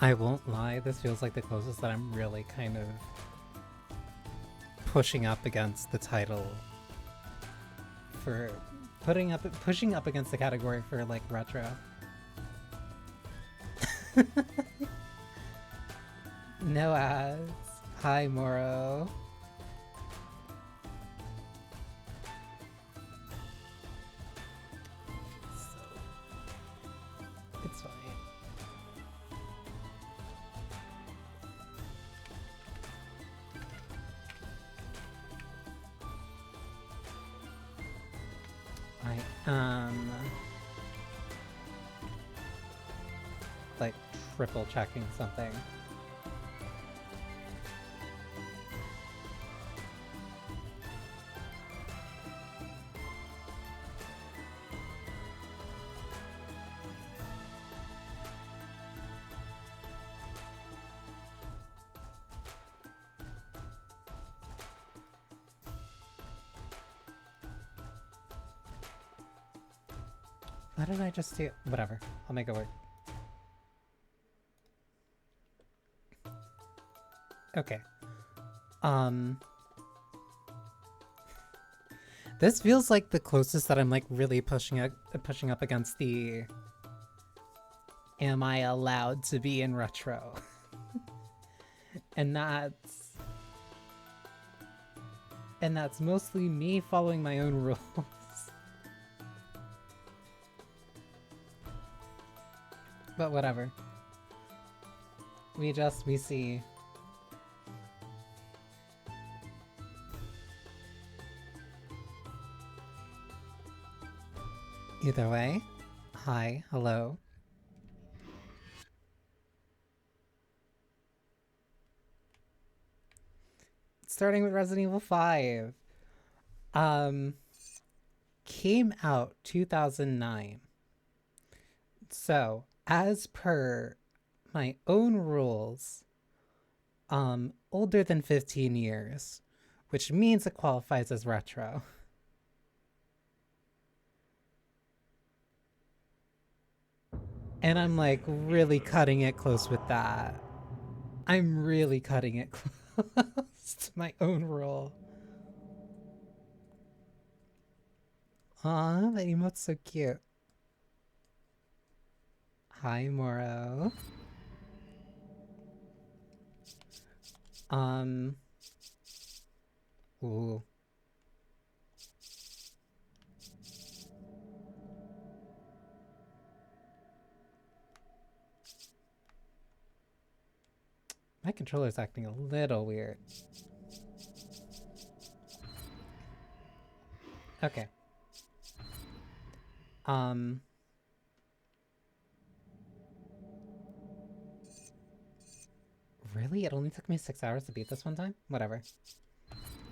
I won't lie, this feels like the closest that I'm really kind of pushing up against the title for pushing up against the category for like retro. No ads. Hi Moro. It's fine. I like triple checking something. Why did I just do? Whatever. I'll make it work. Okay. This feels like the closest that I'm like really pushing up against the am I allowed to be in retro? and that's mostly me following my own rules. But whatever. We see. Either way, hi, hello. Starting with Resident Evil 5. Came out 2009. So, as per my own rules, older than 15 years, which means it qualifies as retro. And I'm like really cutting it close with that. I'm really cutting it close to my own rule. Aw, that emote's so cute. Hi, Moro. Ooh. My controller's acting a little weird. Okay. Really? It only took me 6 hours to beat this one time? Whatever.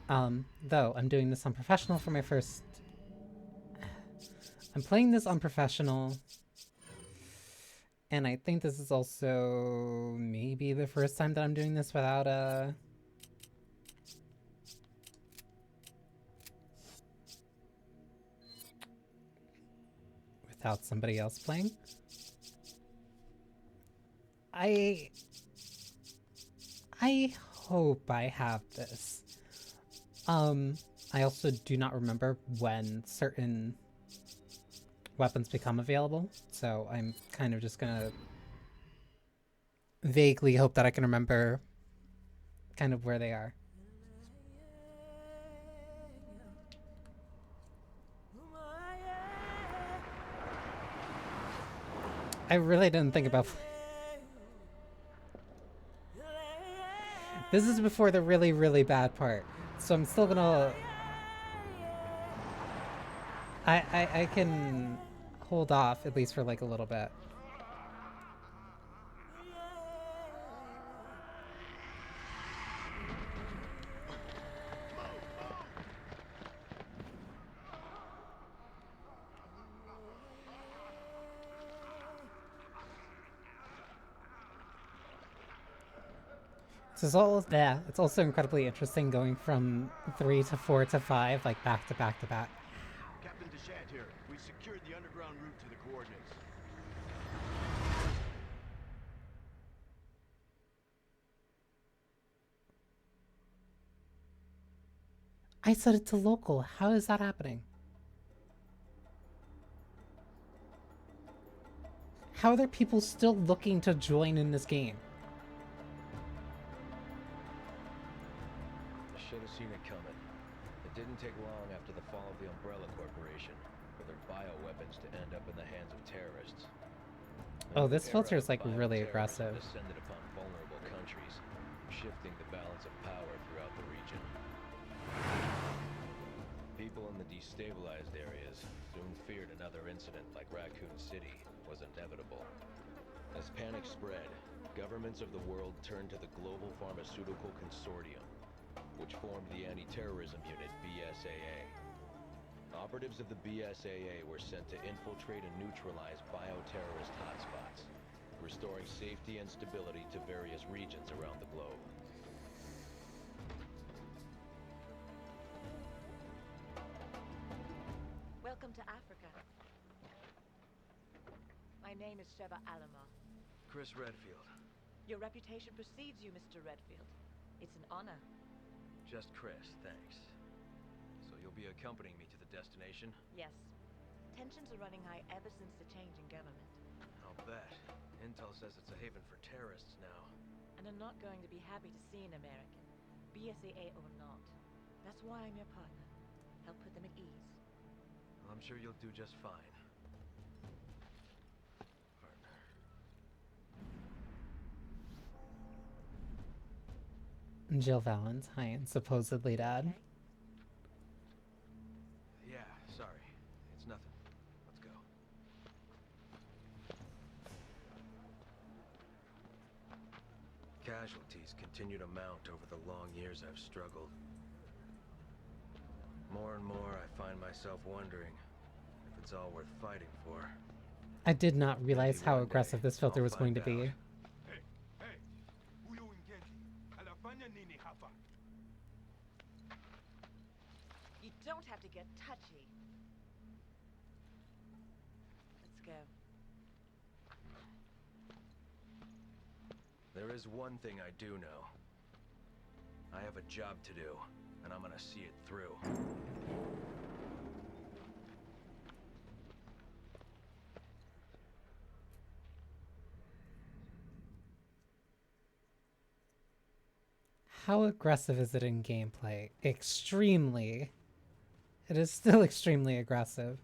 Though, I'm doing this on professional for my first... I'm playing this on professional. And I think this is also maybe the first time that I'm doing this without a... without somebody else playing. I hope I have this. I also do not remember when certain weapons become available, so I'm kind of just gonna vaguely hope that I can remember kind of where they are. I really didn't think about... This is before the really, really bad part, so I'm still gonna... I can hold off, at least for like a little bit. It's also incredibly interesting going from 3 to 4 to 5, like back to back to back. Captain Deshant here. We secured the underground route to the coordinates. I set it to local. How is that happening? How are there people still looking to join in this game? Should have seen it coming. It didn't take long after the fall of the Umbrella Corporation for their bioweapons to end up in the hands of terrorists. Oh, this filter is like really aggressive. Descended upon vulnerable countries, shifting the balance of power throughout the region. People in the destabilized areas soon feared another incident like Raccoon City was inevitable. As panic spread, governments of the world turned to the Global Pharmaceutical Consortium, which formed the anti-terrorism unit BSAA. Operatives of the BSAA were sent to infiltrate and neutralize bioterrorist hotspots, restoring safety and stability to various regions around the globe. Welcome to Africa. My name is Sheva Alama. Chris Redfield. Your reputation precedes you, Mr. Redfield. It's an honor. Just Chris, thanks. So you'll be accompanying me to the destination? Yes. Tensions are running high ever since the change in government. I'll bet. Intel says it's a haven for terrorists now. And I'm not going to be happy to see an American, BSAA or not. That's why I'm your partner. Help put them at ease. Well, I'm sure you'll do just fine. Partner. Jill Valentine, supposedly dead. Okay. Yeah, sorry. It's nothing. Let's go. Casualties continue to mount over the long years I've struggled. More and more, I find myself wondering if it's all worth fighting for. I did not realize Maybe how one aggressive day this filter I'll was going to find be. out. Hey, huyo Wingendi anafanya nini hapa? You don't have to get touchy. Let's go. There is one thing I do know. I have a job to do, and I'm gonna see it through. How aggressive is it in gameplay? Extremely. It is still extremely aggressive.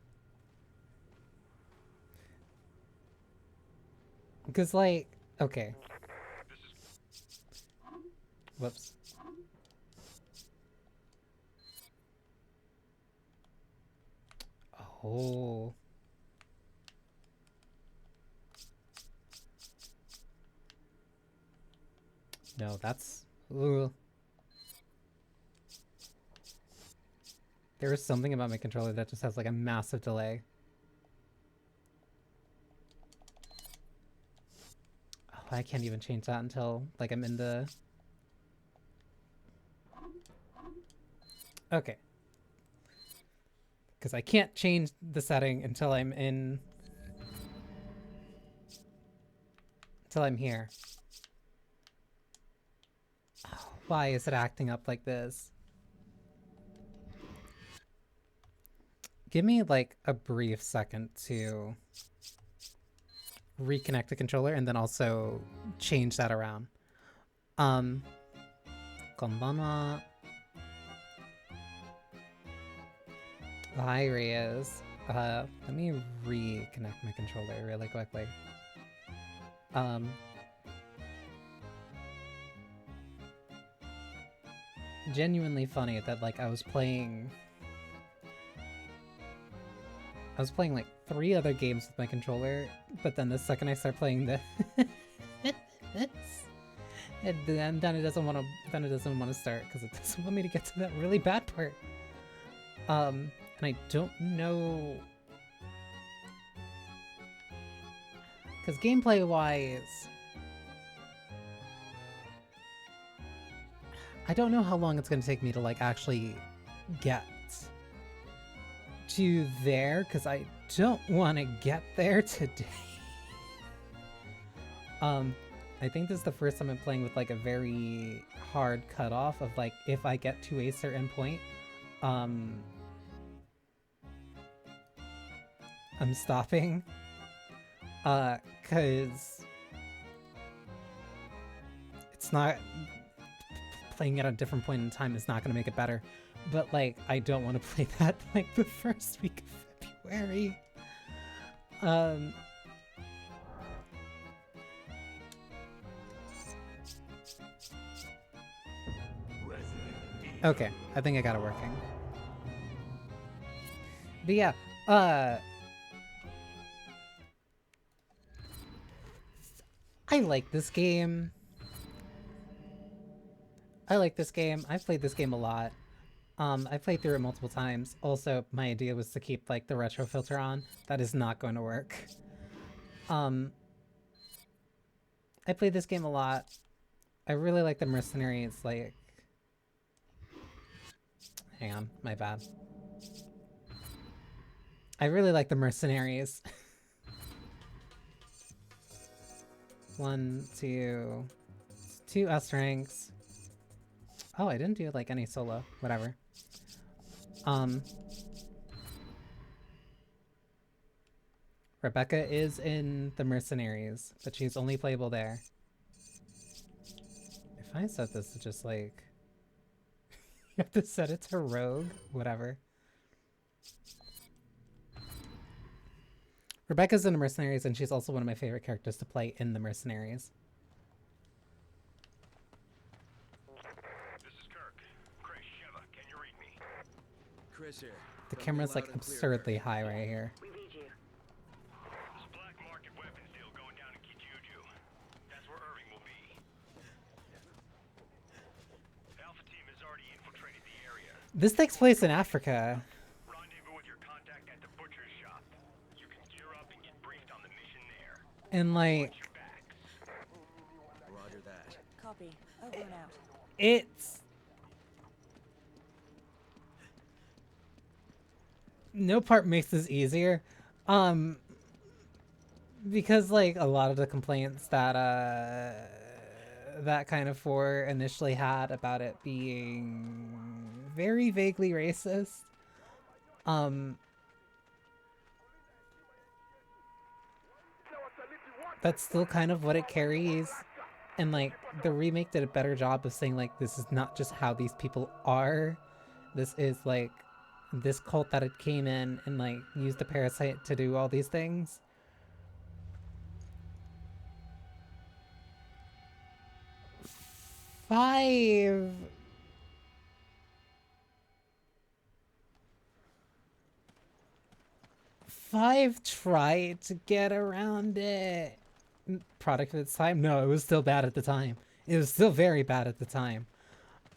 Because, like, okay. Whoops. Oh. No, that's... Ooh. There is something about my controller that just has like a massive delay. Oh, I can't even change that until like I'm in the... Okay. Because I can't change the setting until I'm in... Until I'm here. Oh, why is it acting up like this? Give me like a brief second to reconnect the controller and then also change that around. Konbanwa. Hi, Reyes. Let me reconnect my controller really quickly. Genuinely funny that like I was playing like 3 other games with my controller, but then the second I start playing this, and then it doesn't want to start because it doesn't want me to get to that really bad part. And I don't know, because gameplay wise, I don't know how long it's gonna take me to like actually get to there, because I don't want to get there today. I think this is the first time I'm playing with like a very hard cutoff of like if I get to a certain point, I'm stopping. Cause it's not, playing it at a different point in time is not gonna make it better. But like, I don't want to play that like the first week of February. Okay, I think I got it working. But yeah, I like this game. I've played this game a lot. I played through it multiple times. Also, my idea was to keep like the retro filter on. That is not going to work. I played this game a lot. I really like the mercenaries, like... Hang on, my bad. I really like the mercenaries. 1, 2... 2 S ranks. Oh, I didn't do like any solo. Whatever. Rebecca is in the mercenaries, but she's only playable there. If I set this to just like... You have to set it to rogue? Whatever. Rebecca's in the mercenaries, and she's also one of my favorite characters to play in the mercenaries. This is Kirk. Chris, Sheva, can you read me? Chris here. The camera's like absurdly high right here. We read you. There's a black market weapons deal going down in Kijuju. That's where Irving will be. Alpha team has already infiltrated the area. This takes place in Africa. Rendezvous with your contact at the butcher's shop. You can gear up and get briefed on the mission there. And like... Watch your backs. Roger that. Copy. Over and out. It's... No part makes this easier. Because like a lot of the complaints that that kind of 4 initially had about it being very vaguely racist. That's still kind of what it carries. And like the remake did a better job of saying like this is not just how these people are. This is like this cult that it came in and like used the parasite to do all these things. Five tried to get around it. Product of its time? No, it was still bad at the time. It was still very bad at the time.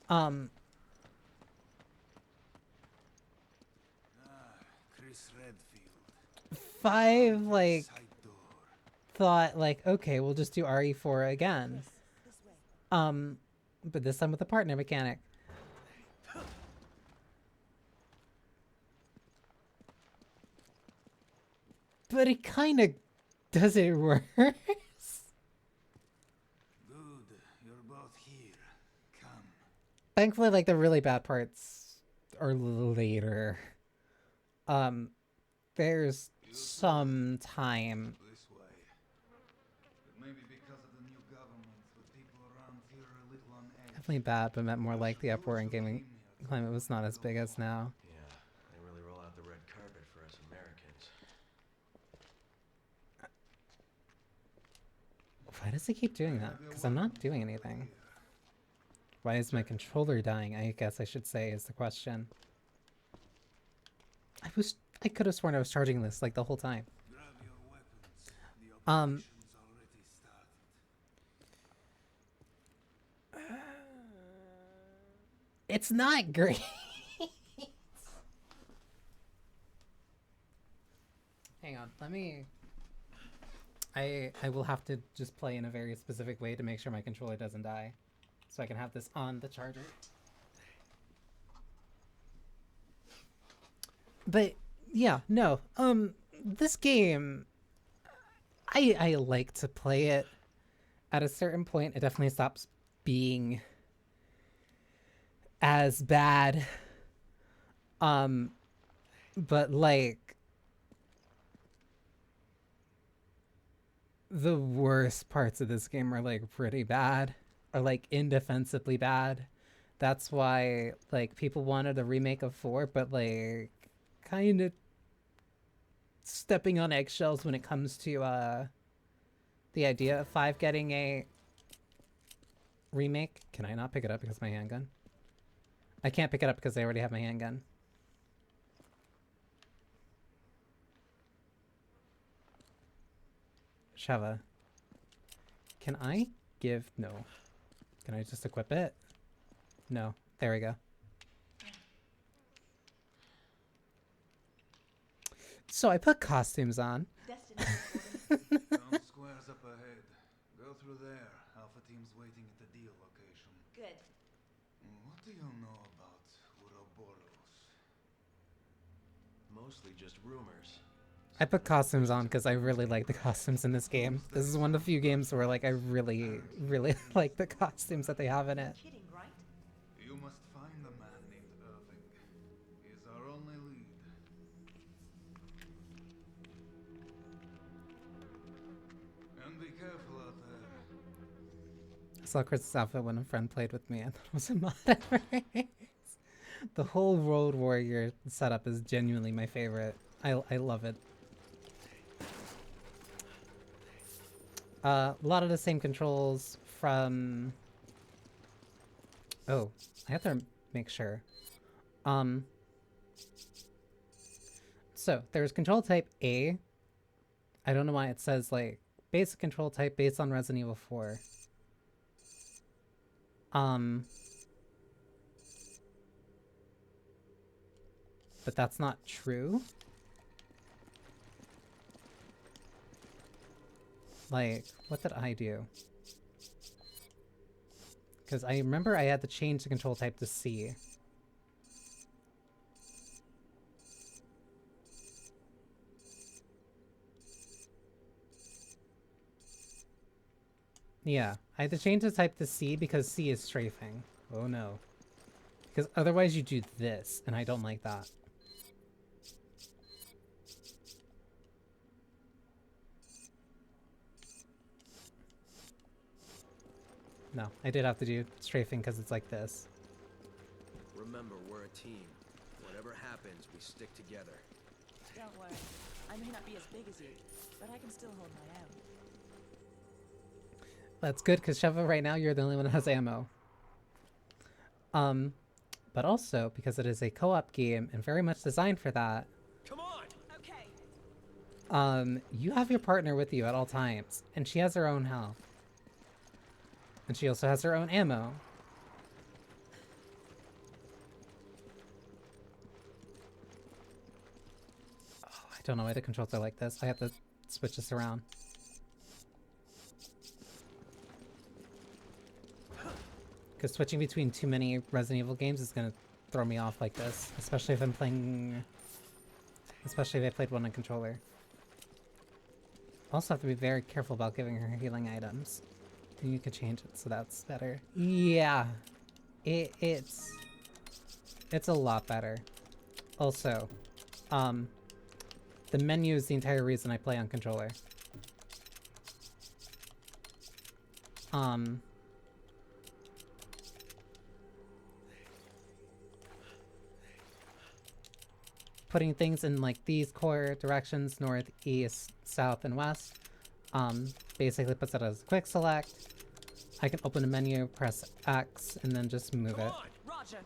Chris Redfield. 5 like thought like, okay, we'll just do RE4 again. But this time with a partner mechanic. But it kind of does it worse. Good. You're both here. Come. Thankfully, like the really bad parts are later. There's some time. This way. But maybe because of the new government, the people around here are a little on edge. Definitely bad, but meant more like the uproar in gaming climate was not as big as now. Yeah, they really roll out the red carpet for us Americans. Why does it keep doing that? Because I'm not doing anything. Why is my controller dying? I guess I should say is the question. I could have sworn I was charging this like the whole time. Grab your weapons. The operation's already started. It's not great. Hang on, let me... I will have to just play in a very specific way to make sure my controller doesn't die. So I can have this on the charger. But yeah, no. This game, I like to play it. At a certain point, it definitely stops being as bad. But like the worst parts of this game are like pretty bad, or like indefensibly bad. That's why like people wanted a remake of 4, but like kind of stepping on eggshells when it comes to the idea of 5 getting a remake. Can I not pick it up because of my handgun? I can't pick it up because I already have my handgun. Shava. Can I give... No. Can I just equip it? No. There we go. So I put costumes on. Ground squares up ahead. Go through there. Alpha team's waiting at the deal location. Good. What do you know about Uroboros? Mostly just rumors. I put costumes on because I really like the costumes in this game. This is one of the few games where like I really, really like the costumes that they have in it. Kidding, right? You must find a man named Irving. He's our only lead. And be careful out there. I saw Chris's outfit when a friend played with me and it was a mod race. The whole Road Warrior setup is genuinely my favorite. I love it. A lot of the same controls from... Oh, I have to make sure. So, there's control type A. I don't know why it says, like, basic control type based on Resident Evil 4. But that's not true. Like, what did I do? Because I remember I had to change the control type to C. Yeah, I had to change the type to C because C is strafing. Oh no. Because otherwise you do this, and I don't like that. No, I did have to do strafing because it's like this. Remember, we're a team. Whatever happens, we stick together. Don't worry. I may not be as big as you, but I can still hold my own. That's good, because Sheva, right now, you're the only one that has ammo. But also, because it is a co-op game, and very much designed for that, Come on! Okay. you have your partner with you at all times, and she has her own health. And she also has her own ammo. Oh, I don't know why the controls are like this. I have to switch this around. Because switching between too many Resident Evil games is going to throw me off like this. Especially if I'm playing... Especially if I played one on controller. Also have to be very careful about giving her healing items. You could change it so that's better. Yeah. It's a lot better. Also, the menu is the entire reason I play on controller. Putting things in like these core directions, north, east, south, and west, basically puts it as a quick select. I can open a menu, press X, and then just move it. Roger.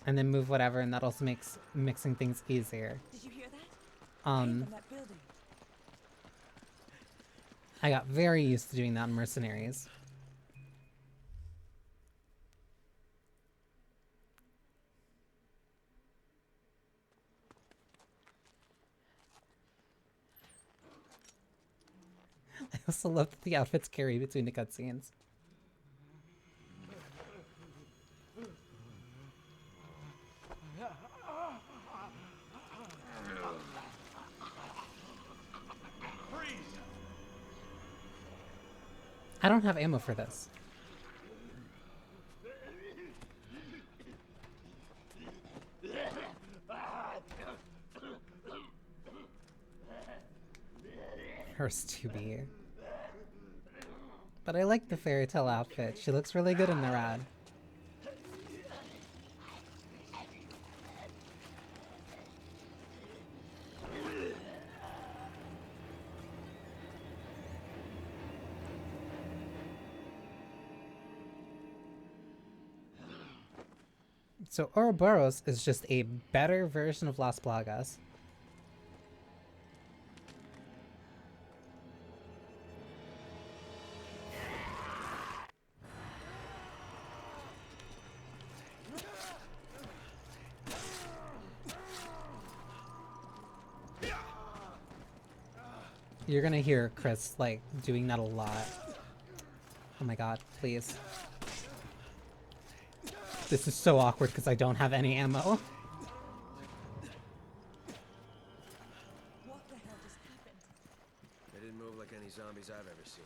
And then move whatever, and that also makes mixing things easier. Did you hear that? Came from that building. I got very used to doing that in Mercenaries. I also love that the outfits carry between the cutscenes. I don't have ammo for this. Hers to be. But I like the fairy tale outfit. She looks really good in the rad. So Ouroboros is just a better version of Las Plagas. You're gonna hear Chris, like, doing that a lot. Oh my god, please. This is so awkward because I don't have any ammo. What the hell just happened? They didn't move like any zombies I've ever seen.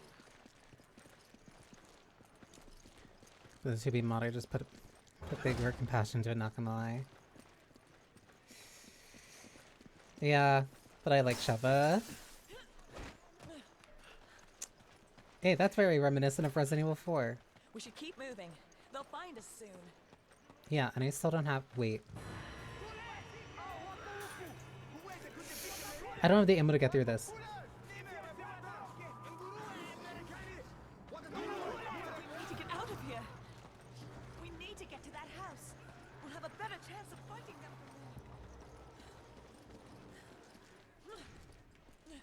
The 2B modder just put big work and passion into it, not gonna lie. Yeah, but I like Sheva. Hey, that's very reminiscent of Resident Evil 4. We should keep moving. They'll find us soon. Yeah, and I still don't have... Wait. I don't have the ammo to get through this. We need to get out of here. We need to get to that house. We'll have a better chance of fighting them from there.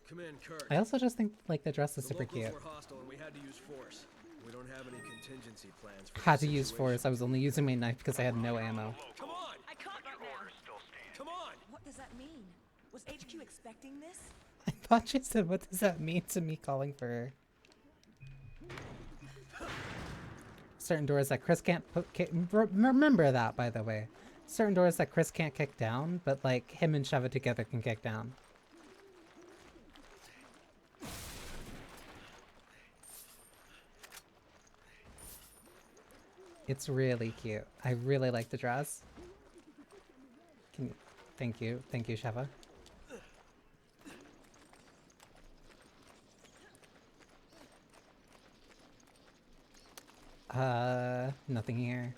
Come in, Kirk. I also just think, like, the dress is The super locals cute. were hostile and we had to use force. We don't have any contingency plans for Had this to use situation. force. I was only using my knife because I had no ammo. Come on! I can't right now. Come on! What does that mean? Was HQ expecting this? I thought she said, what does that mean to me calling for her? Certain doors that Chris can't remember that, by the way. Certain doors that Chris can't kick down, but, like, him and Sheva together can kick down. It's really cute. I really like the dress. Can you... Thank you. Thank you, Sheva. Nothing here.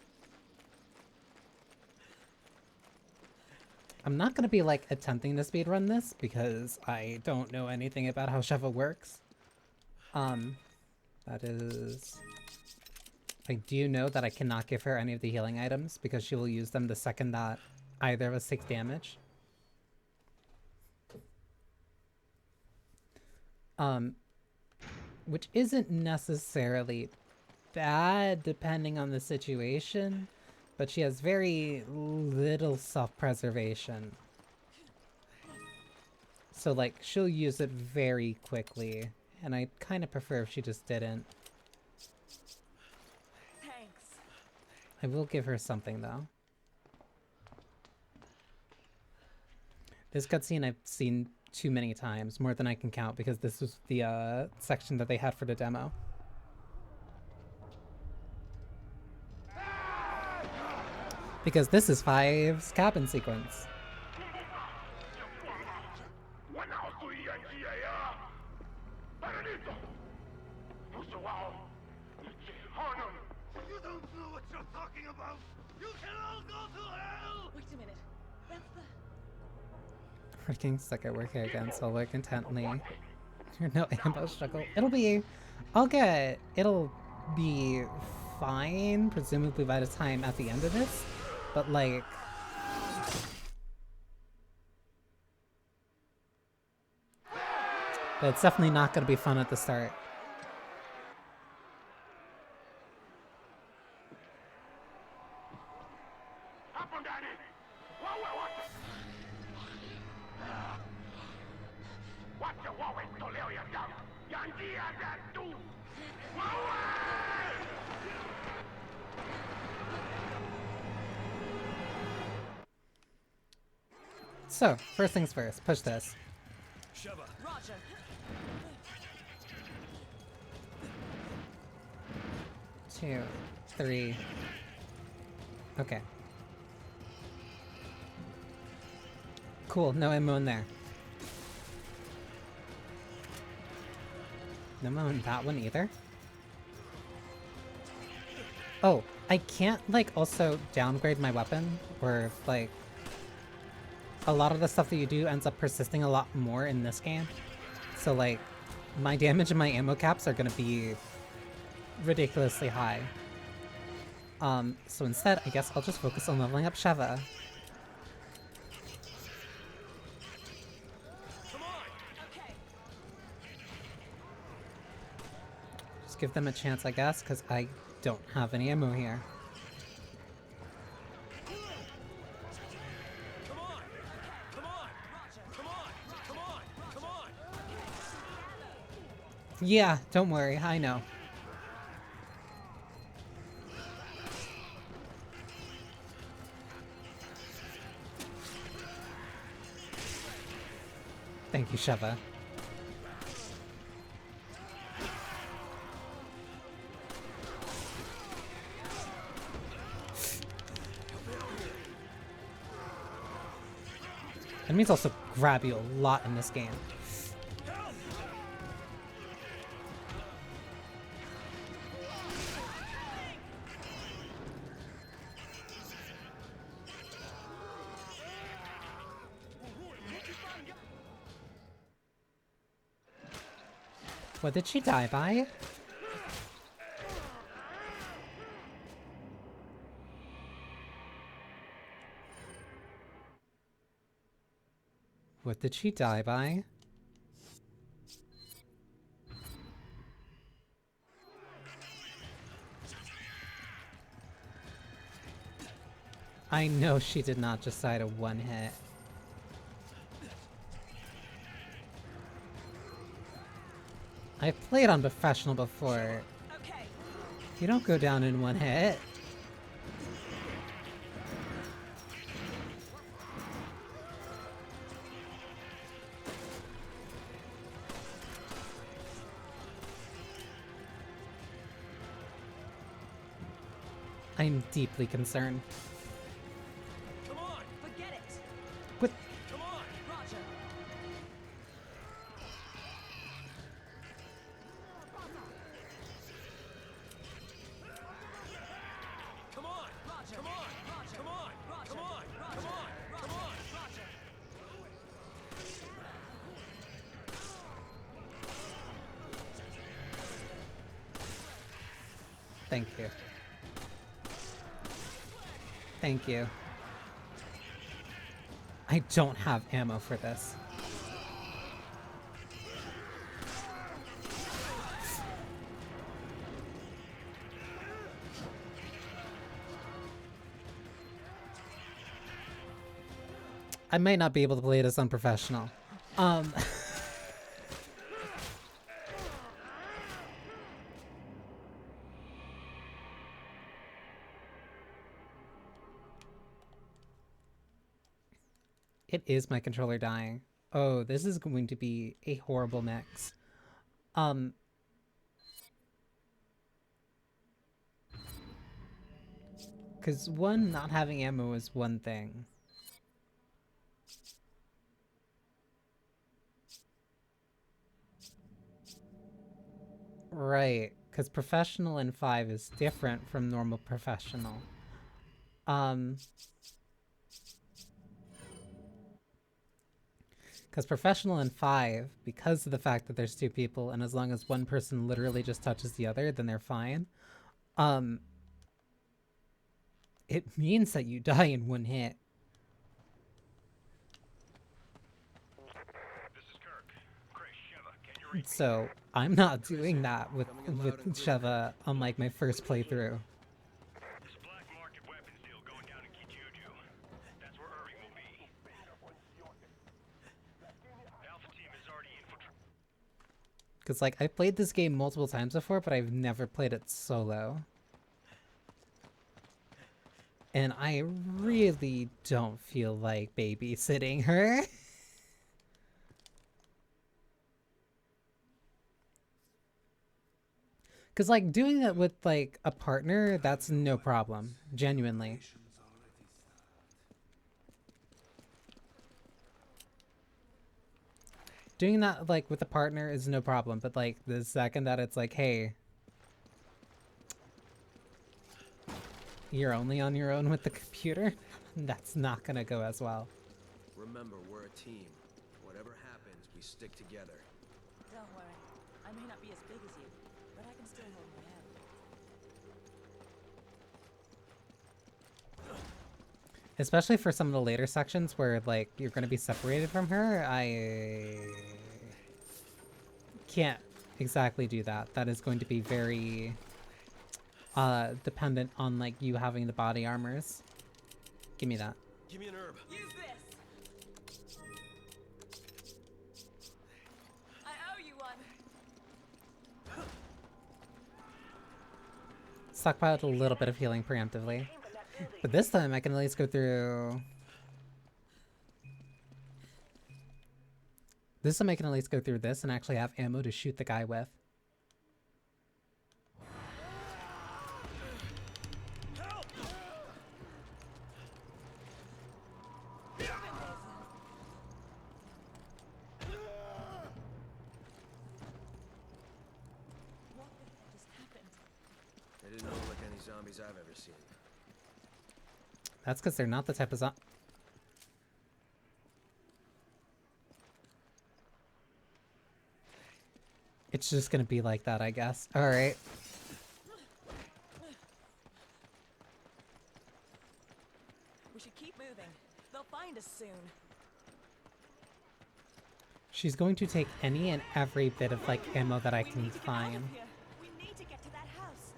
I'm not gonna be, like, attempting to speedrun this because I don't know anything about how Sheva works. That is... I do know that I cannot give her any of the healing items because she will use them the second that either of us takes damage. Which isn't necessarily bad depending on the situation, but she has very little self-preservation. So, like, she'll use it very quickly, and I kind of prefer if she just didn't. Thanks. I will give her something, though. This cutscene I've seen too many times, more than I can count, because this was the section that they had for the demo. Because this is 5's cabin sequence. You don't know what you're talking about! You can all go to hell! Wait a minute. That's the... Working stuck at work here again, so I'll work intently. No ammo struggle. It'll be fine, presumably by the time at the end of this. But like, but it's definitely not gonna be fun at the start. So, first things first, push this. Sheva. Roger. 2, 3. Okay. Cool, no ammo in there. No ammo in that one either. Oh, I can't, like, also downgrade my weapon, or, like, a lot of the stuff that you do ends up persisting a lot more in this game. So, like, my damage and my ammo caps are gonna be ridiculously high. So instead, I guess I'll just focus on leveling up Sheva. Just give them a chance, I guess, because I don't have any ammo here. Yeah, don't worry, I know. Thank you, Sheva. Enemies also grab you a lot in this game. What did she die by? What did she die by? I know she did not just die to one hit. I've played on professional before. Okay. You don't go down in one hit. I'm deeply concerned. Come on. Forget it. What? Come on. Roger. Come on. Roger. Come on. Roger. Come on. Roger. Come on. Roger. Come on. Come on. Roger. Thank you. Thank you. I don't have ammo for this. I might not be able to play it as unprofessional. It is my controller dying. Oh, this is going to be a horrible mix. Because one, not having ammo is one thing. Right, because professional in 5 is different from normal professional. Because professional in 5, because of the fact that there's 2 people, and as long as one person literally just touches the other, then they're fine. It means that you die in one hit. This is Kirk. Chris, Sheva, can you read me? So I'm not doing that with Sheva on like my first playthrough. There's a black market weapons deal going down in Kijuju. That's where Irving will be. Alpha team is already infiltrated. Because like I've played this game multiple times before, but I've never played it solo. And I really don't feel like babysitting her. Because like doing it with like a partner, that's no problem. Genuinely. doing that like with a partner is no problem, but like the second that it's like, hey, you're only on your own with the computer, that's not gonna go as well. Remember, we're a team. Whatever happens, we stick together. Don't worry. I may not be as big as you, but I can still hold my own. Especially for some of the later sections where like you're gonna be separated from her, I can't exactly do that. That is going to be very dependent on like you having the body armors. Give me that. Give me an herb. Use this! I owe you one! Stockpiled a little bit of healing preemptively. But this time I can at least go through... This time I can at least go through this and actually have ammo to shoot the guy with. What the hell just happened? They didn't look like any zombies I've ever seen. That's because they're not the type of It's just gonna be like that, I guess. Alright. We should keep moving. They'll find us soon. She's going to take any and every bit of like ammo that I We can need to get out of find. here. We need to get to that house.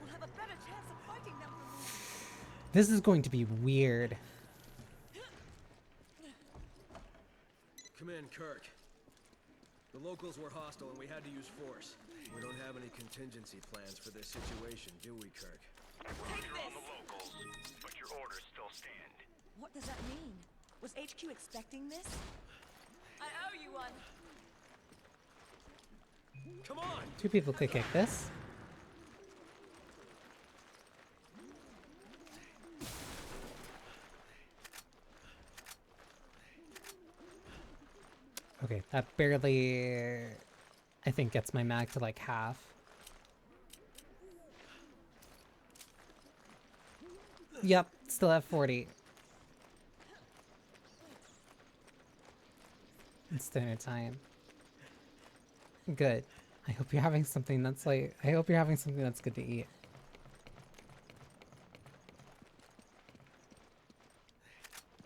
We'll have a better chance of fighting them. This is going to be weird. Come in, Kirk. The locals were hostile and we had to use force. We don't have any contingency plans for this situation, do we, Kirk? Roger on the locals, but your orders still stand. What does that mean? Was HQ expecting this? I owe you one. Come on! Two people could kick this. Okay, that barely, I think, gets my mag to like half. Yep, still at 40. It's dinner time. Good. I hope you're having something that's like, I hope you're having something that's good to eat.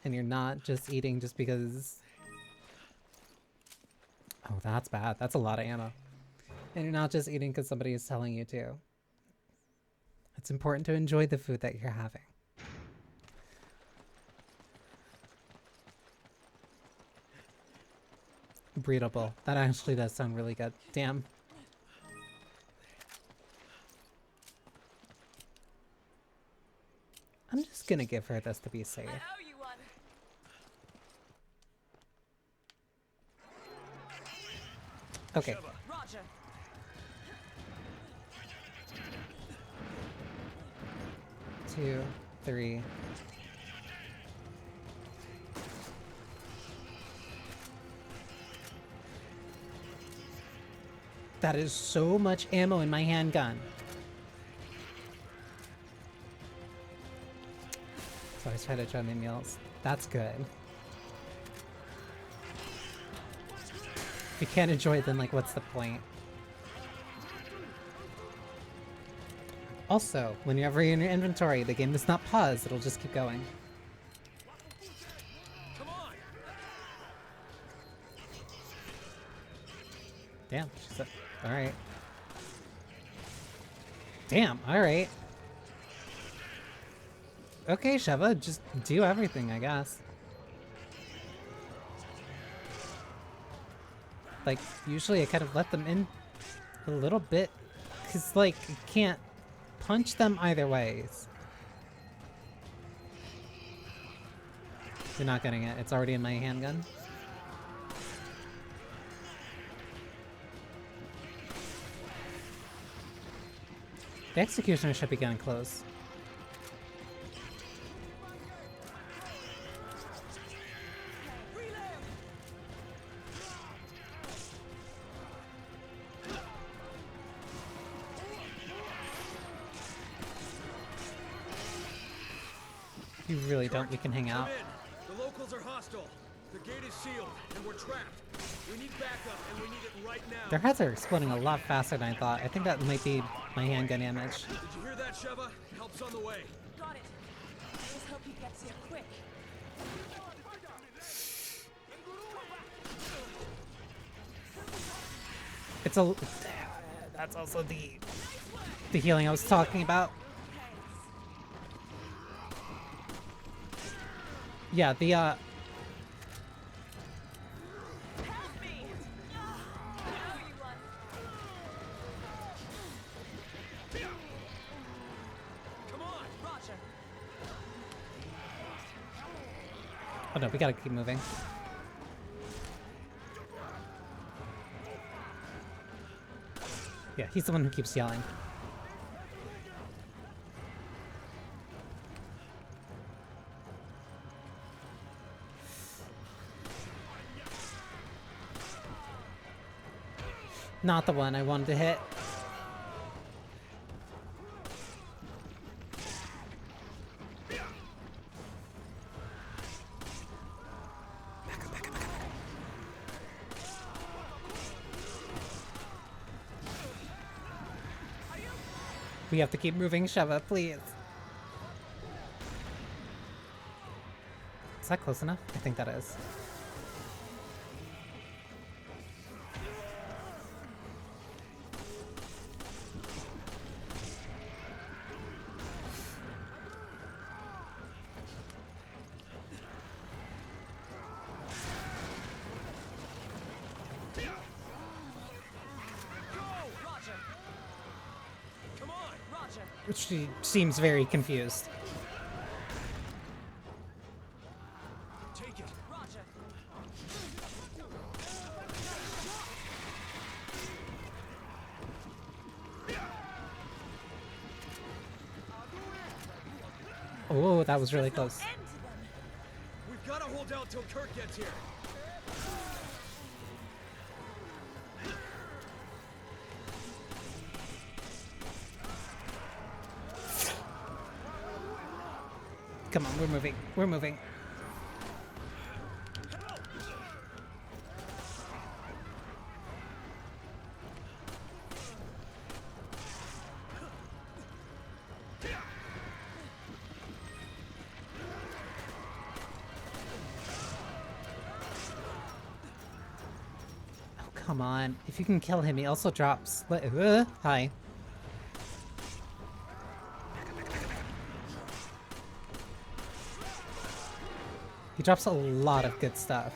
And you're not just eating just because... Oh, that's bad. That's a lot of ammo. And you're not just eating because somebody is telling you to. It's important to enjoy the food that you're having. Breedable. That actually does sound really good. Damn. I'm just gonna give her this to be safe. I owe you one. Okay. Roger. 2, 3. That is so much ammo in my handgun. So I try to join the meals. That's good. If you can't enjoy it, then like, what's the point? Also, whenever you're in your inventory, the game does not pause. It'll just keep going. Come on! Damn. She's all right. Damn. All right. Okay, Sheva, just do everything, I guess. Like, usually I kind of let them in a little bit, because, like, you can't punch them either ways. You're not getting it. It's already in my handgun. The executioner should be getting close. you really don't, we can hang out. Come in. The locals are hostile. The gate is sealed, and we're trapped. We need backup, and we need it right now. Their heads are exploding a lot faster than I thought. I think that might be my handgun damage. Did you hear that, Sheva? Help's on the way. Got it. Just hope he gets here quick. It's a... That's also the healing I was talking about. Yeah, the Help me! Everyone. Come on! Roger. oh no, we gotta keep moving. Yeah, he's the one who keeps yelling. Not the one I wanted to hit. We have to keep moving, Sheva, please. Is that close enough? I think that is. Roger. Come on! Roger. She seems very confused. Take it! Roger. Oh, that was really close. End to them. We've got to hold out till Kirk gets here. Come on, we're moving. We're moving. Oh, come on. If you can kill him, he also drops. Hi. He drops a lot of good stuff.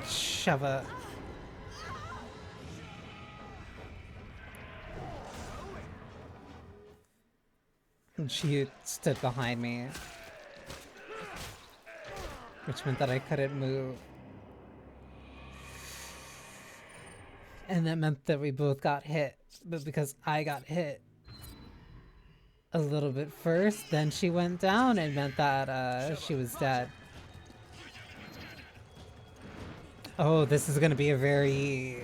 Sheva. And she stood behind me, which meant that I couldn't move. And that meant that we both got hit, but because I got hit a little bit first, then she went down, and meant that she was dead. Oh, this is gonna be a very...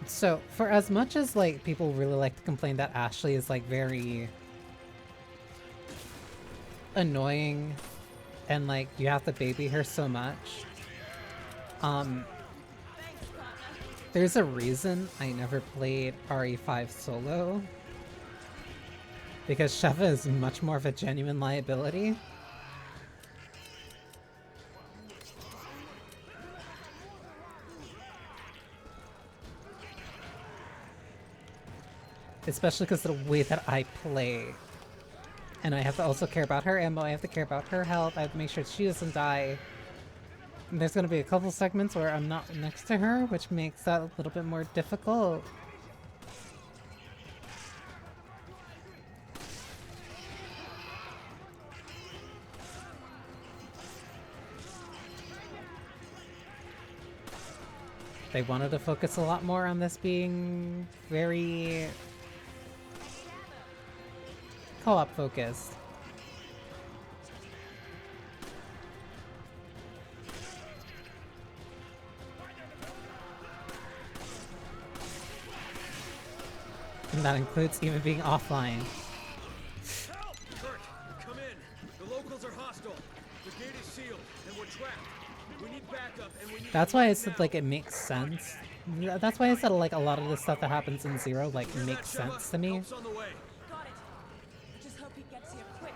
So, for as much as, like, people really like to complain that Ashley is, like, very annoying and, like, you have to baby her so much, there's a reason I never played RE5 solo. Because Sheva is much more of a genuine liability. Especially because of the way that I play. And I have to also care about her ammo, I have to care about her health, I have to make sure she doesn't die. And there's gonna be a couple segments where I'm not next to her, which makes that a little bit more difficult. They wanted to focus a lot more on this being very co-op focused. And that includes even being offline. Kurt, come in. The locals are hostile. The gate is sealed, and we're trapped. We need backup, and we need. That's why I said like it makes sense. That's why I said like a lot of the stuff that happens in Zero like makes sense to me, Help's on the way. Got it. I just hope he gets here quick.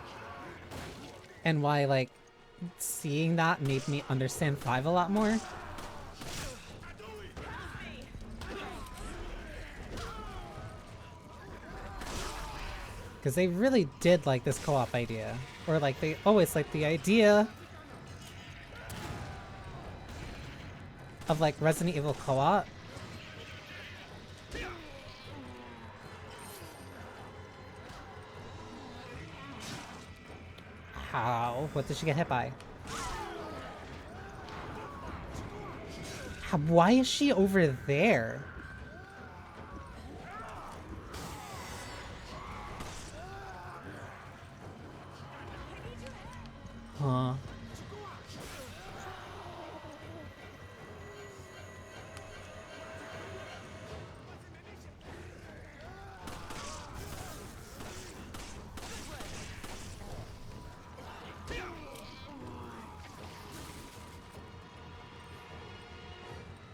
and why like seeing that made me understand 5 a lot more. Because they really did like this co-op idea. Or like they always like the idea of like Resident Evil co-op. How? What did she get hit by? Why is she over there? Huh.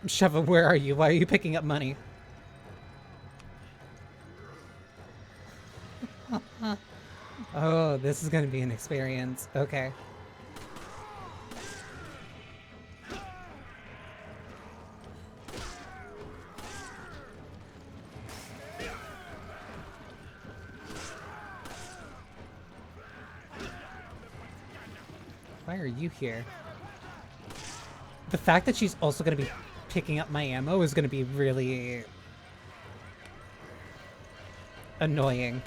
Sheva, where are you? Why are you picking up money? Oh, this is gonna be an experience. Okay. Why are you here? The fact that she's also gonna be picking up my ammo is gonna be really annoying.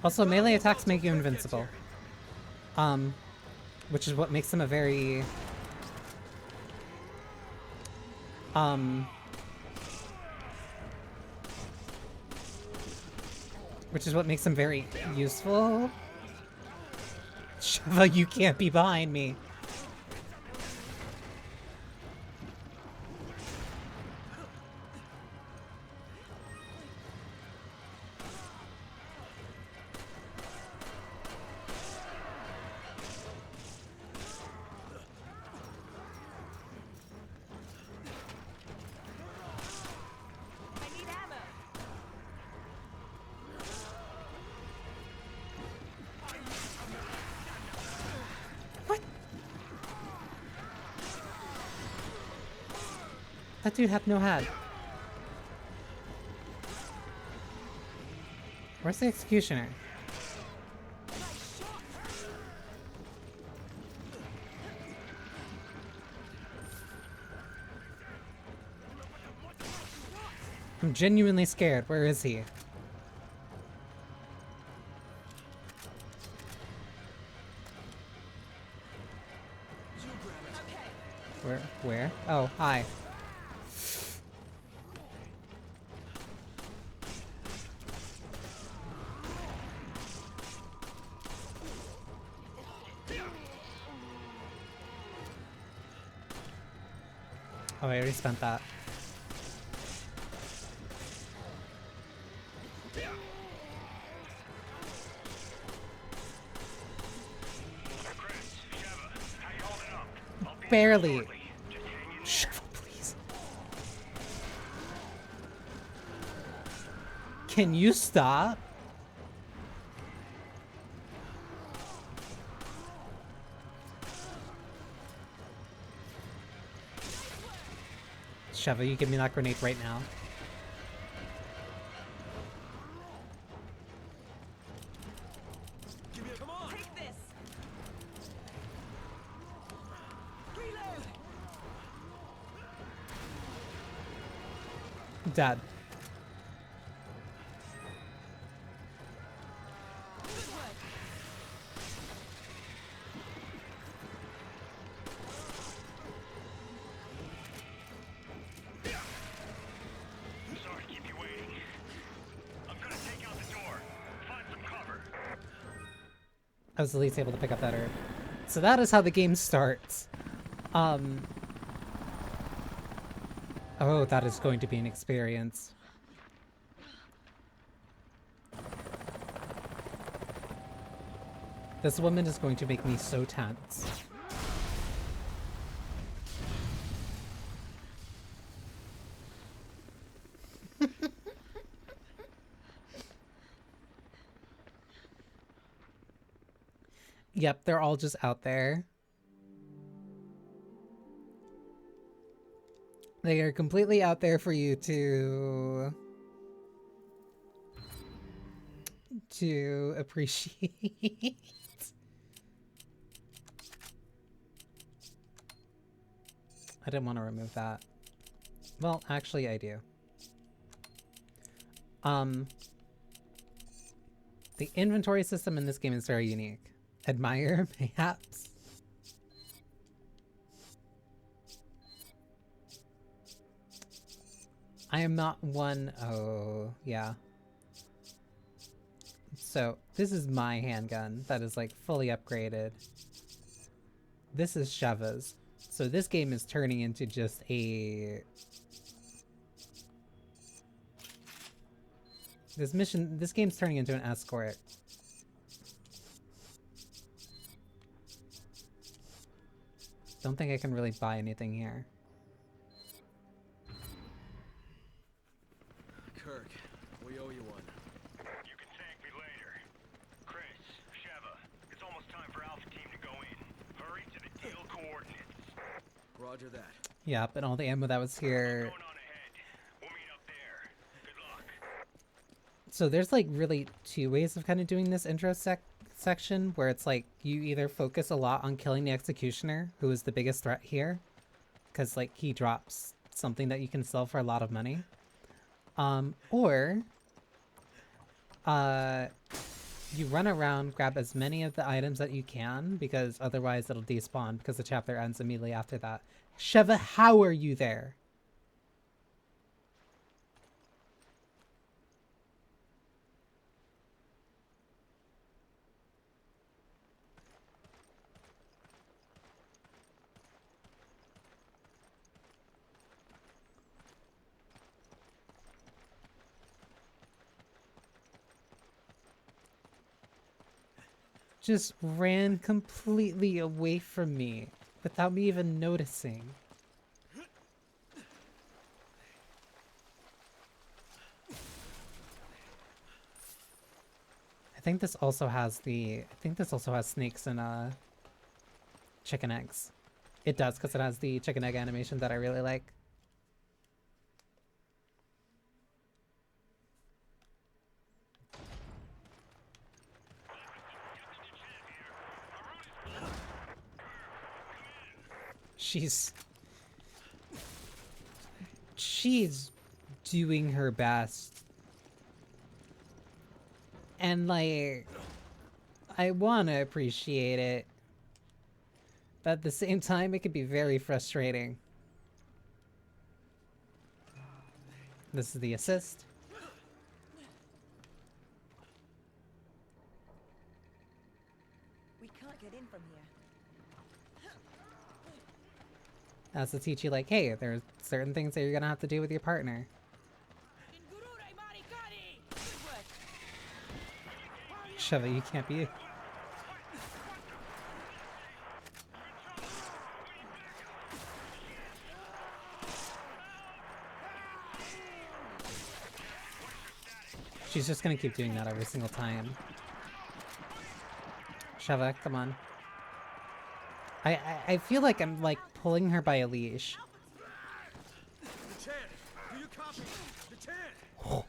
Also, melee attacks make you invincible. Which is what makes them a very... which is what makes them very useful. Sheva, you can't be behind me. I need ammo. What? That dude had no head. Where's the executioner? I'm genuinely scared. Where is he? Where? Oh, hi. Oh, I already spent that. Barely. Shut up, please. Can you stop? Sheva, you give me that grenade right now. Come on. Take this. Reload. Dad. Good work. Sorry to keep you waiting. I was at least able to pick up that herb. So that is how the game starts. Oh, that is going to be an experience. This woman is going to make me so tense. Yep, they're all just out there. They are completely out there for you to appreciate. I didn't want to remove that. Well, actually I do. The inventory system in this game is very unique. Admire, mayhaps? I am not one... Oh, yeah. So, this is my handgun that is, like, fully upgraded. This is Sheva's. So this game is turning into just a... This game's turning into an escort. Don't think I can really buy anything here. Kirk, we owe you one. You can thank me later. Chris, Sheva, it's almost time for Alpha Team to go in. Hurry to the deal coordinates. Roger that. Yep, and all the ammo that was here. Going on ahead. We'll meet up there. Good luck. So there's like really two ways of kind of doing this intro section, where it's like you either focus a lot on killing the executioner, who is the biggest threat here, because like he drops something that you can sell for a lot of money, or you run around, grab as many of the items that you can, because otherwise it'll despawn because the chapter ends immediately after that. Sheva, how are you there? Just ran completely away from me without me even noticing. I think this also has snakes and chicken eggs. It does, because it has the chicken egg animation that I really like. She's doing her best. And like, I want to appreciate it. But at the same time, it could be very frustrating. This is the assist. We can't get in from here. That's to teach you like, hey, there's certain things that you're gonna have to do with your partner. Sheva, you can't be... She's just gonna keep doing that every single time. Sheva, come on. I feel like I'm like pulling her by a leash. Lieutenant, do you copy? Lieutenant!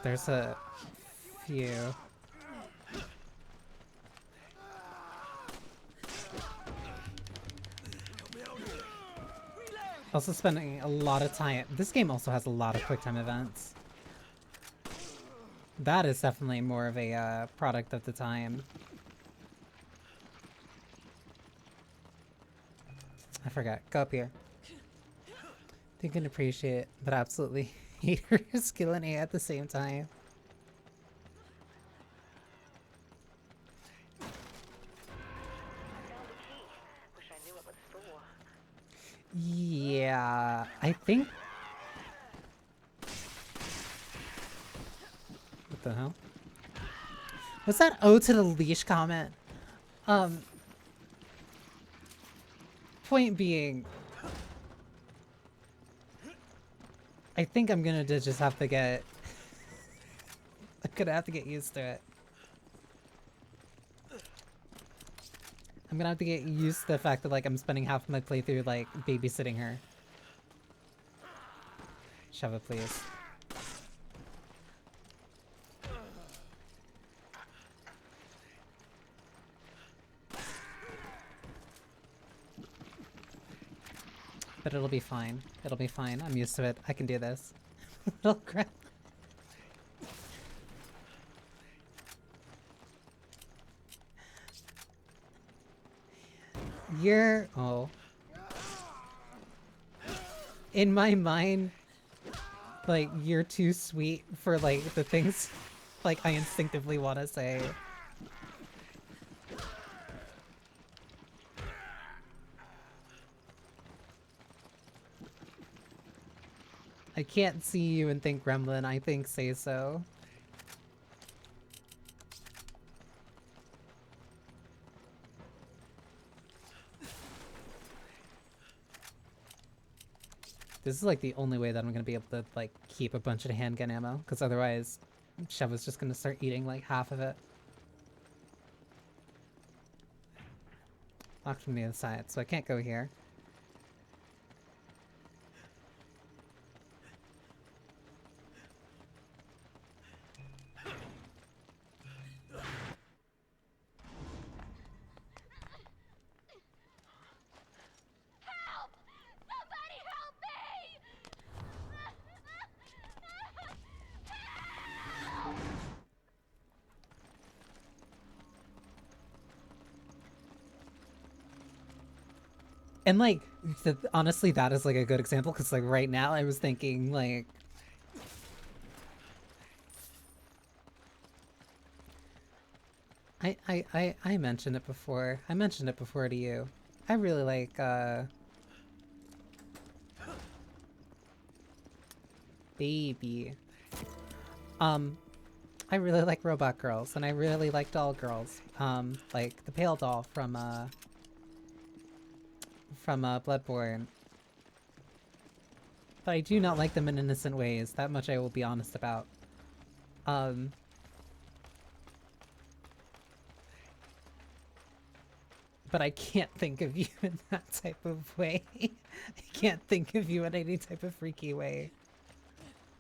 There's a few. Also spending a lot of time. This game also has a lot of quick time events. That is definitely more of a product of the time. I forgot. Go up here. Think and appreciate it, but absolutely hate her skill and A at the same time. Yeah, I think. What the hell? What's that O to the leash comment? Point being, I think I'm gonna just have to get. I'm gonna have to get used to it. I'm gonna have to get used to the fact that like I'm spending half my playthrough like babysitting her. Shove it, please. But it'll be fine. It'll be fine. I'm used to it. I can do this. Little crap. You're... Oh. In my mind, like, you're too sweet for, like, the things, like, I instinctively want to say. I can't see you and think gremlin, I think say so. This is like the only way that I'm gonna be able to like keep a bunch of handgun ammo, because otherwise Sheva's just gonna start eating like half of it. Locked from the other side, so I can't go here. And like, honestly, that is like a good example because like right now I was thinking like, I mentioned it before. I mentioned it before to you. I really like baby. I really like robot girls and I really like doll girls. Like the pale doll from Bloodborne. But I do not like them in innocent ways. That much I will be honest about. But I can't think of you in that type of way. I can't think of you in any type of freaky way.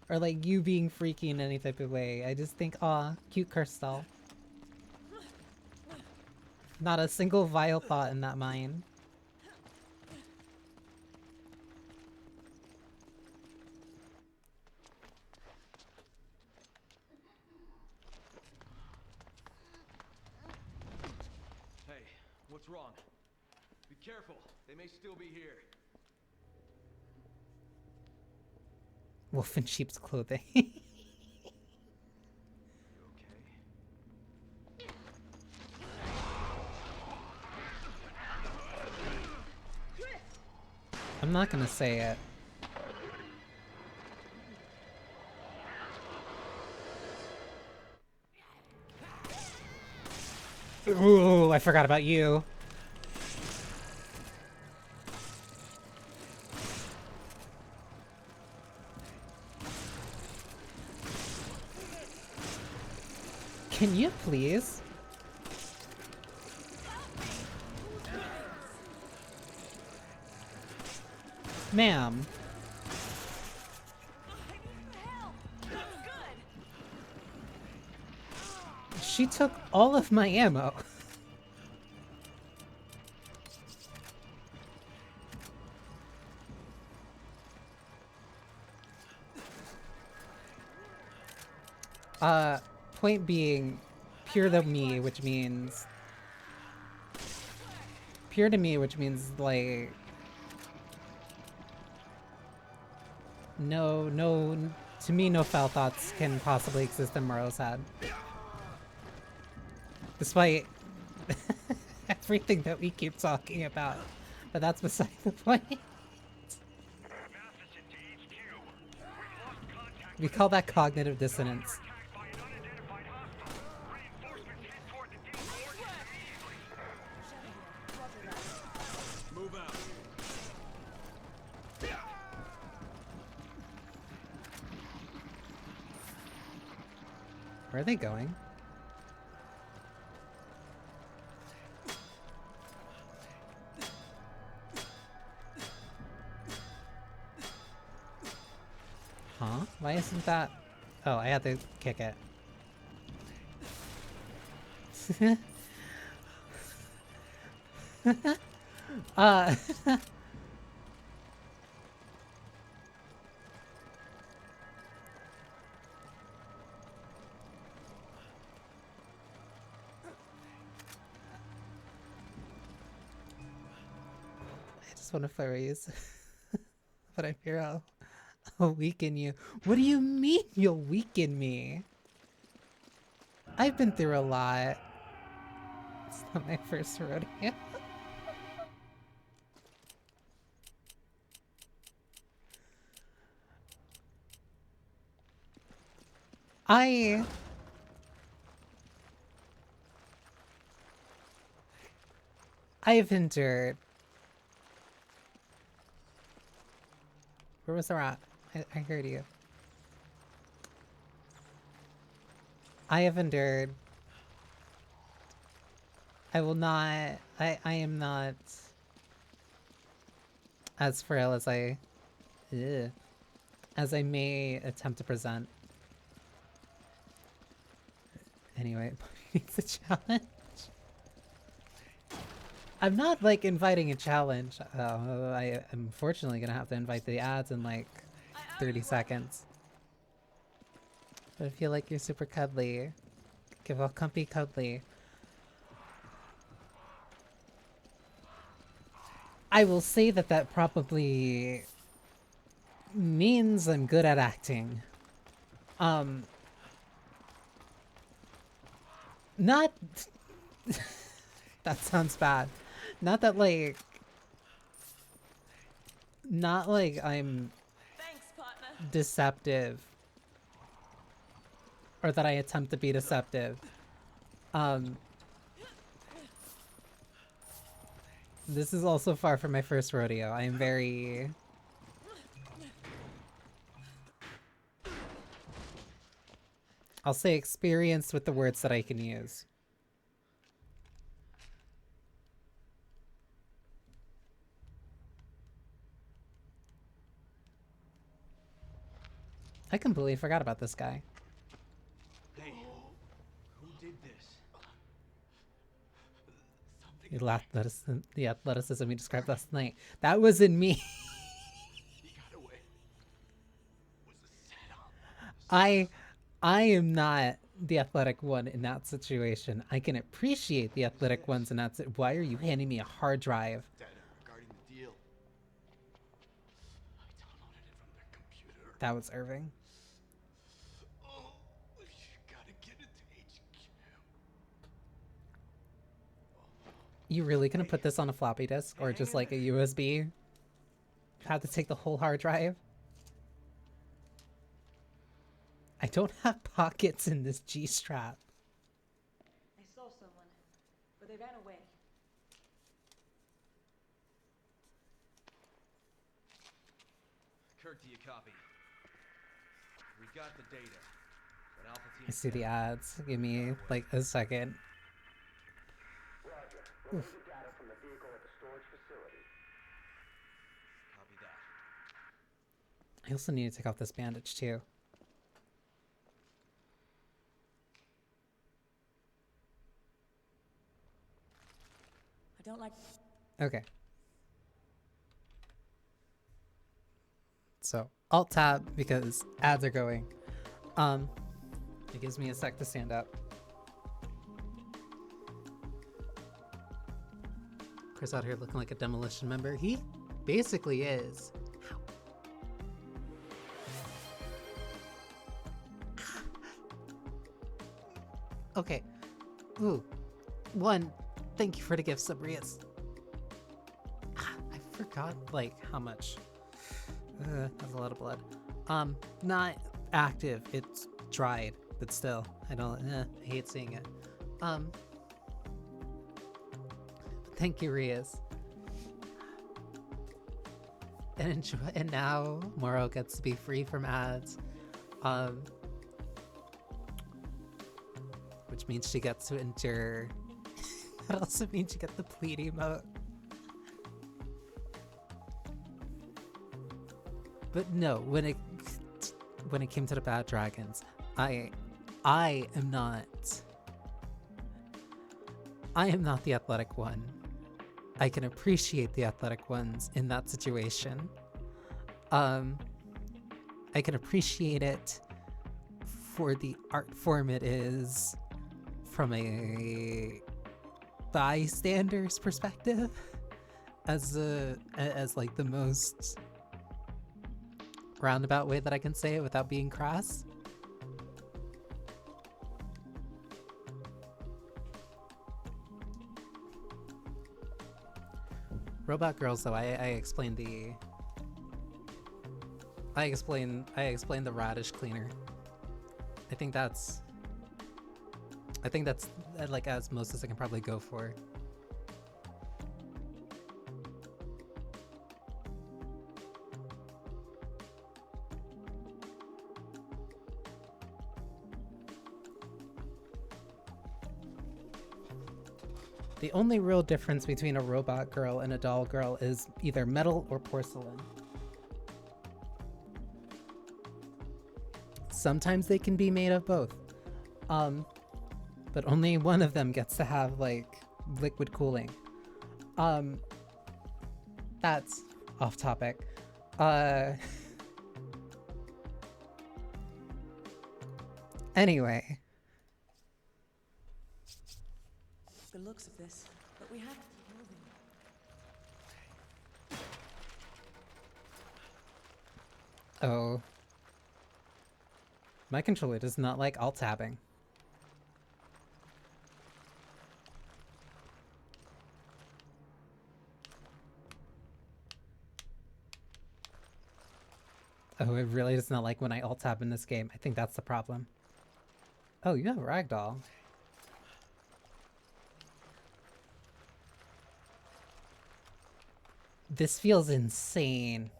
Or like you being freaky in any type of way. I just think, aw, cute curse doll. Not a single vile thought in that mind. What's wrong? Be careful. They may still be here. Wolf in sheep's clothing. You okay? I'm not gonna say it. Ooh, I forgot about you. Can you please? Ma'am. She took all of my ammo. Point being, pure to me, which means... Pure to me, which means, like... To me, no foul thoughts can possibly exist in Morrow's head. Despite everything that we keep talking about. But that's beside the point. Matheson to HQ. We've lost contact We call that cognitive dissonance. attacked by an unidentified hostile. Reinforcements head toward the deal coordinates immediately. Sheva here. Roger that. Move out. Where are they going? Huh? Why isn't that? Oh, I had to kick it. uh. I just want to freeze. But I'm here. I'll weaken you. What do you mean you'll weaken me? I've been through a lot. It's not my first rodeo. I've endured. Where was the rat? I heard you. I have endured. I will not. I am not as frail as as I may attempt to present. Anyway, it's a challenge. I'm not like inviting a challenge. I am unfortunately gonna have to invite the ads in like 30 seconds. But I feel like you're super cuddly. Give all comfy cuddly. I will say that that probably means I'm good at acting. Not... That sounds bad. Not that like... Not like I'm Thanks, partner. deceptive. Or that I attempt to be deceptive. This is also far from my first rodeo. I am very... I'll say experienced with the words that I can use. I completely forgot about this guy. Hey, who did this? The athleticism you described last night. That wasn't me. He got away. Was a setup. I am not the athletic one in that situation. I can appreciate the athletic ones in that Why are you handing me a hard drive? Data regarding the deal. I downloaded it from their computer. That was Irving. Oh, you gotta get it to HQ. You really gonna put this on a floppy disk or just like a USB? Have to take the whole hard drive? I don't have pockets in this G-strap. I saw someone, but they ran away. Kirk, do you copy? We got the data. But Alpha Team I see the ads. Give me like a second. Roger. We'll get data from the vehicle at the storage facility. Copy that. I also need to take off this bandage too. I don't like... Okay. So, Alt-Tab because ads are going. It gives me a sec to stand up. Chris out here looking like a demolition member. He basically is. Ow. Okay. Ooh. One, thank you for the gift, Sabrias. I forgot, like, how much. That's a lot of blood. Not active. It's dried, but still. I don't, I hate seeing it. Thank you, Rias. And enjoy, and now Moro gets to be free from ads. Which means she gets to endure. That also means you get the plead emote. But no, when it came to the bad dragons, I am not the athletic one. I can appreciate the athletic ones in that situation. I can appreciate it for the art form it is from a bystander's perspective, as like the most roundabout way that I can say it without being crass. Robot girls, though, I explained the radish cleaner. I think that's like as most as I can probably go for. The only real difference between a robot girl and a doll girl is either metal or porcelain. Sometimes they can be made of both. But only one of them gets to have, like, liquid cooling. That's off topic. Anyway. The looks of this, but we have to kill them. Oh. My controller does not like alt-tabbing. Oh, it really does not like when I alt-tab in this game. I think that's the problem. Oh, you have a ragdoll. This feels insane.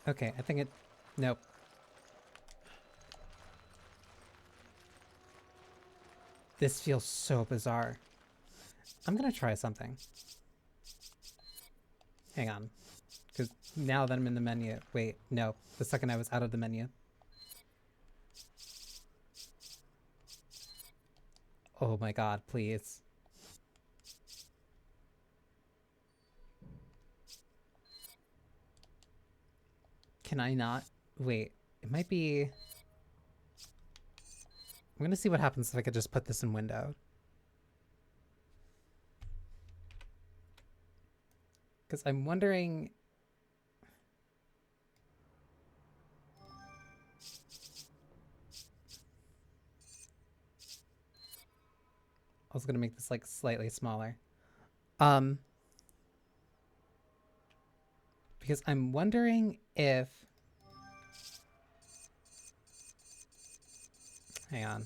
Okay, I think it... Nope. This feels so bizarre. I'm gonna try something. Hang on. Because now that I'm in the menu... Wait, no. The second I was out of the menu. Oh my god, please. Can I not? Wait, it might be... I'm gonna see what happens if I could just put this in window. Because I'm wondering... I was gonna make this like slightly smaller. Because I'm wondering if... Hang on.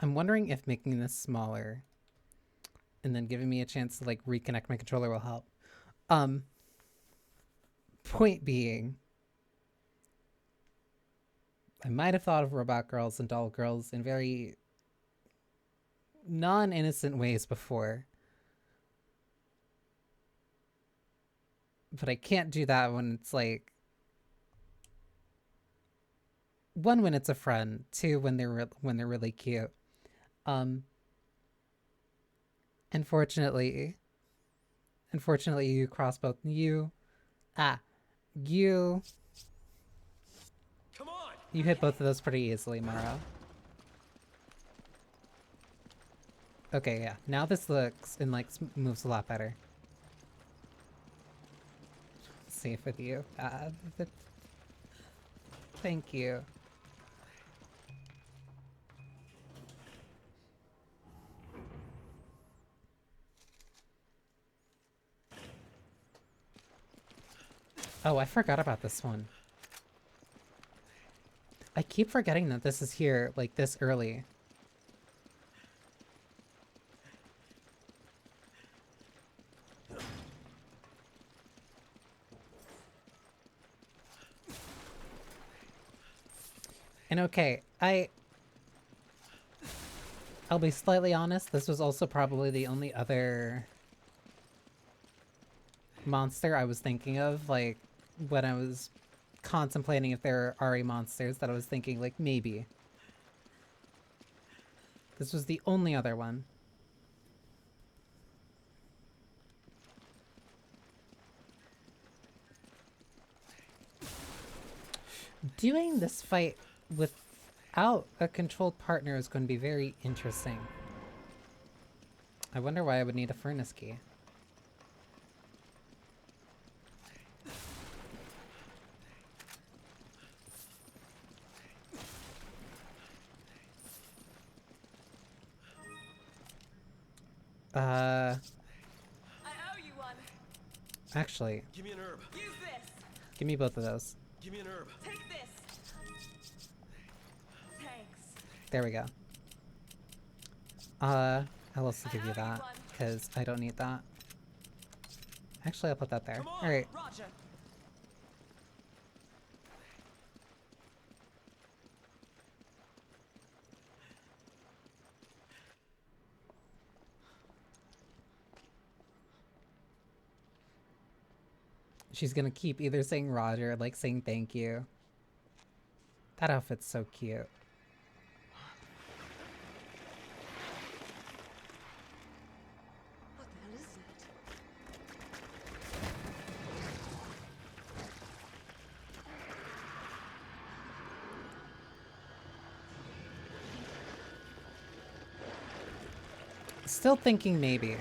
I'm wondering if making this smaller and then giving me a chance to like reconnect my controller will help. Point being, I might have thought of robot girls and doll girls in very non-innocent ways before. But I can't do that when it's like... One, when it's a friend. Two, when they're really cute. Unfortunately, you cross both you Ah, you Come on! you hit both of those pretty easily, Mara. Okay, yeah. Now this looks and like moves a lot better. Safe with you. Thank you. Oh, I forgot about this one. I keep forgetting that this is here, like, this early. And okay, I'll be slightly honest, this was also probably the only other monster I was thinking of, like, when I was contemplating if there are RE monsters, that I was thinking, like, maybe. This was the only other one. Doing this fight without a controlled partner is going to be very interesting. I wonder why I would need a furnace key. I owe you one. Actually, Give me an herb. Use this. give me both of those. Give me an herb. Take this. Thanks. There we go. I'll also give you that, because I don't need that. Actually, I'll put that there. Come on. Alright. Roger. She's gonna keep either saying Roger or, like, saying thank you. That outfit's so cute. What the hell is that? Still thinking maybe. I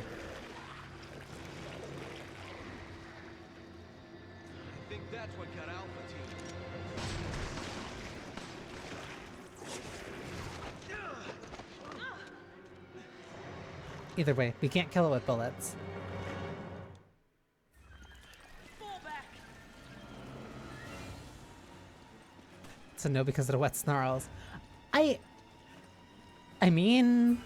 think that's what got Alpha Team. Either way, we can't kill it with bullets. Fall back. So no, because of the wet snarls. I mean...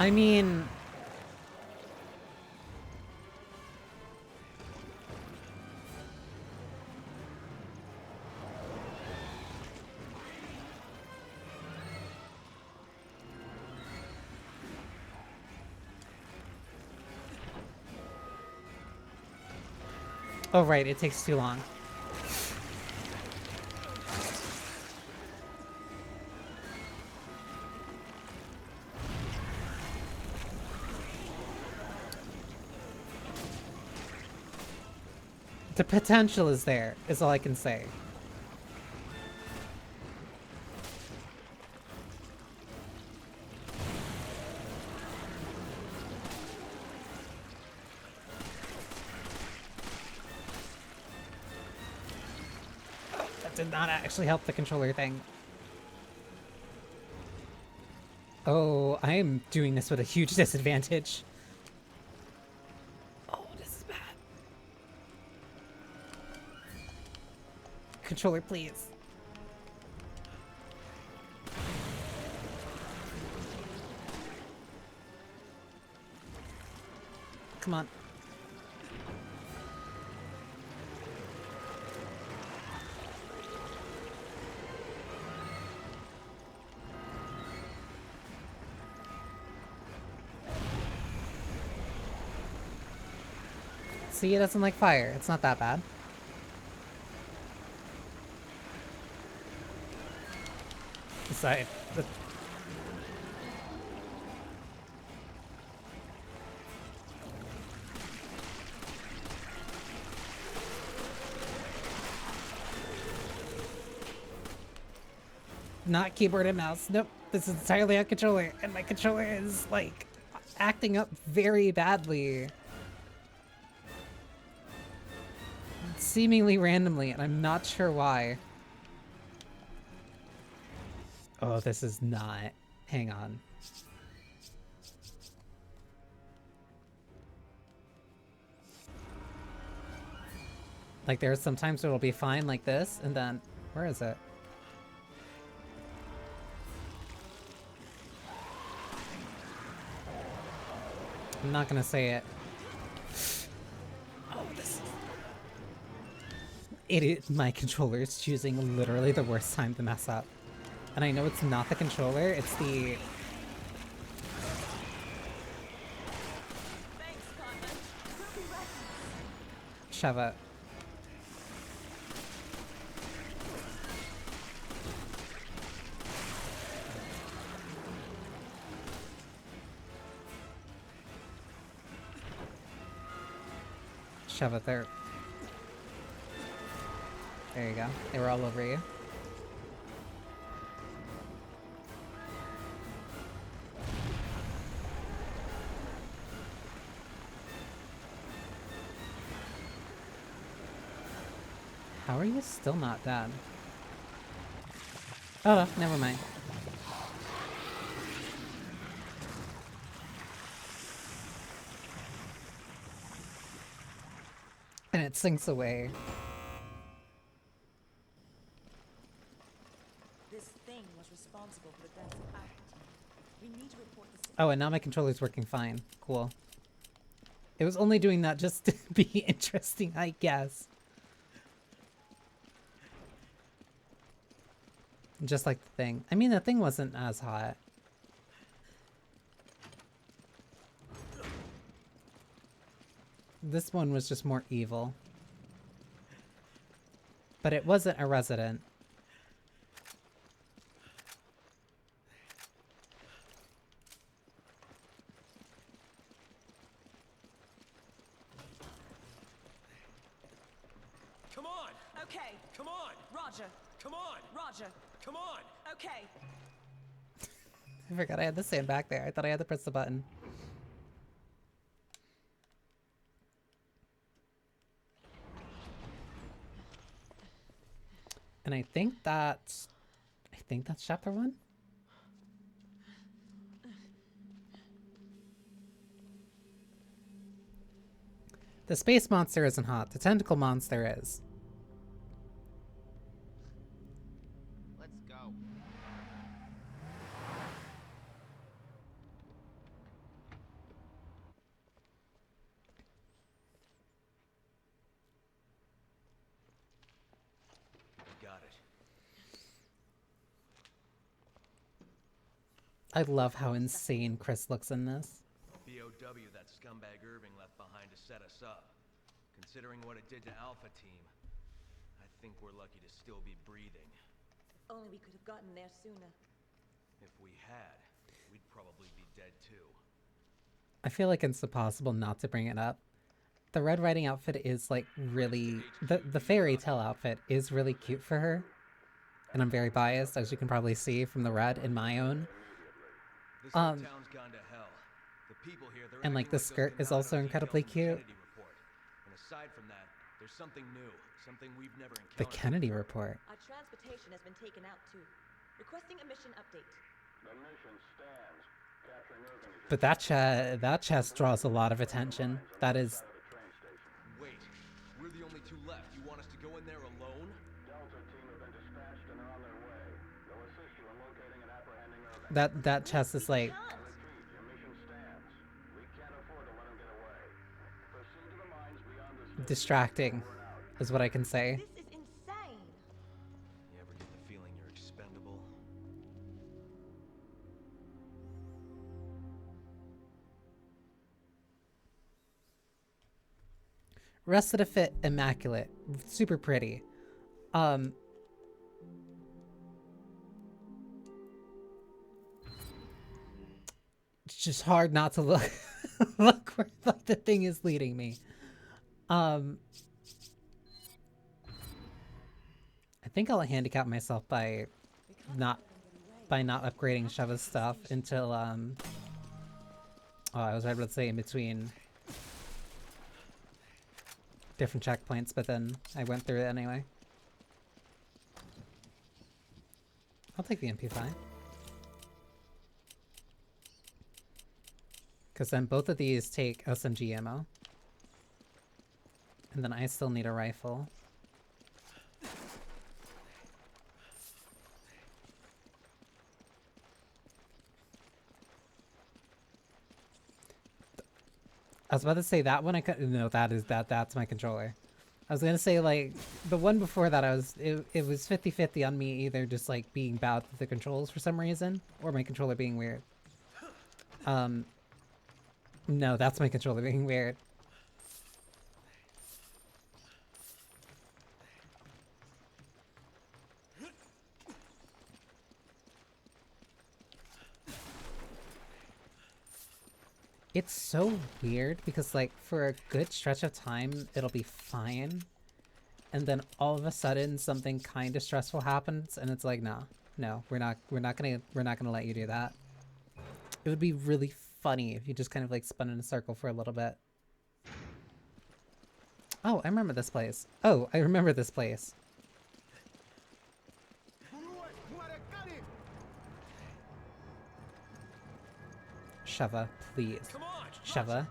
I mean... Oh right, it takes too long. The potential is there, is all I can say. That did not actually help the controller thing. Oh, I am doing this with a huge disadvantage. Oh, this is bad. Controller, please. Come on. See, it doesn't like fire. It's not that bad. side. Not keyboard and mouse. Nope. This is entirely on controller, and my controller is like acting up very badly. Seemingly randomly, and I'm not sure why. Oh, this is not. Hang on. Like, there are some times where it'll be fine like this, and then... Where is it? I'm not gonna say it. Oh, this... My controller is choosing literally the worst time to mess up. And I know it's not the controller, it's the... Sheva. Shove it there. There you go. They were all over you. How are you still not dead? Oh, never mind. And it sinks away. This thing was responsible for the death of Alpha Team. We need to report the Oh, and now my controller's working fine. Cool. It was only doing that just to be interesting, I guess. Just like the thing. I mean, the thing wasn't as hot. This one was just more evil. But it wasn't a resident. Come on! Okay. Come on! Roger. Come on! Roger. Come on! Okay. I forgot I had the sand back there. I thought I had to press the button. And I think that's chapter 1. The space monster isn't hot. The tentacle monster is. Let's go. Got it. I love how insane Chris looks in this. BOW that scumbag Irving left behind to set us up. Considering what it did to Alpha Team, I think we're lucky to still be breathing. If only we could have gotten there sooner. If we had, we'd probably be dead too. I feel like it's impossible not to bring it up. The Red Riding outfit is like really... The fairy tale outfit is really cute for her. And I'm very biased, as you can probably see from the red in my own. This whole town's gone to hell. The people here, they're And like acting the those skirt is cannot also have incredibly details in the cute. Kennedy report. And aside from that, there's something new, something we've never encountered. The Kennedy report. Our transportation has been taken out too. Requesting a mission update. The mission stands. Capturing Irving is But that chest draws a lot of attention. That is... the train station. Wait, we're the only two left. You want us to go in there alone? Delta team have been dispatched and are on their way. They'll assist you in locating and apprehending Irving. That chest is like... Retreat. Your mission stands. We can't afford to let him get away. Proceed to the mines beyond the distracting, is what I can say. This is insane. You ever get the feeling you're expendable? Rest of the fit, immaculate. Super pretty. just hard not to look look where the thing is leading me. I think I'll handicap myself by not upgrading Sheva's stuff until oh, I was about to say in between different checkpoints, but then I went through it anyway. I'll take the MP5. Because then both of these take SMG ammo. And then I still need a rifle. I was about to say that one I could no, that's my controller. I was gonna say like the one before that it was 50-50 on me either just like being bad with the controls for some reason or my controller being weird. No, that's my controller being weird. It's so weird because like for a good stretch of time it'll be fine, and then all of a sudden something kind of stressful happens and it's like no, we're not gonna let you do that. It would be really funny if you just kind of like spun in a circle for a little bit. Oh, I remember this place. Oh, I remember this place. Sheva, please. Come on, Sheva.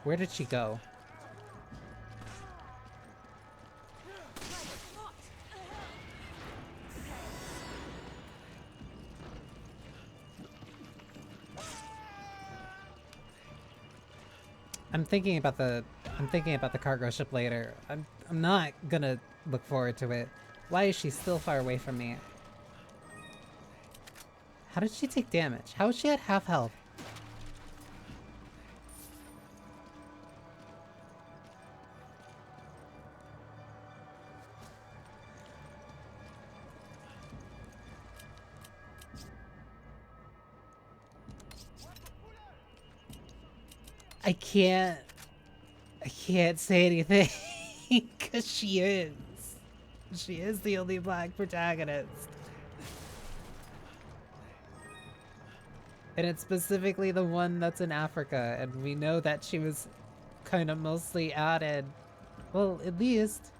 Where did she go? I'm thinking about the cargo ship later. I'm not gonna look forward to it. Why is she still far away from me? How did she take damage? How is she at half health? I can't say anything because she is the only black protagonist. And it's specifically the one that's in Africa, and we know that she was kind of mostly added. Well, at least.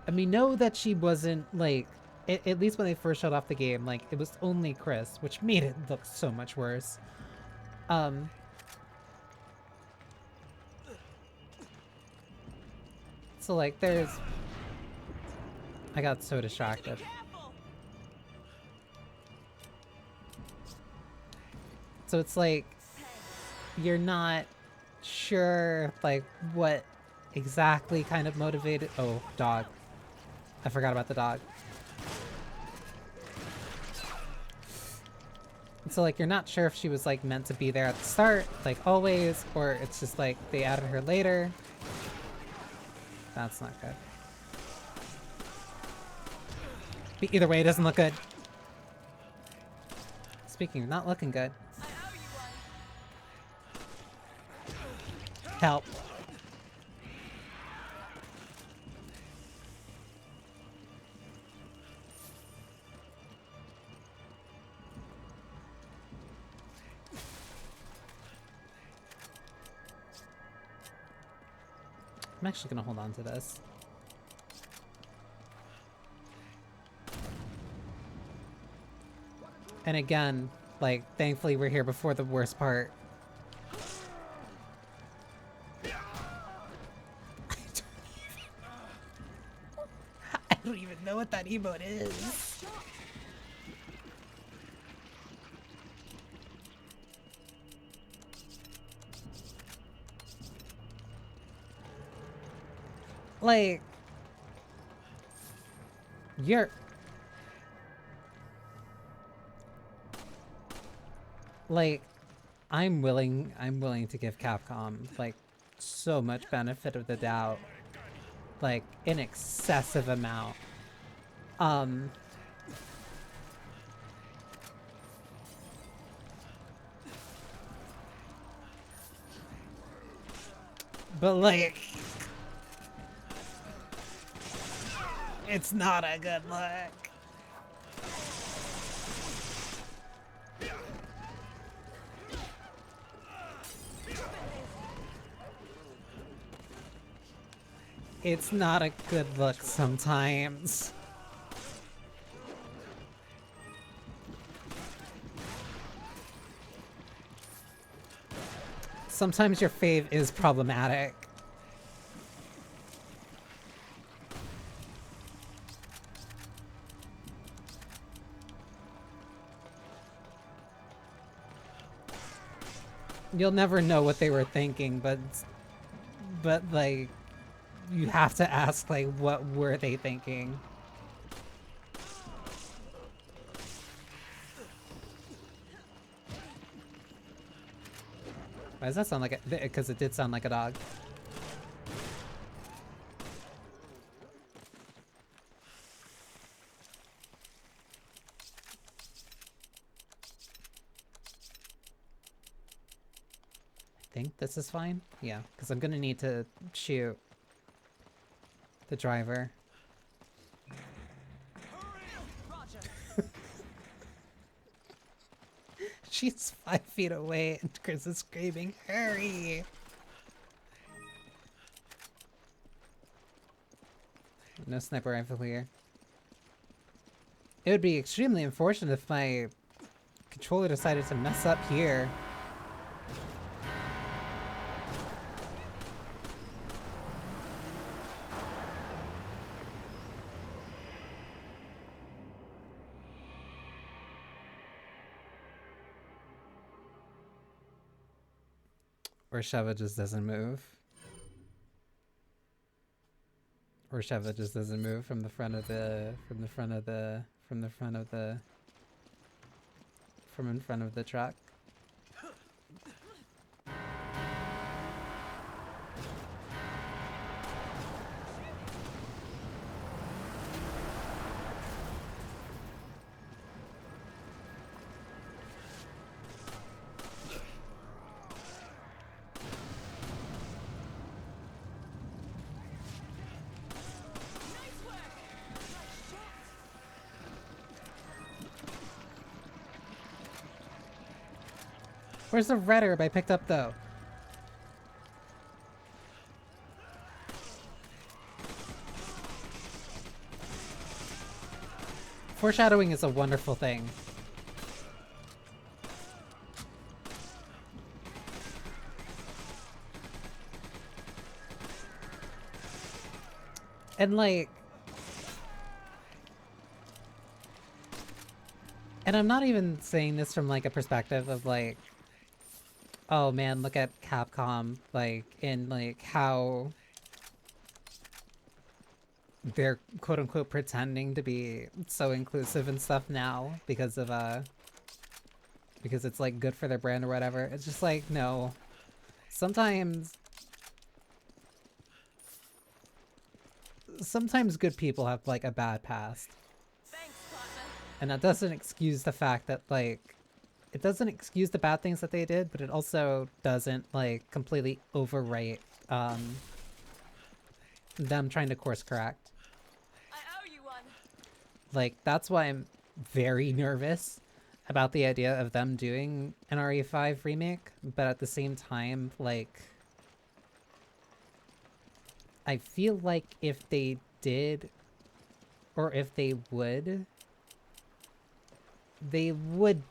And we know that she wasn't, like, at least when they first showed off the game, like, it was only Chris, which made it look so much worse. So, like, there's... I got so distracted. So it's like, you're not sure, like, what exactly kind of motivated... Oh, dog. I forgot about the dog. So, like, you're not sure if she was, like, meant to be there at the start, like, always, or it's just, like, they added her later. That's not good. But either way, it doesn't look good. Speaking of not looking good. Help. I'm actually gonna hold on to this. And again, like, thankfully we're here before the worst part. I don't even know what that emote is. Like, Like, I'm willing to give Capcom, like, so much benefit of the doubt. Like, an excessive amount. Um... But, like... It's not a good look. It's not a good look sometimes. Sometimes your fave is problematic. You'll never know what they were thinking, but like, you have to ask, like, what were they thinking? Why does that sound like a... Because it did sound like a dog. I think this is fine? Yeah, because I'm gonna need to shoot the driver. She's 5 feet away and Chris is screaming, hurry! No sniper rifle here. It would be extremely unfortunate if my controller decided to mess up here. Or Sheva just doesn't move. Or Sheva just doesn't move from the front of the from in front of the truck. Where's the red herb I picked up, though? Foreshadowing is a wonderful thing. And like... And I'm not even saying this from like a perspective of like, oh man, look at Capcom, like, in like how they're quote-unquote pretending to be so inclusive and stuff now because of because it's like good for their brand or whatever. It's just like, no. Sometimes good people have like a bad past. Thanks, partner. And that doesn't excuse the fact that like, it doesn't excuse the bad things that they did, but it also doesn't like completely overwrite them trying to course correct. I owe you one. Like, that's why I'm very nervous about the idea of them doing an RE5 remake, but at the same time, like, I feel like if they did, or if they would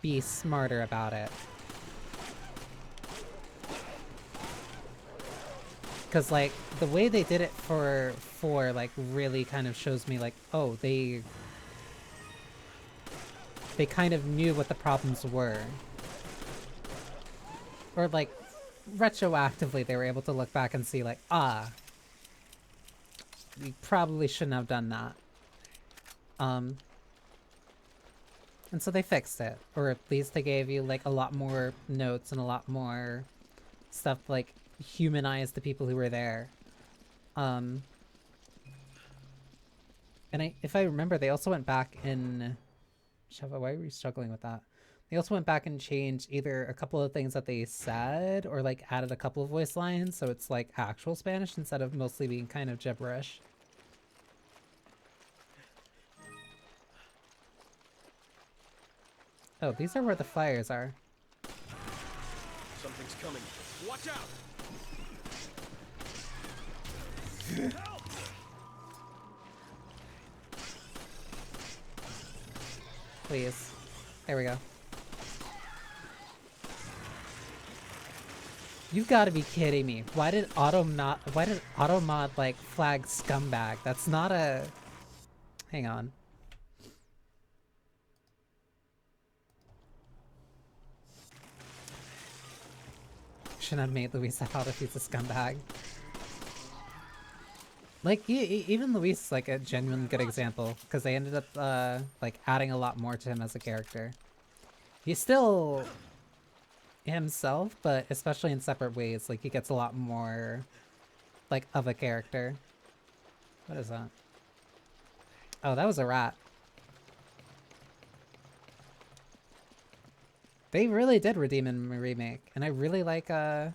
be smarter about it. Because, like, the way they did it for 4, like, really kind of shows me, like, oh, they kind of knew what the problems were. Or, like, retroactively, they were able to look back and see, like, ah, we probably shouldn't have done that. And so they fixed it. Or at least they gave you like a lot more notes and a lot more stuff like humanized the people who were there. And if I remember, they also went back in... Sheva, why were you struggling with that? They also went back and changed either a couple of things that they said or like added a couple of voice lines so it's like actual Spanish instead of mostly being kind of gibberish. Oh, these are where the fires are. Something's coming. Watch out! Please. There we go. You've got to be kidding me. Why did Automod like flag scumbag? That's not a... Hang on. Shouldn't have made Luis out if he's a scumbag. Like, even Luis is like a genuine good example, because they ended up like adding a lot more to him as a character. He's still himself, but especially in separate ways. Like, he gets a lot more like of a character. What is that? Oh, that was a rat. They really did redeem him in a remake, and I really like the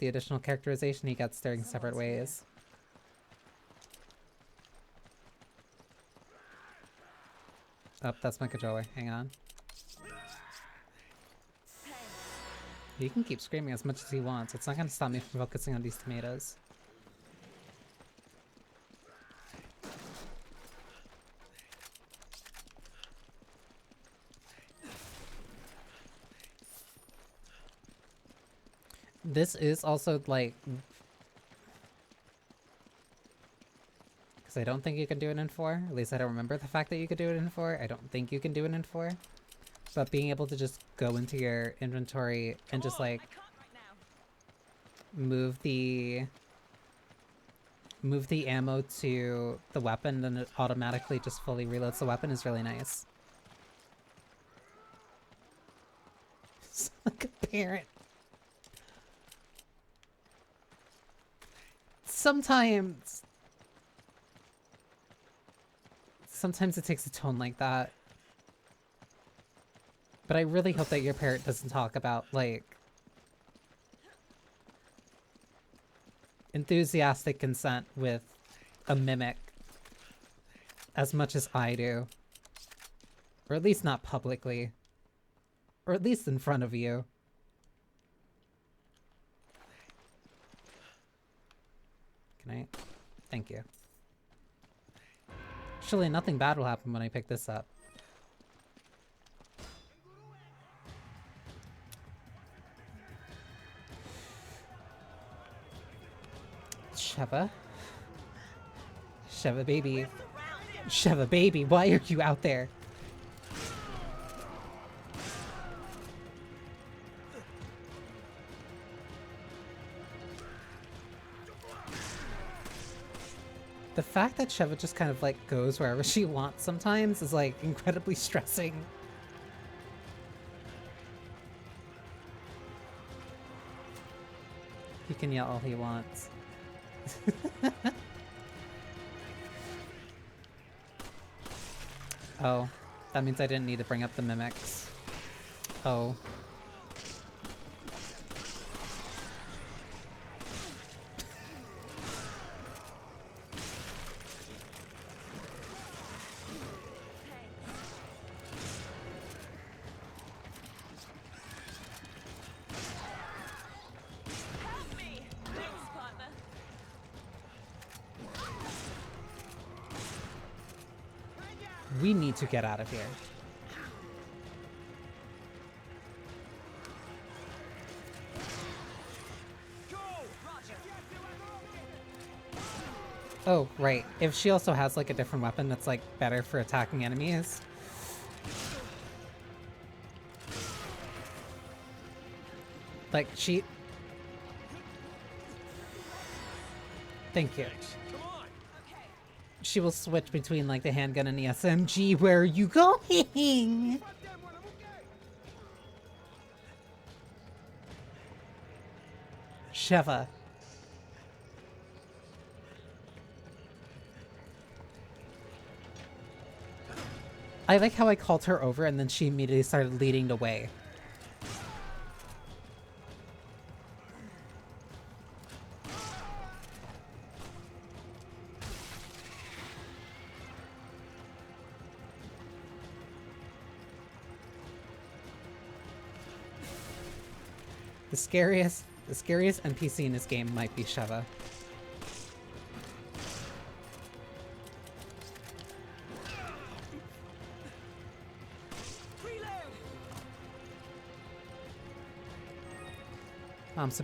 additional characterization he gets during separate ways. Oh, that's my controller. Hang on. He can keep screaming as much as he wants. It's not gonna stop me from focusing on these tomatoes. This is also like... Because I don't think you can do it in 4. At least I don't remember the fact that you could do it in 4. I don't think you can do it in 4. But being able to just go into your inventory and just like... move the ammo to the weapon, then it automatically just fully reloads the weapon is really nice. It's like a parent. Sometimes it takes a tone like that. But I really hope that your parent doesn't talk about, like, enthusiastic consent with a mimic as much as I do. Or at least not publicly. Or at least in front of you. Can I? Thank you. Surely nothing bad will happen when I pick this up. Sheva? Sheva baby. Sheva baby, why are you out there? The fact that Sheva just kind of like goes wherever she wants sometimes is like incredibly stressing. He can yell all he wants. Oh, that means I didn't need to bring up the mimics. Oh. We need to get out of here. Oh, right. If she also has like a different weapon that's like better for attacking enemies. Like she... Thank you. she will switch between like the handgun and the SMG. Where are you going? Sheva. I like how I called her over and then she immediately started leading the way. The scariest NPC in this game might be Sheva. Mom's a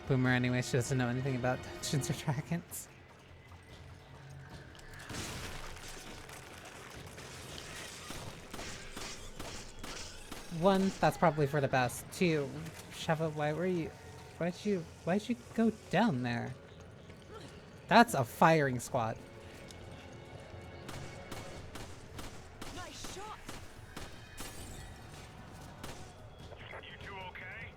boomer anyway, she doesn't know anything about Dungeons or Dragons. One, that's probably for the best. Two, Sheva, why'd you go down there? That's a firing squad. Nice shot. You two okay?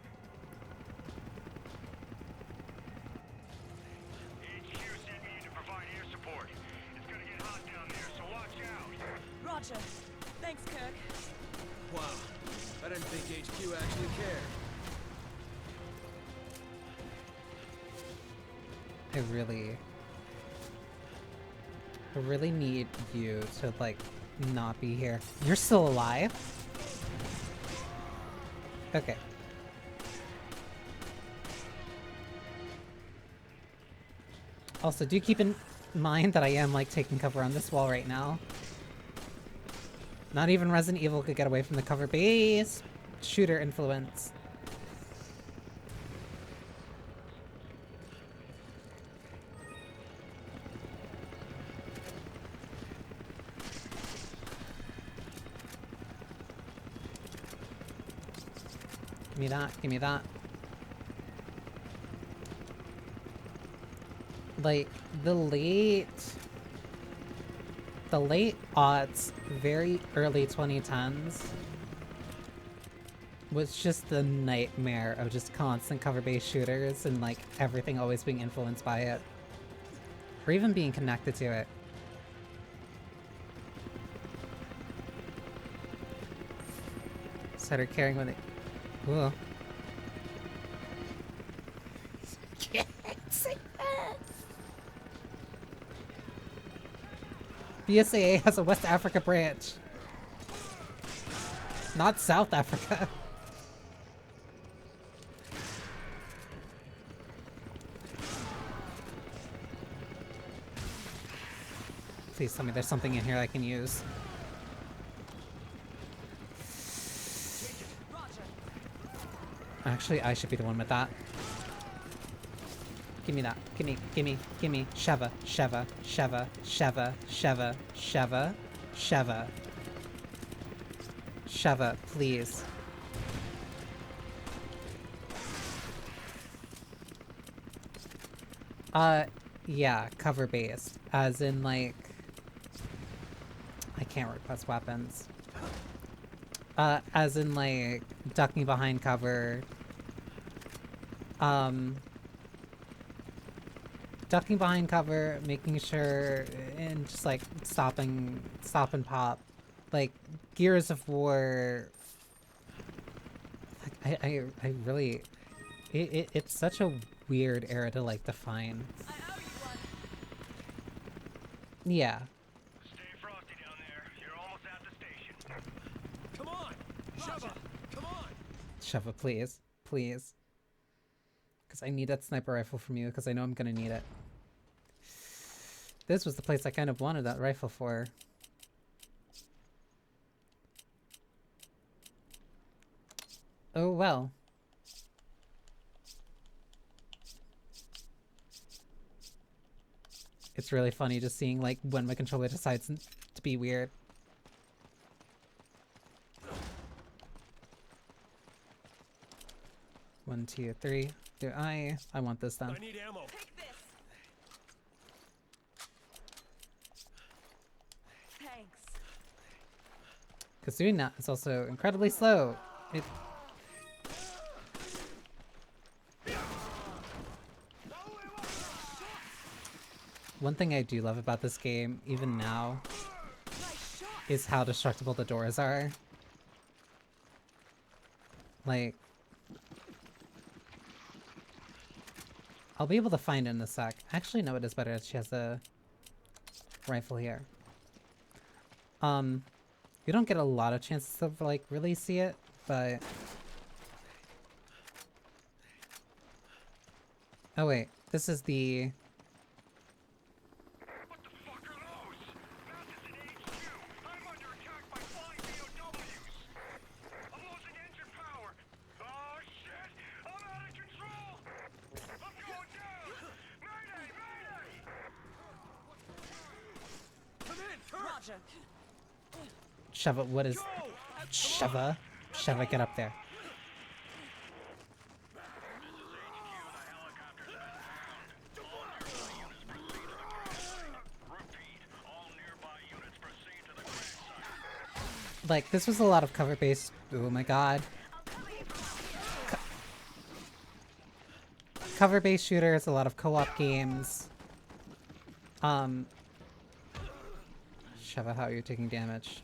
HQ sent me in to provide air support. It's gonna get hot down there, so watch out. Roger. Thanks, Kirk. Wow. I didn't think HQ actually cared. I really need you to, like, not be here. You're still alive? Okay. Also, do keep in mind that I am, like, taking cover on this wall right now. Not even Resident Evil could get away from the cover base. Shooter influence. Give me that, give me that. Like, the late aughts, very early 2010s was just the nightmare of just constant cover-based shooters and like everything always being influenced by it. Or even being connected to it. Started caring when they... Whoa. BSAA has a West Africa branch. Not South Africa. Please tell me there's something in here I can use. Actually, I should be the one with that. Give me that. Gimme, gimme, gimme. Sheva, Sheva, Sheva, Sheva, Sheva, Sheva, Sheva. Sheva, please. Yeah, cover-based. As in, like... I can't request weapons. As in, like, ducking behind cover. Ducking behind cover, making sure, and just, like, stop and pop. Like, Gears of War... Like, I really... It's such a weird era to, like, define. I owe you one. Yeah. Stay frosty down there. You're almost at the station. Come on! Sheva! Come on! Sheva, please. Please. Because I need that sniper rifle from you, because I know I'm gonna need it. This was the place I kind of wanted that rifle for. Oh well. It's really funny just seeing, like, when my controller decides to be weird. One, two, three. Do I want this done. I need ammo. Take this. Because doing that is also incredibly slow. It... One thing I do love about this game, even now, is how destructible the doors are. Like... I'll be able to find it in a sec. Actually, no, it is better that she has a rifle here. You don't get a lot of chances to, like, really see it, but... Oh wait, this is the... What the fuck are those? Matt is in HQ. I'm under attack by flying POWs. I'm losing engine power. Oh shit! I'm out of control. I'm going down. Mayday! Mayday! Come in, Kirk! Roger. Sheva, what is... Sheva? Sheva, get up there. Like, this was a lot of cover-based... Oh my god. Cover-based shooters, a lot of co-op games. Sheva, how are you taking damage?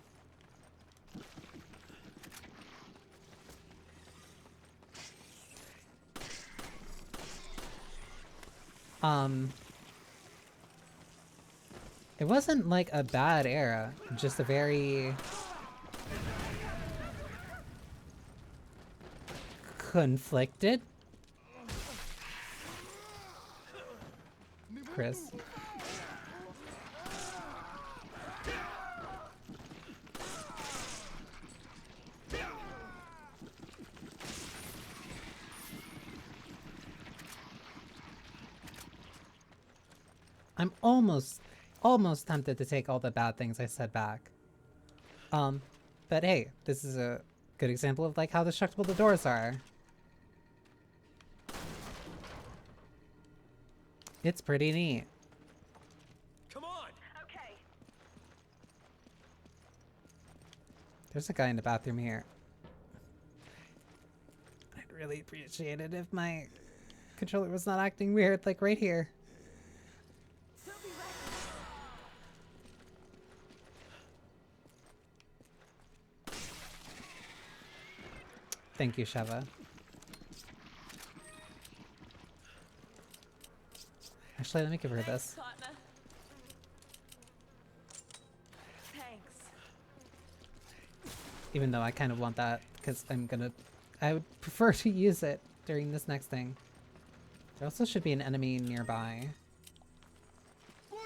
It wasn't like a bad era, just a very conflicted. Chris. I'm almost tempted to take all the bad things I said back. But hey, this is a good example of like how destructible the doors are. It's pretty neat. Come on! Okay. There's a guy in the bathroom here. I'd really appreciate it if my controller was not acting weird, like right here. Don't be reckless. Thank you, Sheva. Actually, let me give her this. Partner. Thanks. Even though I kind of want that, because I would prefer to use it during this next thing. There also should be an enemy nearby. Good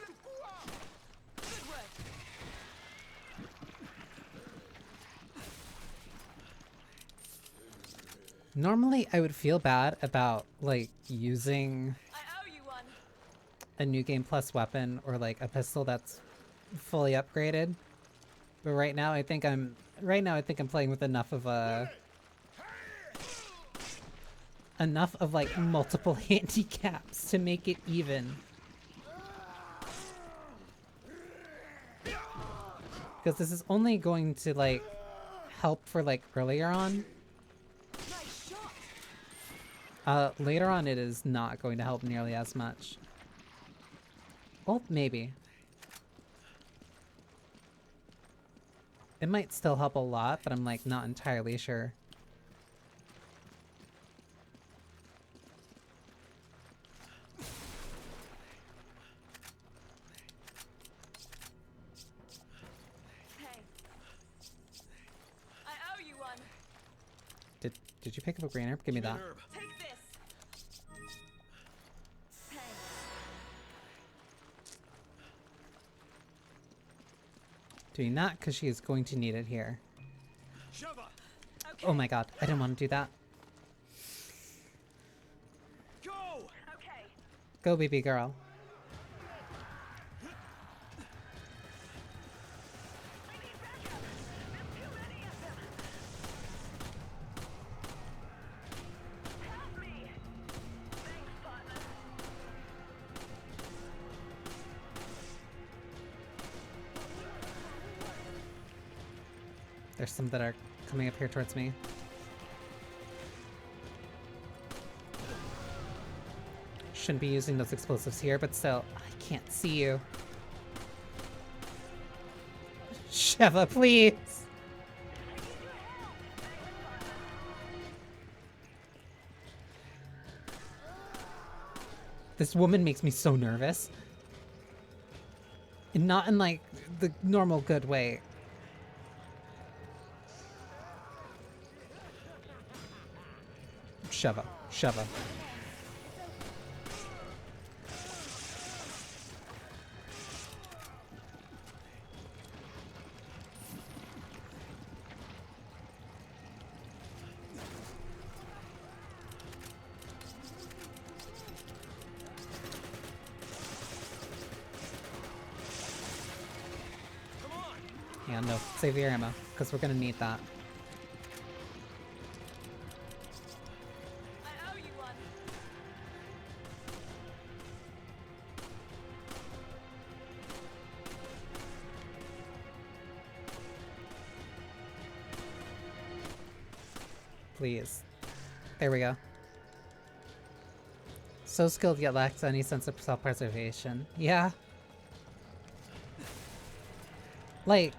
work. Normally, I would feel bad about, like, using I owe you one. a New Game Plus weapon or, like, a pistol that's fully upgraded. But right now, I think I'm playing with enough of like multiple handicaps to make it even. Because this is only going to like help for like earlier on. Nice shot. Later on it is not going to help nearly as much. Well, maybe. It might still help a lot, but I'm like not entirely sure. Hey. I owe you one. Did you pick up a green herb? Give me that. Herb. Take this. Thanks. Doing that because she is going to need it here. Sheva! Okay. Oh my god, I didn't want to do that. Go! Okay. Go, baby girl. I need backup. There's too many of them. Help me. Thanks, partner. There's some that are coming up here towards me. Shouldn't be using those explosives here, but still, I can't see you. Sheva, please! This woman makes me so nervous. And not in, like, the normal good way. Sheva. Sheva. Yeah, no, save your ammo, because we're gonna need that. I owe you one. Please. There we go. So skilled yet lacks any sense of self-preservation. Yeah. Like,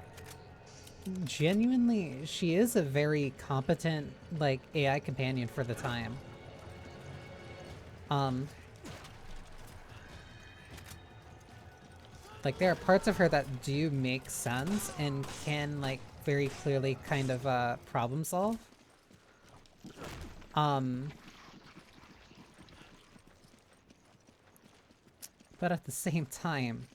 genuinely, she is a very competent, like, AI companion for the time. Like, there are parts of her that do make sense and can, like, very clearly kind of, problem solve. But at the same time,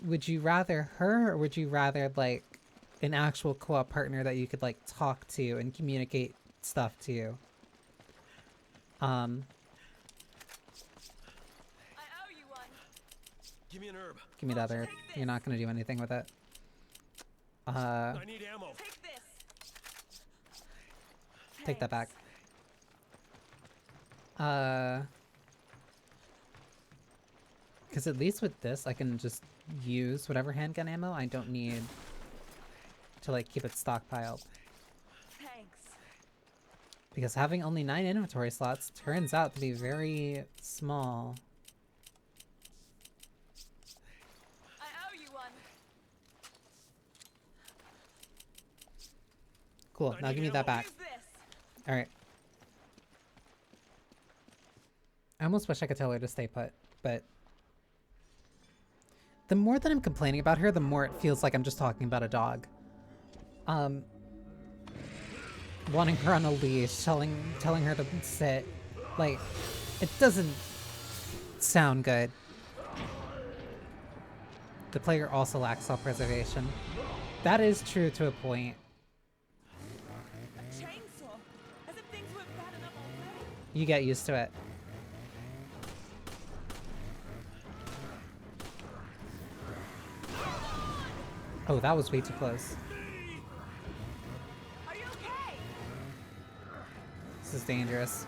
would you rather her, or would you rather, like, an actual co-op partner that you could, like, talk to and communicate stuff to? I owe you one. Give me an herb. Give me that herb. You're not gonna do anything with it. I need ammo. Take this. Take that back. Because at least with this, I can just use whatever handgun ammo. I don't need to, like, keep it stockpiled. Thanks. Because having only 9 inventory slots turns out to be very small. I owe you one. Cool, now give me that back. Use this. Alright. I almost wish I could tell her to stay put, but the more that I'm complaining about her, the more it feels like I'm just talking about a dog. Wanting her on a leash, telling her to sit. Like, it doesn't sound good. The player also lacks self-preservation. That is true to a point. A chainsaw. As if things weren't bad enough already. You get used to it. Oh, that was way too close. Are you okay? This is dangerous.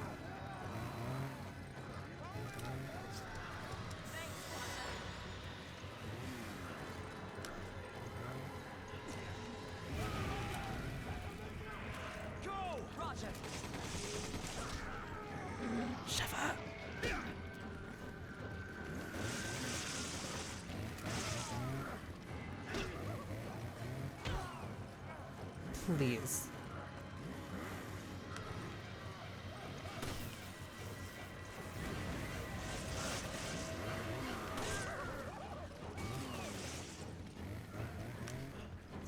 Go! Roger. Sheva! Please.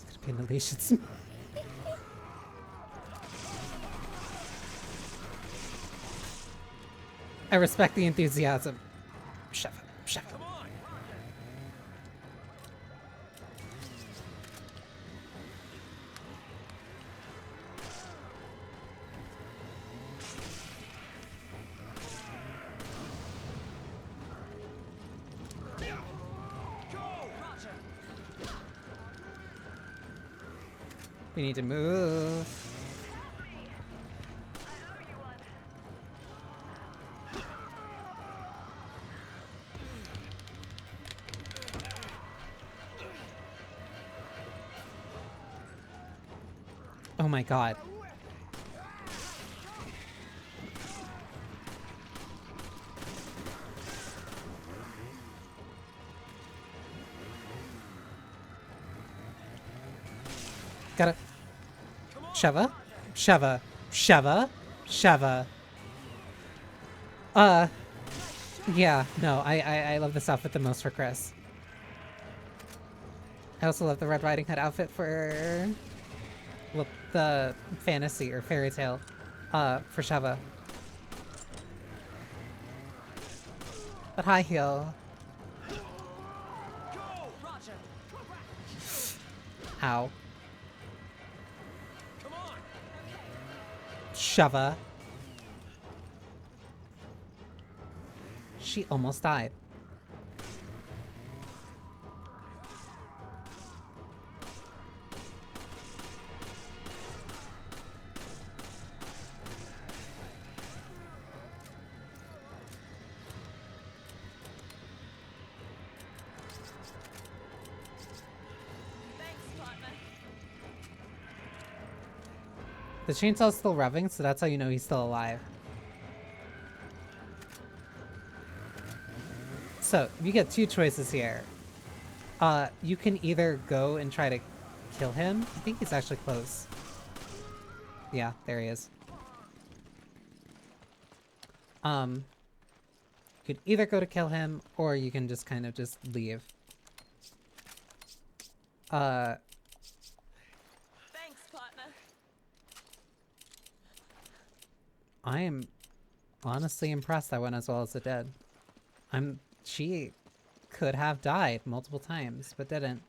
It's gonna be an elation. I respect the enthusiasm. Sheva, Sheva. Come on! We need to move. Oh my god. Gotta... Sheva? Sheva. Sheva? Sheva. Yeah, no, I love this outfit the most for Chris. I also love the Red Riding Hood outfit for... well, the fantasy or fairy tale, for Sheva. But high heel. Ow. Sheva. She almost died. The chainsaw's still revving, so that's how you know he's still alive. So, you get two choices here. You can either go and try to kill him. I think he's actually close. Yeah, there he is. You could either go to kill him, or you can just kind of just leave. Thanks, partner. I am honestly impressed that went as well as it did. She could have died multiple times, but didn't.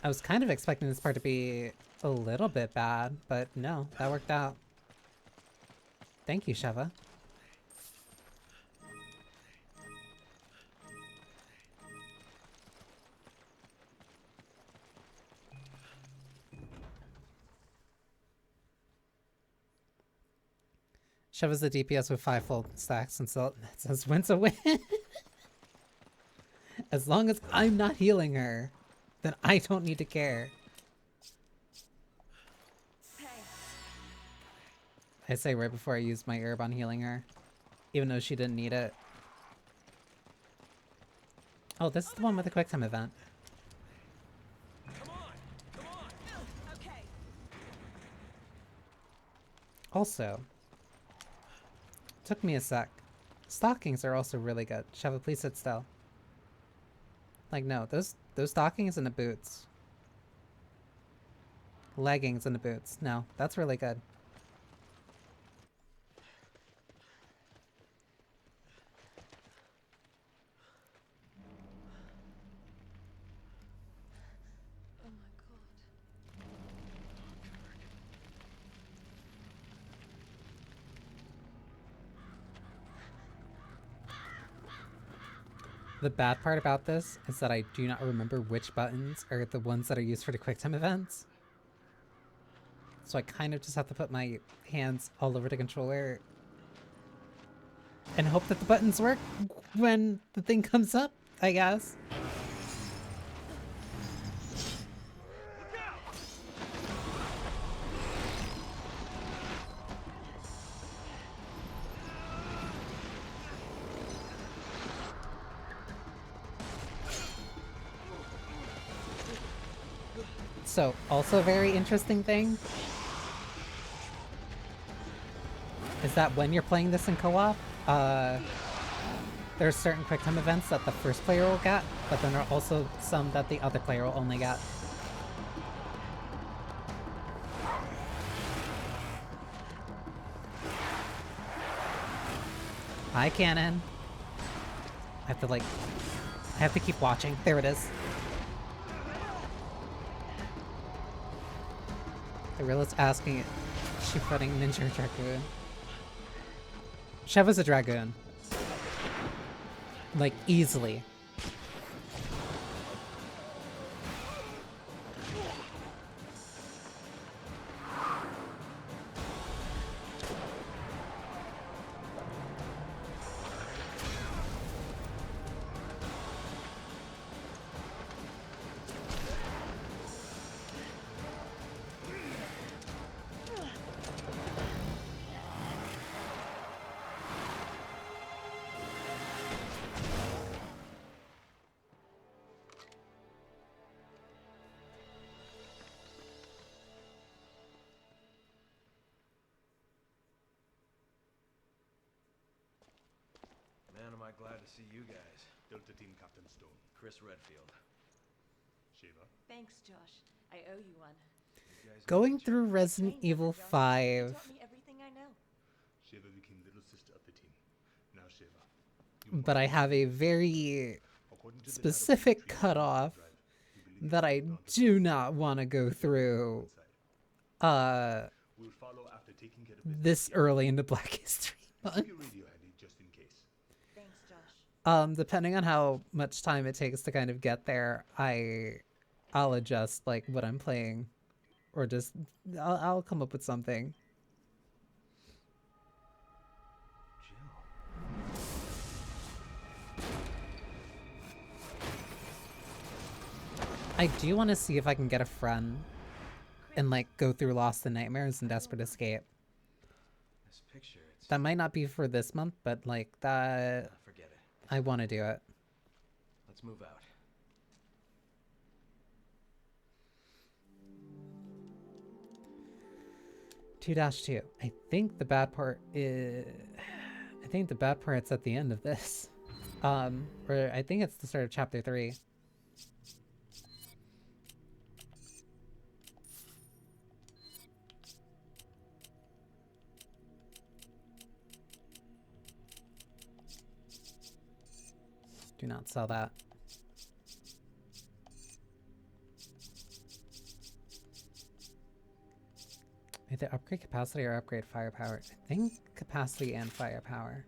I was kind of expecting this part to be a little bit bad, but no, that worked out. Thank you, Sheva. Sheva's the DPS with 5 full stacks, and so that says wins a win. As long as I'm not healing her, then I don't need to care. I say right before I used my herb on healing her, even though she didn't need it. Oh, this is the one with the quick time event. Okay. Also, took me a sec. Stockings are also really good. Sheva, please sit still. Like, no, those stockings and the boots. Leggings and the boots. No, that's really good. Oh my god. The bad part about this is that I do not remember which buttons are the ones that are used for the QuickTime events. So I kind of just have to put my hands all over the controller and hope that the buttons work when the thing comes up, I guess. So, also a very interesting thing is that when you're playing this in co-op, there are certain QuickTime events that the first player will get, but then there are also some that the other player will only get. Hi, Cannon. I have to keep watching. There it is. The realists asking, is she putting Ninja or Dragoon? Sheva's a Dragoon. Like, easily. Downright glad to see you guys. Delta Team Captain Stone. Chris Redfield. Shiva. Thanks, Josh. I owe you one. You guys know Going each through other. Resident Trained Evil under Josh. 5. He taught me everything I know. Shiva became little sister of the team. Now Shiva. But I have a very specific cutoff that I do not want to go through We'll follow after taking care of business this here. early into Black History Month. Keep your radio handy just in case. Thanks, Josh. Depending on how much time it takes to kind of get there, I'll adjust like what I'm playing, or just I'll come up with something. I do want to see if I can get a friend and like go through Lost in Nightmares and Desperate Escape. This picture, it's... That might not be for this month, but like that, forget it. I want to do it. Let's move out. 2-2. I think the bad part is... I think the bad part's at the end of this. Or I think it's the start of chapter 3. Do not sell that. Either upgrade capacity or upgrade firepower. I think capacity and firepower.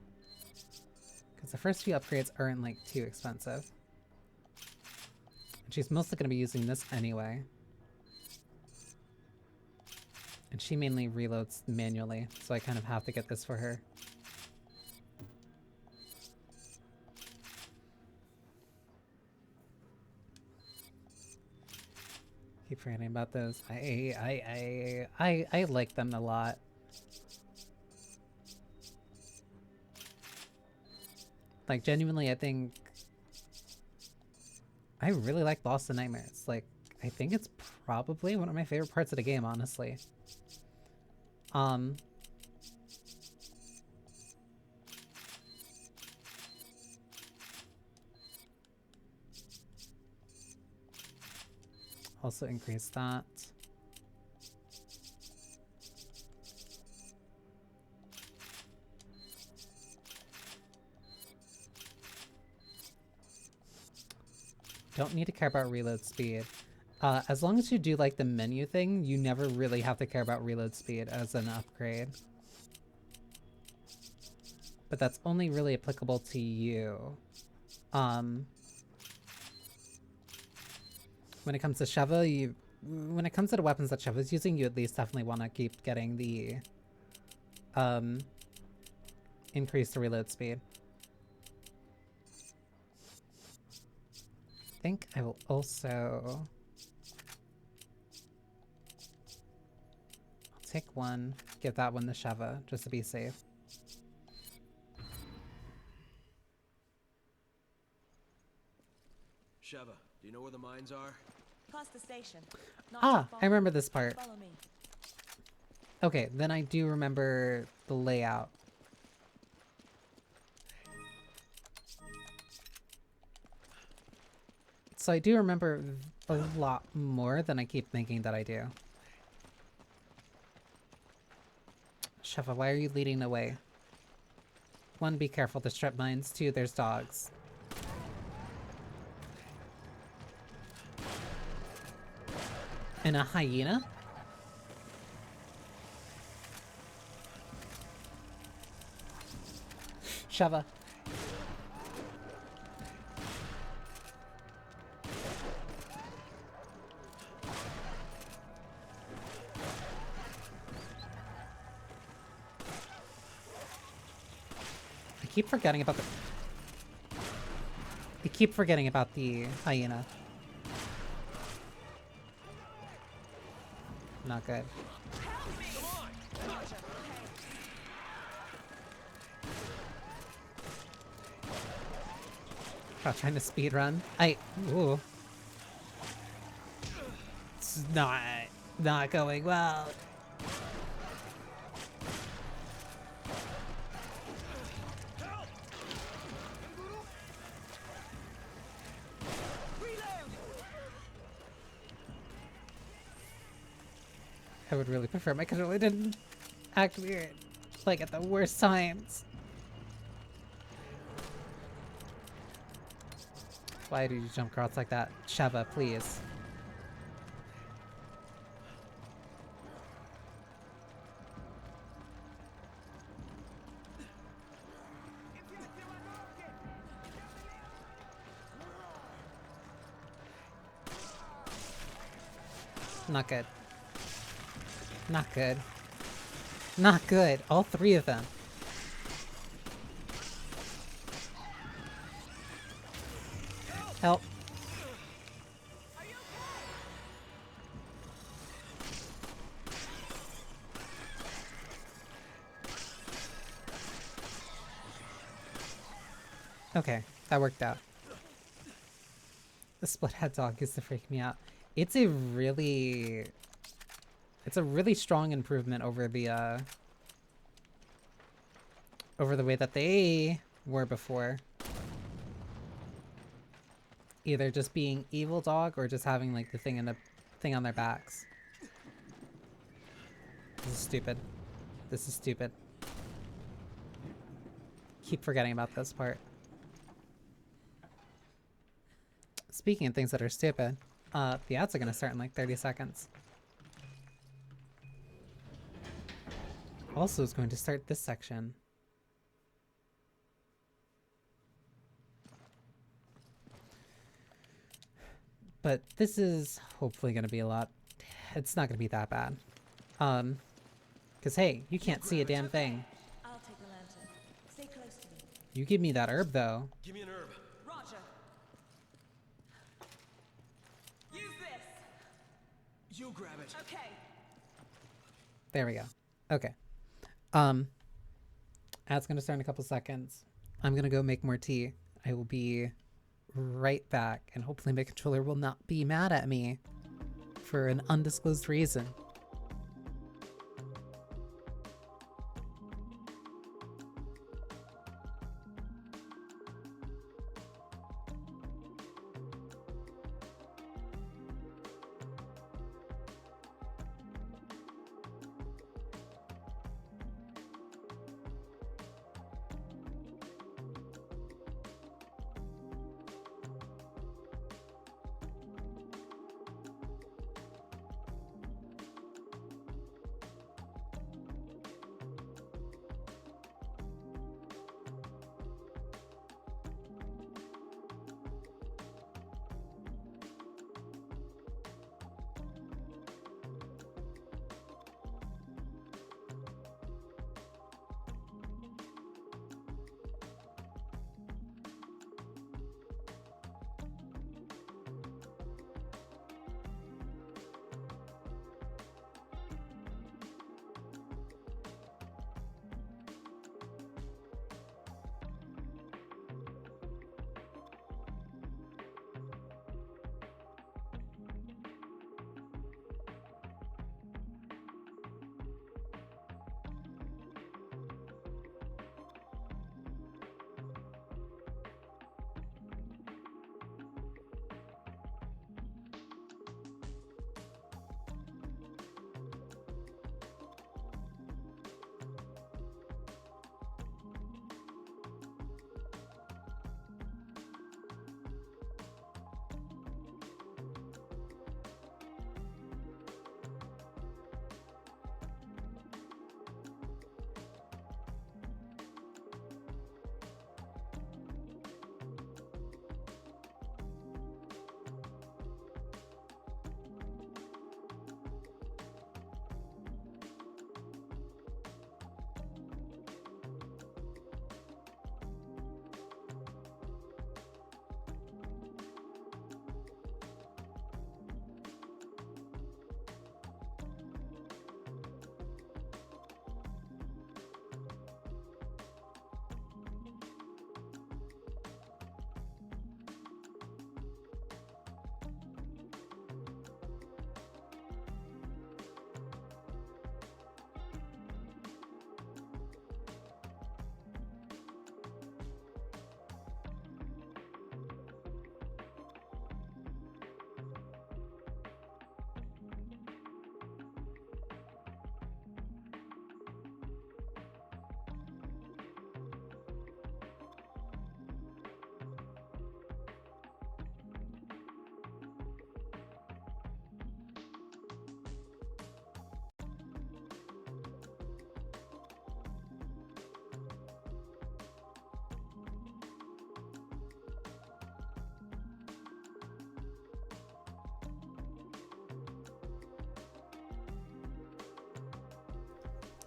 Because the first few upgrades aren't like too expensive. And she's mostly going to be using this anyway. And she mainly reloads manually, so I kind of have to get this for her. Keep forgetting about those. I like them a lot. Like genuinely, I think I really like Lost in Nightmares. Like I think it's probably one of my favorite parts of the game, honestly. Also increase that. Don't need to care about reload speed. As long as you do like the menu thing, you never really have to care about reload speed as an upgrade. But that's only really applicable to you. When it comes to Sheva, when it comes to the weapons that Sheva's using, you at least definitely want to keep getting the increase the reload speed. I think I will also... I'll take one, give that one to Sheva, just to be safe. Sheva, do you know where the mines are? Past the station. Not Ah, too far. I remember this part. Follow me. Okay, then I do remember the layout. So I do remember a lot more than I keep thinking that I do. Sheva, why are you leading the way? 1, be careful, there's strip mines. 2, there's dogs. And a hyena? Sheva. I keep forgetting about the hyena. Not good. Oh, trying to speed run. Ooh. It's not going well. I would really prefer my controller didn't act weird. Like at the worst times. Why do you jump across like that? Sheva, please. Not good. Not good. Not good. All three of them. Help. Okay, that worked out. The split head dog used to freak me out. It's a really strong improvement over the way that they were before. Either just being evil dog or just having like the thing on their backs. This is stupid. This is stupid. Keep forgetting about this part. Speaking of things that are stupid, the ads are gonna start in like 30 seconds. Also is going to start this section. But this is hopefully gonna be a lot. It's not gonna be that bad. Cause hey, you can't see a damn thing. I'll take the lantern. Stay close to me. You give me that herb though. Give me an herb. Roger. Use this. You grab it. Okay. There we go. Okay. Ad's gonna start in a couple seconds. I'm gonna go make more tea. I will be right back, and hopefully my controller will not be mad at me for an undisclosed reason.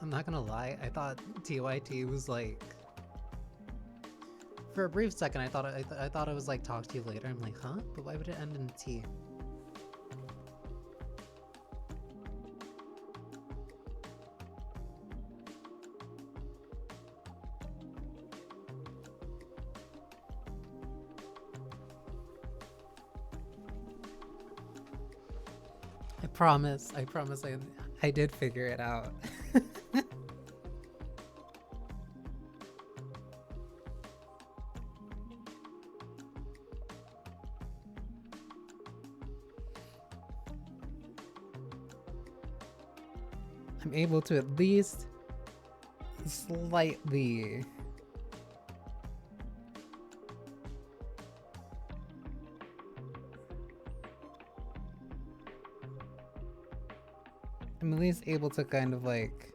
I'm not gonna lie, I thought TYT was like... For a brief second, I thought it was like talk to you later. I'm like, huh? But why would it end in T? I promise I did figure it out. I'm able to at least slightly I'm at least able to kind of like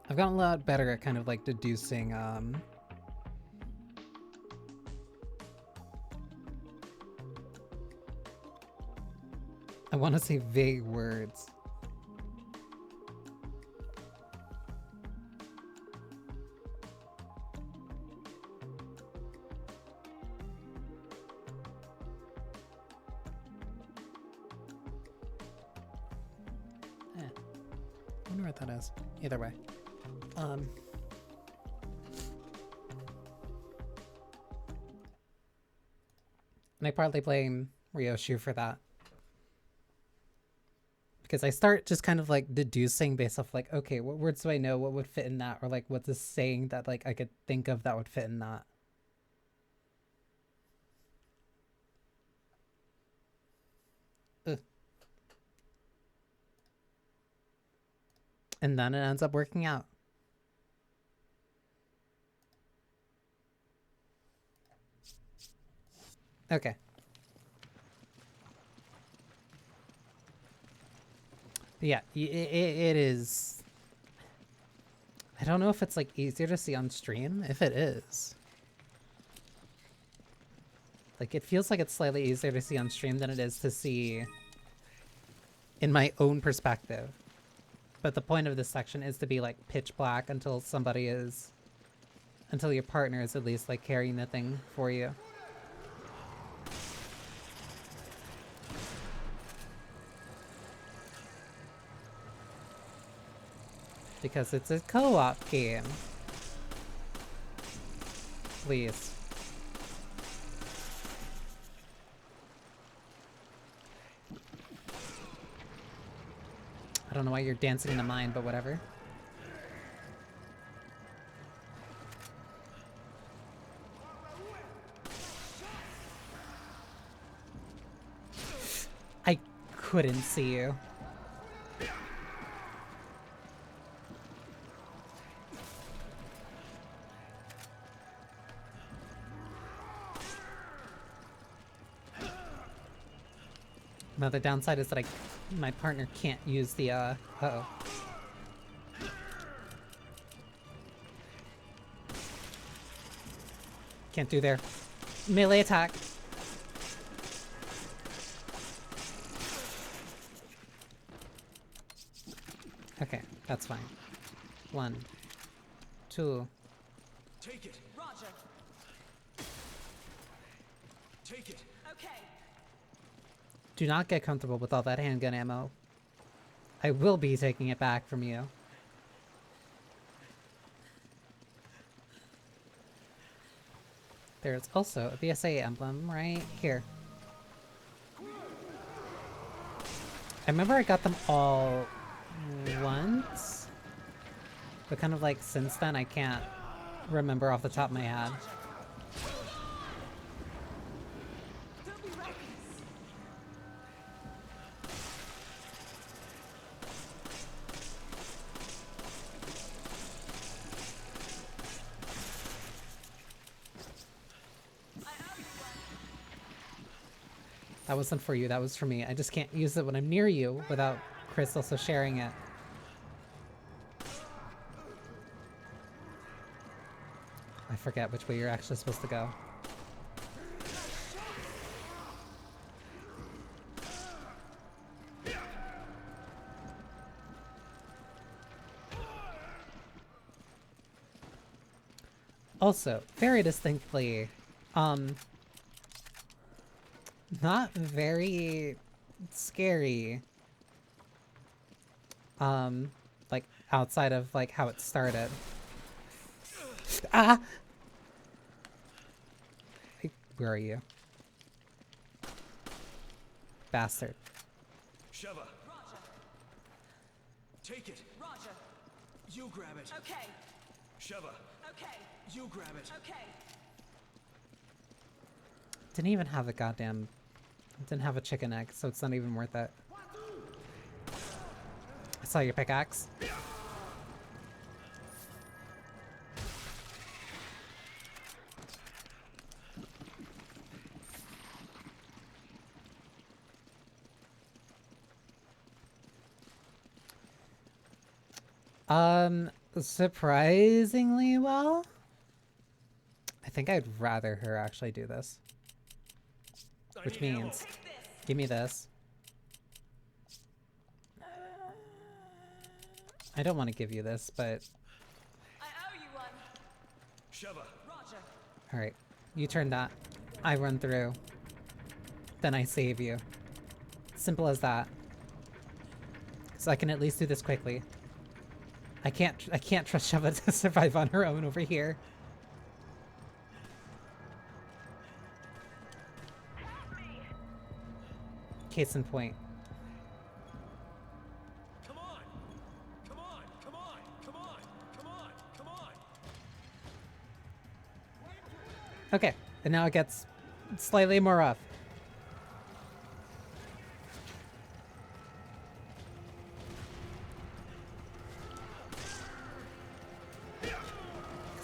I've gotten a lot better at kind of like deducing I want to say vague words. I wonder what that is. Either way. And I partly blame Ryoshu for that. Because I start just kind of like deducing based off like, okay, what words do I know? What would fit in that? Or like, what's this saying that like I could think of that would fit in that? Ugh. And then it ends up working out. Okay. Yeah, it is. I don't know if it's like easier to see on stream. If it is. Like it feels like it's slightly easier to see on stream than it is to see in my own perspective. But the point of this section is to be like pitch black until somebody is, until your partner is at least like carrying the thing for you. Because it's a co-op game. Please. I don't know why you're dancing into mine, but whatever. I couldn't see you. Now the downside is that my partner can't use the uh-oh. Can't do their melee attack. Okay, that's fine. 1, 2. Take it. Roger. Take it. Okay. Do not get comfortable with all that handgun ammo. I will be taking it back from you. There's also a BSA emblem right here. I remember I got them all once, but kind of like since then I can't remember off the top of my head. Don't be reckless. That wasn't for you, that was for me. I just can't use it when I'm near you without Chris also sharing it. I forget which way you're actually supposed to go. Also, very distinctly, not very scary. Like, outside of, like, how it started. Ah! Hey, where are you? Bastard. Sheva, Roger. take it. Roger. You grab it. Okay. Sheva, Okay. you grab it. Okay. Didn't even have a goddamn... Didn't have a chicken egg, so it's not even worth it. I saw your pickaxe. Surprisingly well. I think I'd rather her actually do this. Which means, give me this. I don't want to give you this, but... I owe you one. Sheva, Roger. Alright, you turn that. I run through. Then I save you. Simple as that. So I can at least do this quickly. I can't trust Sheva to survive on her own over here. Case in point. come on! Come on! Come on! Come on! Come on! Come on! Okay, and now it gets slightly more rough.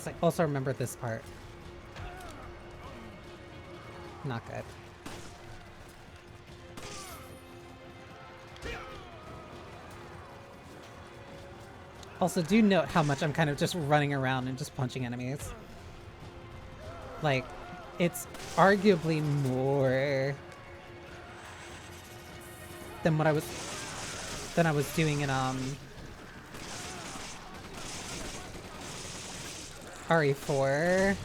I also remember this part. Not good. Also, do note how much I'm kind of just running around and just punching enemies. Like, it's arguably more than what I was doing in RE4.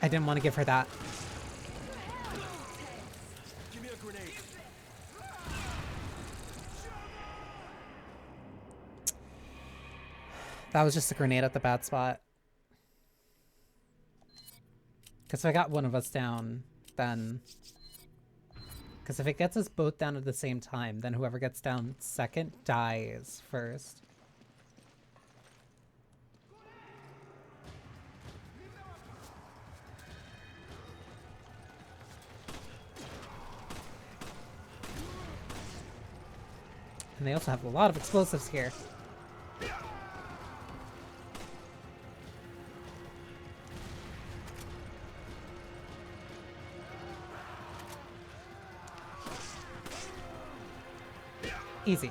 I didn't want to give her that. Give me a grenade. That was just a grenade at the bad spot. Because if I got one of us down, then... Because if it gets us both down at the same time, then whoever gets down second dies first. And they also have a lot of explosives here. Easy.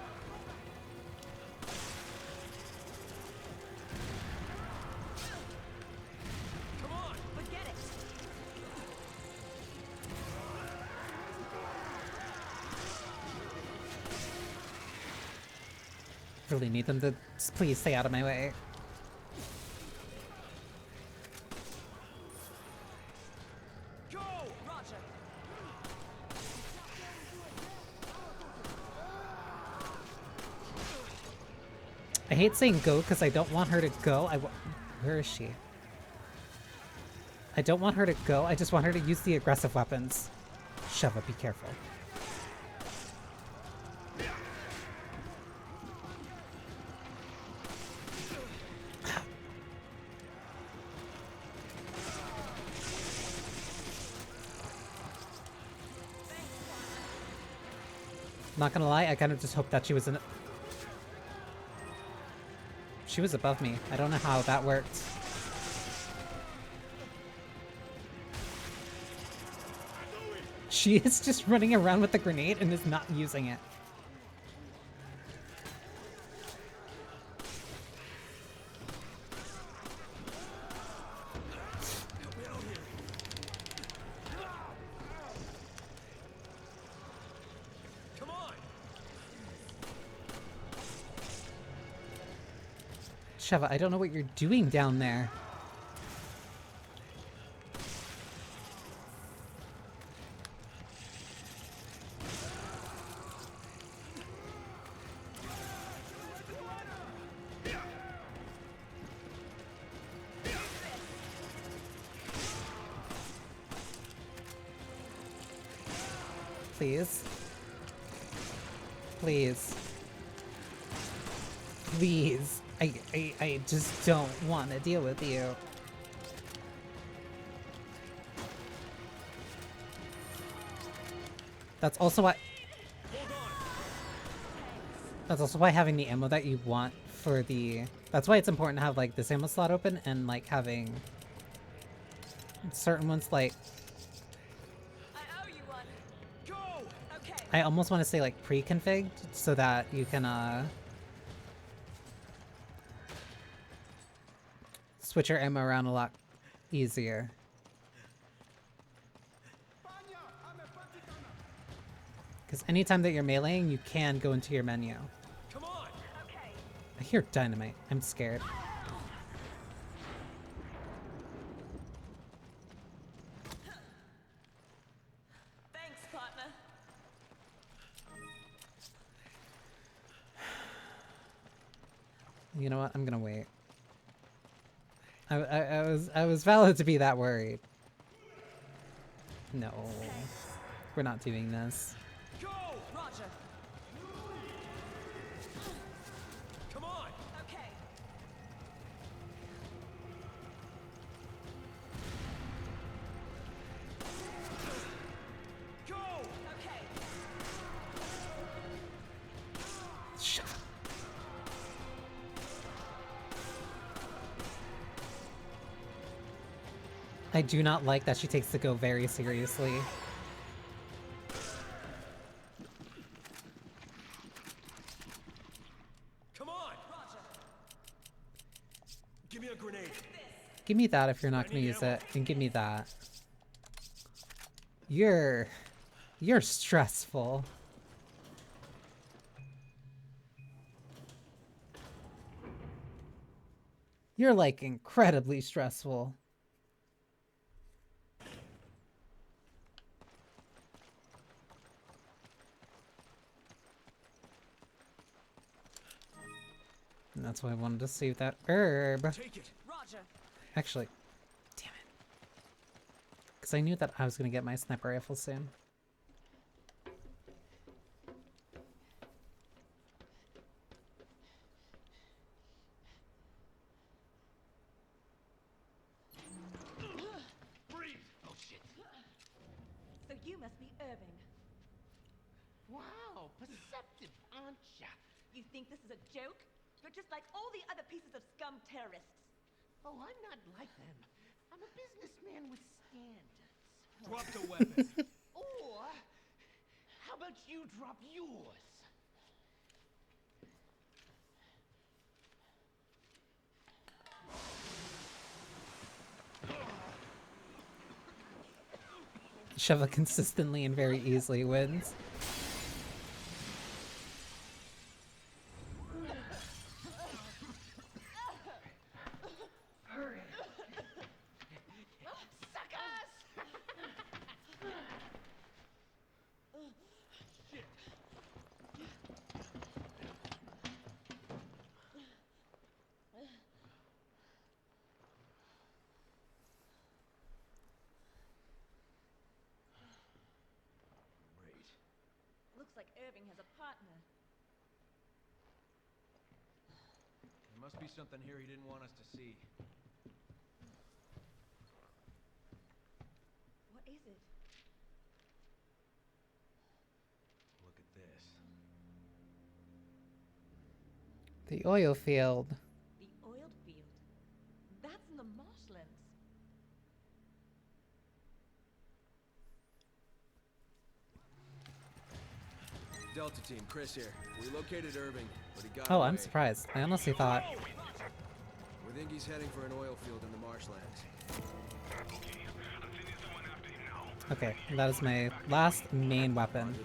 Come on! Forget it. Really need them to please stay out of my way. Go! Roger. I hate saying go because I don't want her to go. Where is she? I don't want her to go. I just want her to use the aggressive weapons. Sheva, be careful. Not gonna lie, I kind of just hoped that she was in. She was above me. I don't know how that worked. She is just running around with the grenade and is not using it. Come on! Sheva, I don't know what you're doing down there. Please. Please. Please. I just don't want to deal with you. That's also why... That's also why having the ammo that you want for the... That's why it's important to have, like, this ammo slot open and, like, having certain ones, like... I owe you one. Go! Okay. I almost want to say, like, pre-configured so that you can, switch your ammo around a lot easier. Because anytime that you're meleeing, you can go into your menu. Come on! Okay. I hear dynamite. I'm scared. Thanks, partner. You know what? I'm gonna wait. I was valid to be that worried. No. We're not doing this. Go! Roger. Come on! Okay. Go! Okay. Shut up. I do not like that she takes the go very seriously. Come on! Roger. Give me a grenade. Give me that if you're not gonna use it, and give me that. You're stressful. You're like incredibly stressful. And that's why I wanted to save that herb. Take it. Roger. Actually, damn it. Because I knew that I was going to get my sniper rifle soon. Breathe! Oh shit. So you must be Irving. Wow, perceptive, aren't ya? You think this is a joke? You're just like all the other pieces of scum terrorists. Oh, I'm not like them. I'm a businessman with standards. Drop the weapon. Or, how about you drop yours? Sheva consistently and very easily wins. Great. Looks like Irving has a partner. There must be something here he didn't want us to see. What is it? Look at this. The oil field. The oiled field. That's in the marshlands. Delta team, Chris here. We located Irving, but he got Oh, away. I'm surprised. I honestly thought... We think he's heading for an oil field in the marshlands. Okay, that is my last main weapon. Roger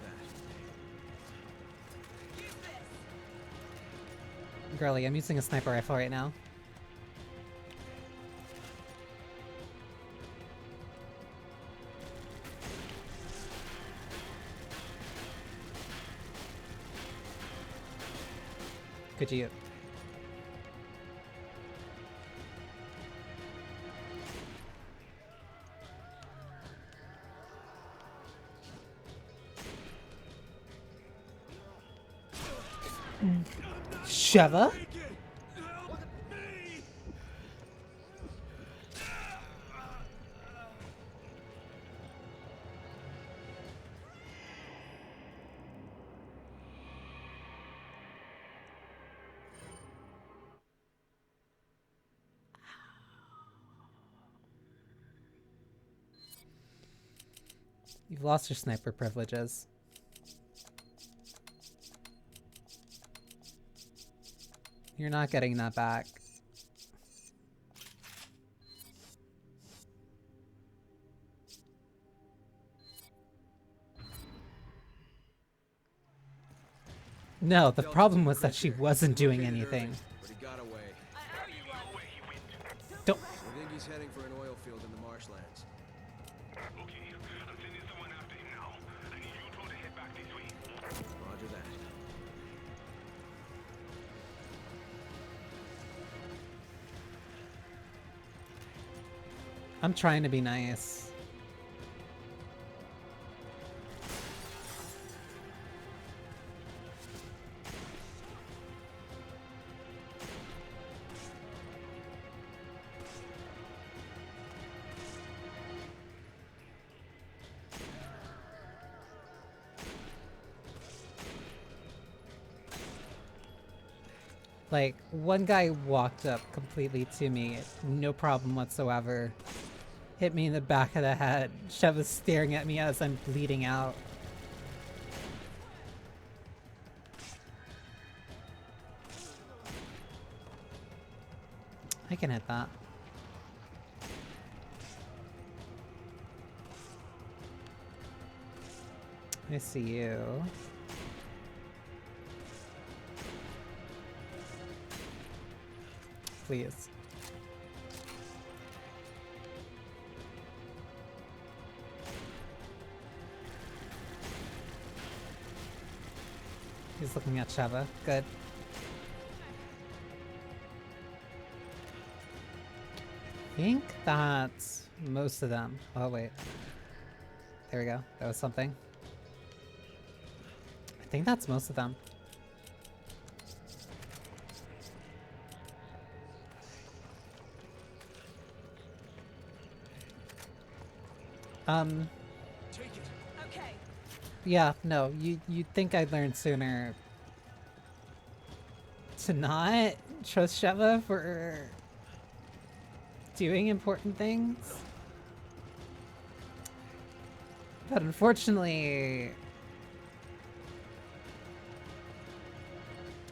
that. Girly, I'm using a sniper rifle right now. Could you? Sheva? You've lost your sniper privileges. You're not getting that back. No, the problem was that she wasn't doing anything. But he got away. Don't. I think he's heading for an oil field in the marshlands. Okay, I'm sending someone after him now. I need you two to head back this way. Roger that. I'm trying to be nice. Like, one guy walked up completely to me, no problem whatsoever. Hit me in the back of the head. Shev is staring at me as I'm bleeding out. I can hit that. I see you. Please. He's looking at Sheva. Good. I think that's most of them. Oh, wait. There we go. That was something. I think that's most of them. Take it. Okay. Yeah, no, you'd think I'd learn sooner to not trust Sheva for doing important things. But unfortunately,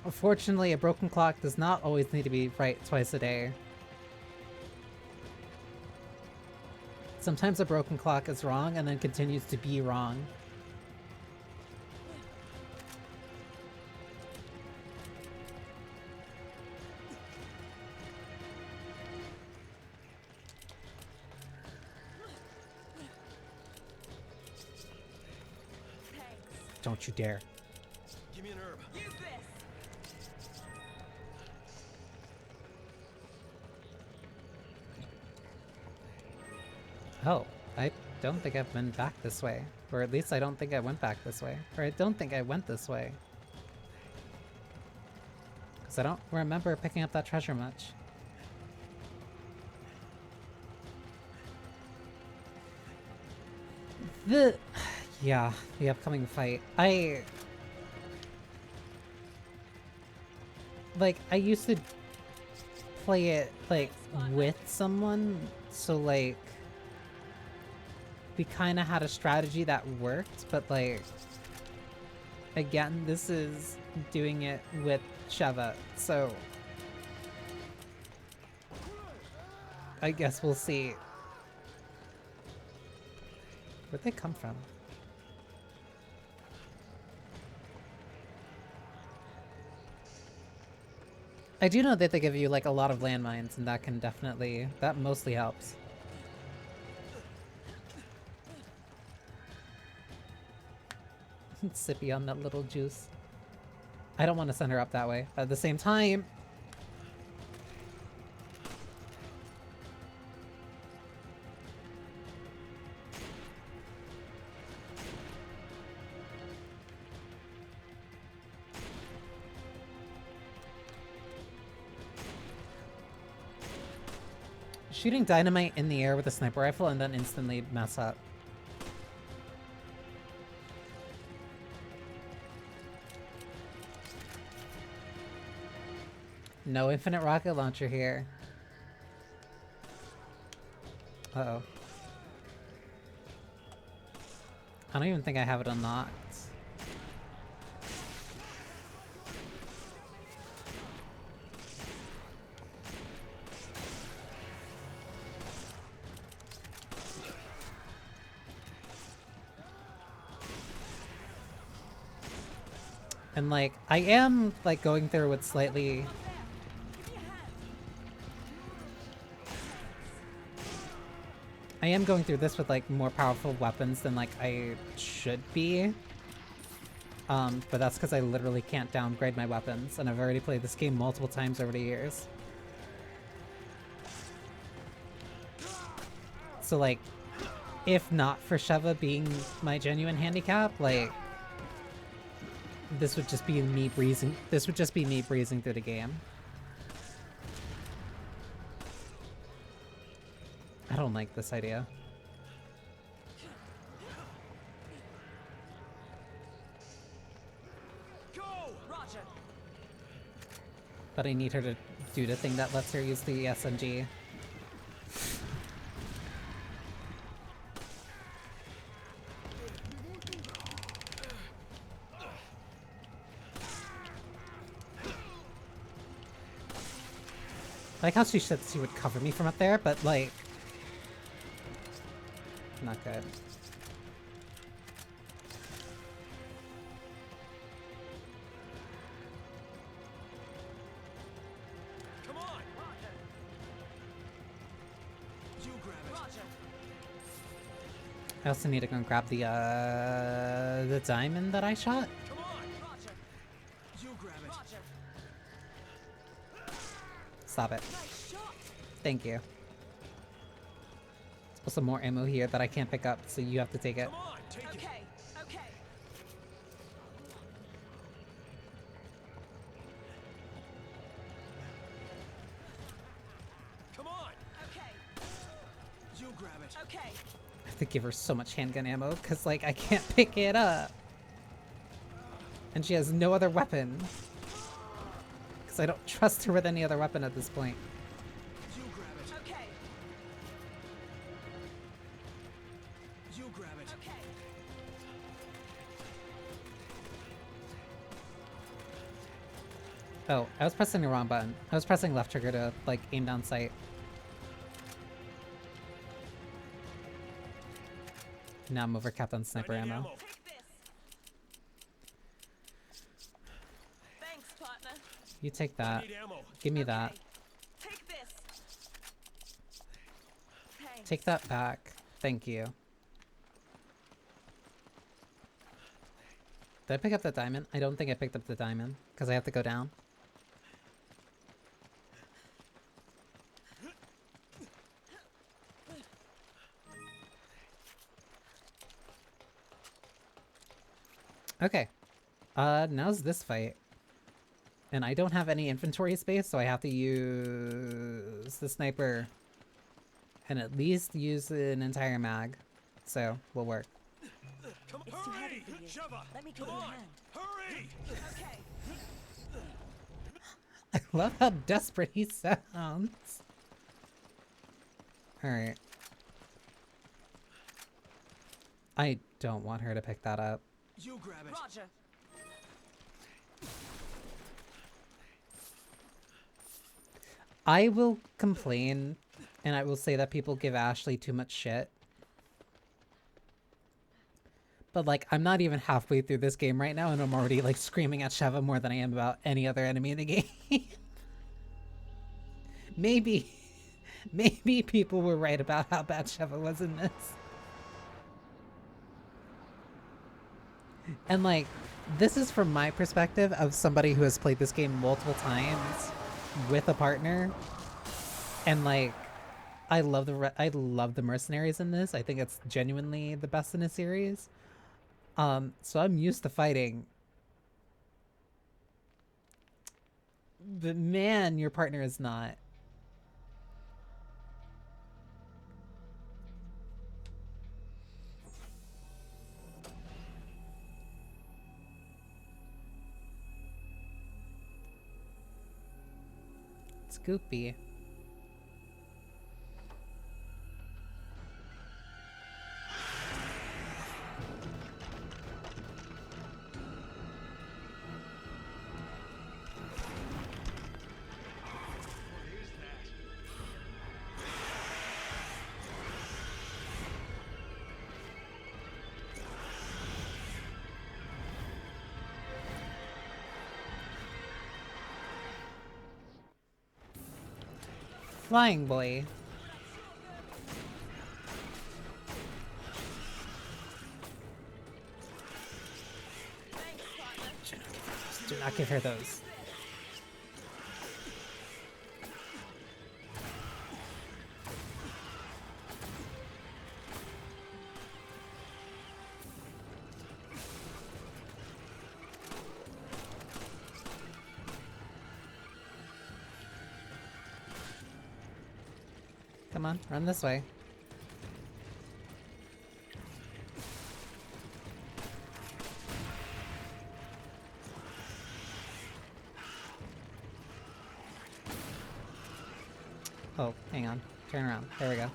a broken clock does not always need to be right twice a day. Sometimes a broken clock is wrong and then continues to be wrong. Thanks. Don't you dare. Give me an herb. Use this. Oh, I don't think I've been back this way. Or at least I don't think I went back this way. Or I don't think I went this way. Because I don't remember picking up that treasure much. Yeah, the upcoming fight. I used to play it, like, with someone, so, like, we kind of had a strategy that worked, but, like, again, this is doing it with Sheva, so I guess we'll see. Where'd they come from? I do know that they give you, like, a lot of landmines, and that can definitely... that mostly helps. Sippy on that little juice. I don't want to send her up that way. But at the same time, shooting dynamite in the air with a sniper rifle and then instantly mess up. No infinite rocket launcher here. Uh-oh. I don't even think I have it unlocked. And like, I am like going through with slightly... I am going through this with like more powerful weapons than like I should be. But that's because I literally can't downgrade my weapons, and I've already played this game multiple times over the years. So like, if not for Sheva being my genuine handicap, like, this would just be me breezing. This would just be me breezing through the game. I don't like this idea. Go! Roger. But I need her to do the thing that lets her use the SMG. I like how she said she would cover me from up there, but like... not good. Come on! You grab it. Roger. I also need to go and grab the diamond that I shot. Come on! Roger. You grab it. Roger. Stop it. Nice shot. Thank you. There's also more ammo here that I can't pick up, so you have to take it. Come on, take it. Okay. Okay. Come on! Okay. You grab it. Okay. I have to give her so much handgun ammo, because, like, I can't pick it up. And she has no other weapon. Because I don't trust her with any other weapon at this point. You grab it. Okay. You grab it. Okay. Oh, I was pressing the wrong button. I was pressing left trigger to, like, aim down sight. Now I'm overcapped on sniper I need ammo. Take this. Thanks, partner. You take I that. need ammo. Give me that. Okay. Take this. Thanks. Take that back. Thank you. Did I pick up the diamond? I don't think I picked up the diamond, because I have to go down. Okay. Now's this fight. And I don't have any inventory space, so I have to use the sniper. And at least use an entire mag. So, will work. Come It's too heavy hurry! for you. Sheva! Let me give Come you a on! hand. Hurry! Okay. I love how desperate he sounds. Alright. I don't want her to pick that up. You grab it. Roger. I will complain, and I will say that people give Ashley too much shit. But, like, I'm not even halfway through this game right now, and I'm already, like, screaming at Sheva more than I am about any other enemy in the game. Maybe people were right about how bad Sheva was in this. And, like, this is from my perspective of somebody who has played this game multiple times with a partner, and like I love the mercenaries in this. I think it's genuinely the best in a series. So I'm used to fighting. But man, your partner is not. It's goopy. Flying boy. Do not give her those. Come on, run this way. Oh, hang on. Turn around. There we go.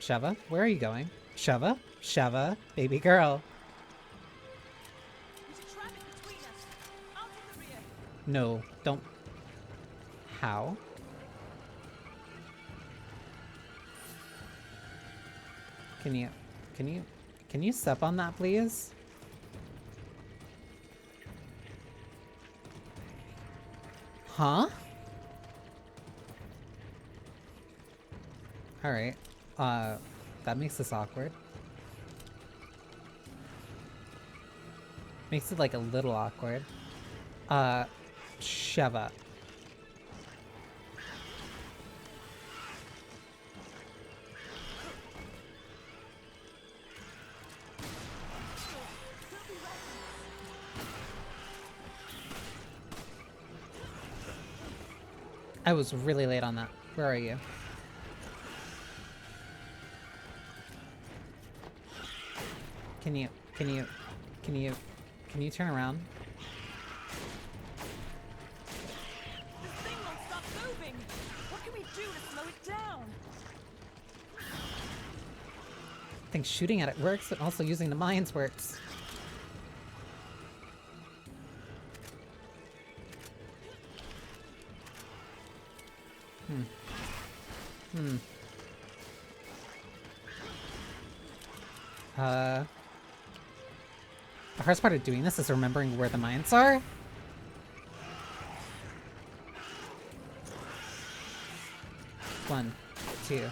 Sheva, where are you going? Sheva? Sheva, baby girl. There's a traffic between us. Out in the rear. No, don't. How? Can you step on that, please? Huh? Alright. That makes this awkward. Makes it like a little awkward. Sheva. I was really late on that. Where are you? Can you turn around? This thing won't stop moving. What can we do to slow it down? I think shooting at it works, but also using the mines works. The hardest part of doing this is remembering where the mines are. One, two.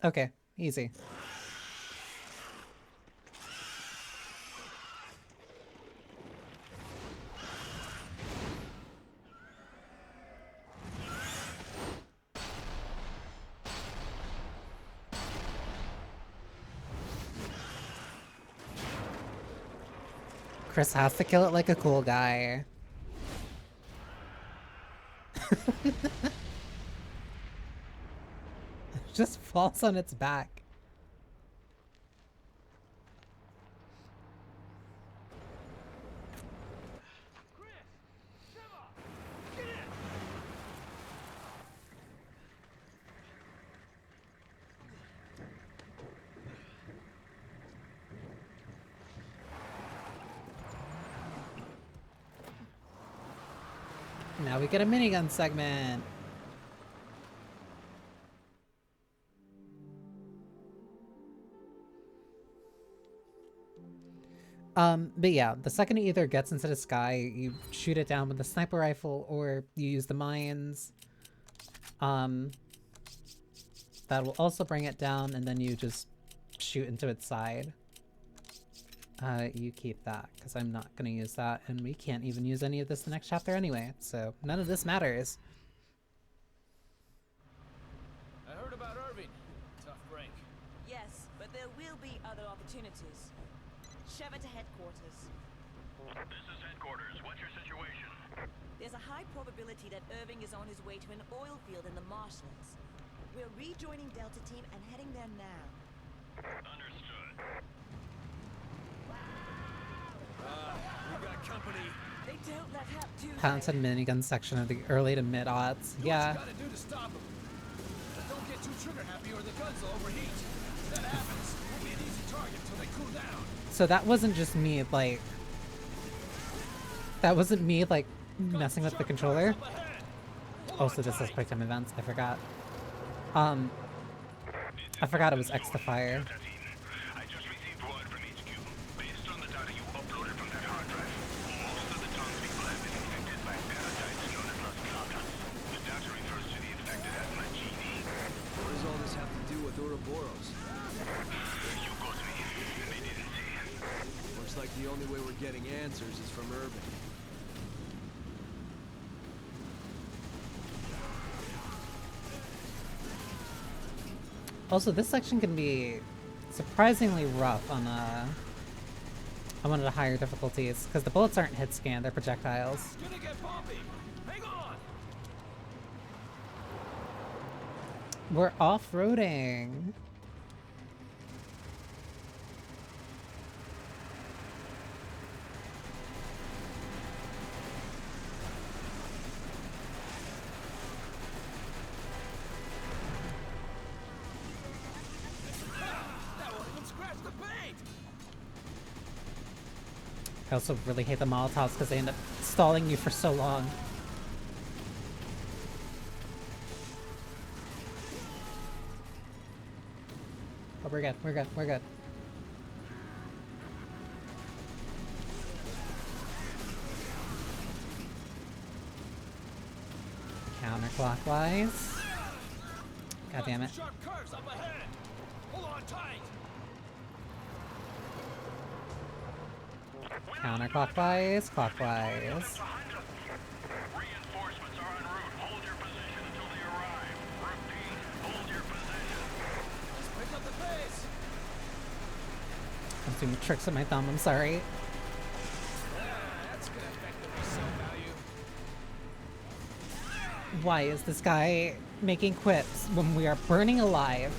Okay, easy. Chris has to kill it like a cool guy. Just falls on its back. Now we get a minigun segment. But yeah, the second it either gets into the sky, you shoot it down with the sniper rifle, or you use the mines. That will also bring it down, and then you just shoot into its side. You keep that, because I'm not going to use that, and we can't even use any of this in the next chapter anyway, so none of this matters. I heard about Irving. Tough break. Yes, but there will be other opportunities. Shove it to headquarters. This is headquarters. What's your situation? There's a high probability that Irving is on his way to an oil field in the marshlands. We're rejoining Delta Team and heading there now. Understood. We got company. They don't let up, do they? Patented minigun section of the early to mid aughts. Do Yeah. what you gotta do to stop them. But don't get too trigger happy or the guns will overheat. If that happens, we'll be an easy target till they cool down. So that wasn't just me, like... That wasn't me, like, messing with the controller. Oh, so this is quick time events. I forgot. I forgot it was X to fire. I just received word from HQ. Based on the data you uploaded from that hard drive, most of the townspeople have been infected by parasites known as Las Plagas. The data refers to the infected as Magini. What does all this have to do with Ouroboros? You got me. They didn't say. Looks like the only way we're getting answers is from Irving. Also, this section can be surprisingly rough on one of the higher difficulties, because the bullets aren't hit scan, they're projectiles. It's gonna get bumpy. Hang on. We're off-roading. That won't even scratch the paint. I also really hate the Molotovs because they end up stalling you for so long. Oh, we're good, we're good, we're good. Counterclockwise. God damn it. Sharp curves up ahead. Hold on tight. Counterclockwise, clockwise. Reinforcements are en route. Hold your position until they arrive. Repeat, hold your position. Let's pick up the pace. I'm doing tricks with my thumb, I'm sorry. That's gonna affect the resale value. Why is this guy making quips when we are burning alive?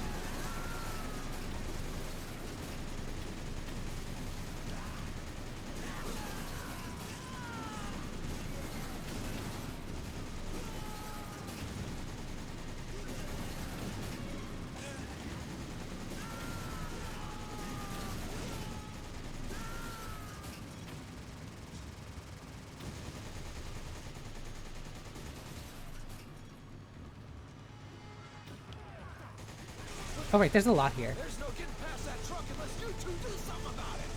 Oh wait, there's a lot here. There's no getting past that truck unless you two do something about it.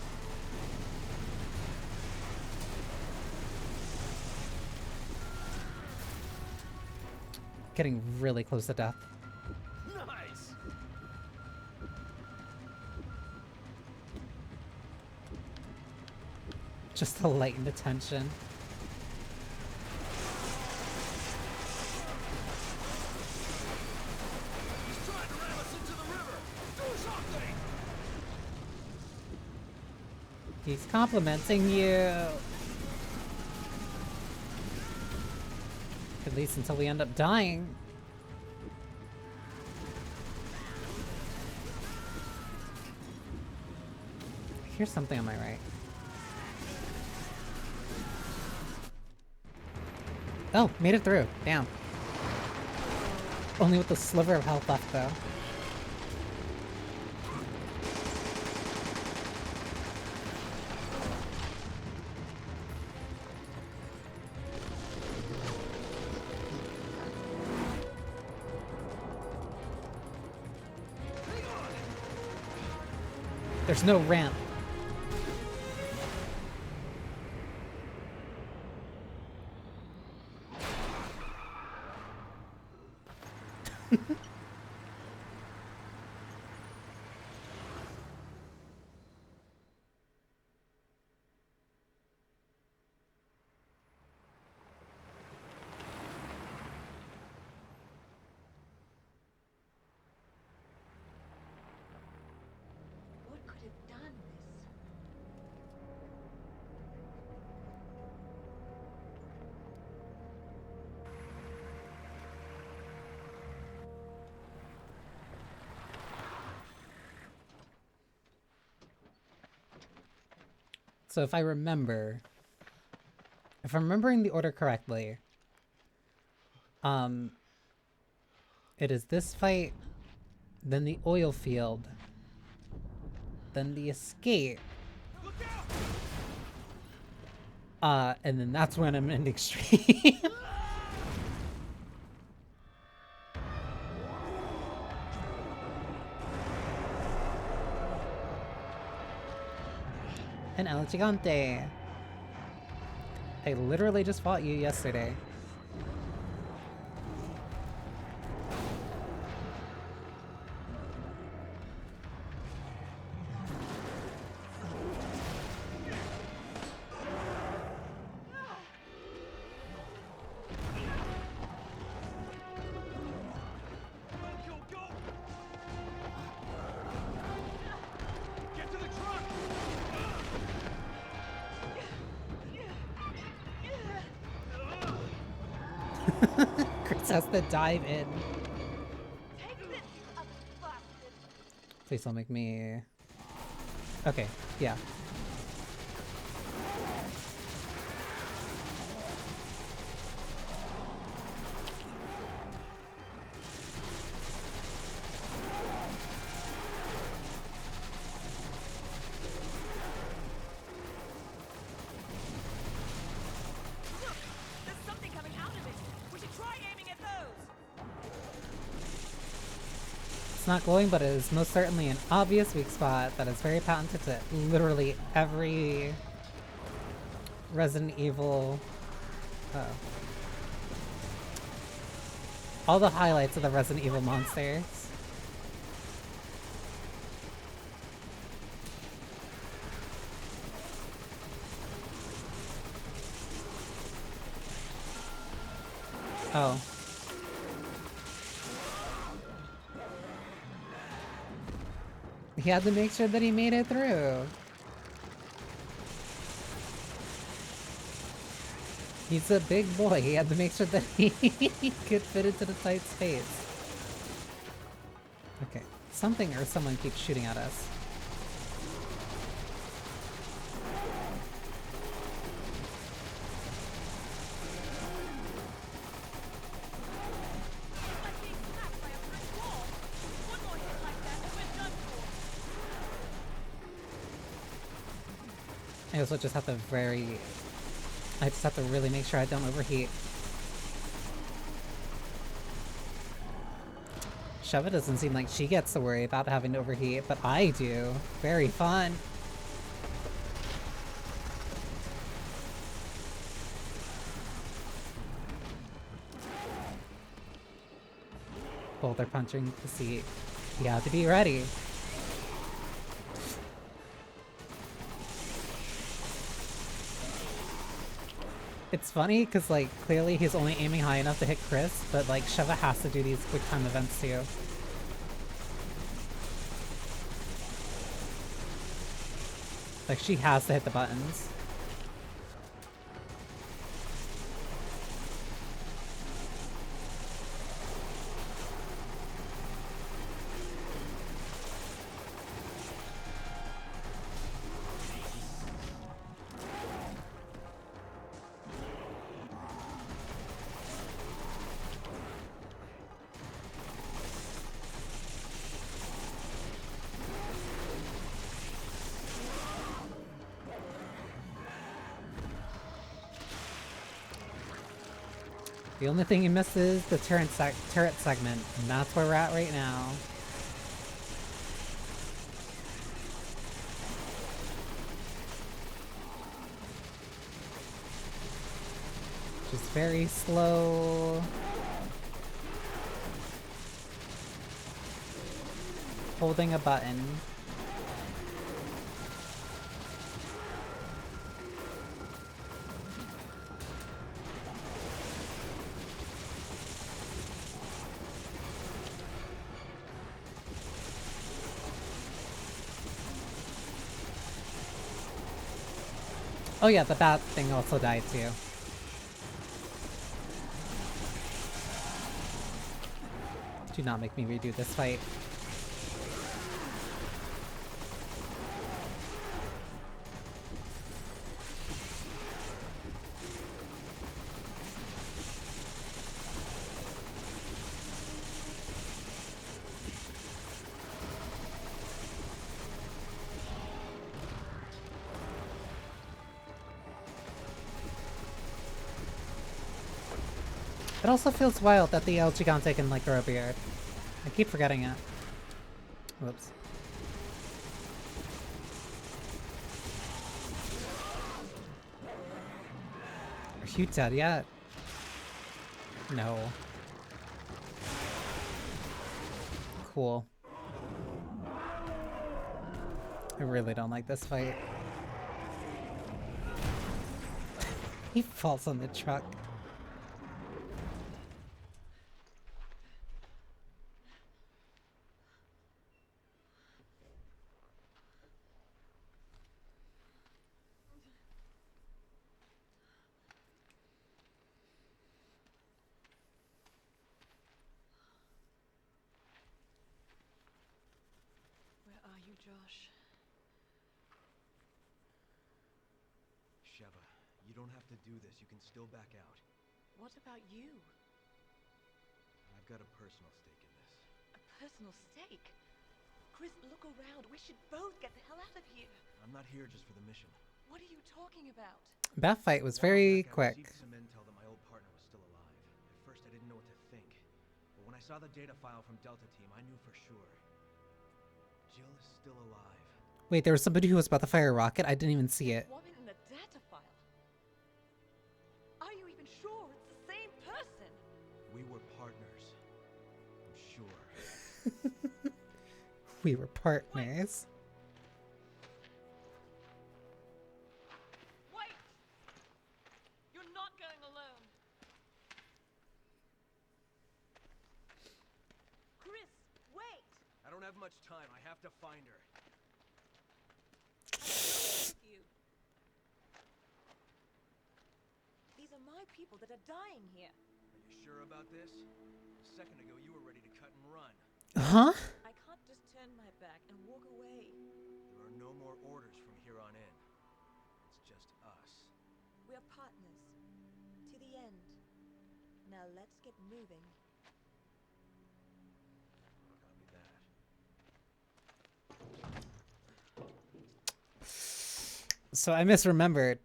Getting really close to death. Nice. Just to lighten the tension. He's trying to ram us into the river. Do something. He's complimenting you. At least until we end up dying. Here's something on my right. Oh, made it through. Damn. Only with a sliver of health left, though. There's no ramp. What could have done this? So if I'm remembering the order correctly, it is this fight, then the oil field, then the escape, and then that's when I'm ending stream. And El Gigante. I literally just fought you yesterday. Get to the truck! Chris has to dive in. Take this, you ugly bastard! Please don't make me... Okay, yeah. Look! There's something coming out of it! We should try aiming at those! It's not glowing, but it is most certainly an obvious weak spot that is very patented to literally every Resident Evil... all the highlights of the Resident Evil monsters. Oh. He had to make sure that he made it through. He's a big boy. He had to make sure that he could fit into the tight space. Okay. Something or someone keeps shooting at us. Like being smacked by a brick wall! One more hit like that and we're done for! I also just have to I just have to really make sure I don't overheat. Sheva doesn't seem like she gets to worry about having to overheat, but I do. Very fun. Boulder punching the seat. You have to be ready. It's funny because, like, clearly he's only aiming high enough to hit Chris, but, like, Sheva has to do these quick time events too. Like, she has to hit the buttons. The only thing you miss is the turret segment, and that's where we're at right now. Just very slow. holding a button. Oh yeah, the bat thing also died too. Do not make me redo this fight. It also feels wild that the El Gigante can like grow a beard. I keep forgetting it. Whoops. Are you dead yet? No. Cool. I really don't like this fight. He falls on the truck. Where are you, Josh? Sheva, you don't have to do this. You can still back out. What about you? I've got a personal stake in this. A personal stake? Chris, look around. We should both get the hell out of here. I'm not here just for the mission. What are you talking about? That fight was A while very back, I quick. received some intel that my old partner was still alive. At first, I didn't know what to think. But when I saw the data file from Delta Team, I knew for sure. Jill is still alive. Wait, there was somebody who was about to fire a rocket? I didn't even see it. Woman in the data file. Are you even sure it's the same person? We were partners. I'm sure. We were partners. Wait! You're not going alone. Chris, wait! I don't have much time. I have to find her. You. These are my people that are dying here. Are you sure about this? A second ago, you were ready to cut and run. Huh? I can't just turn my back and walk away. There are no more orders from here on in. It's just us. We're partners. To the end. Now let's get moving. Copy that. So I misremembered.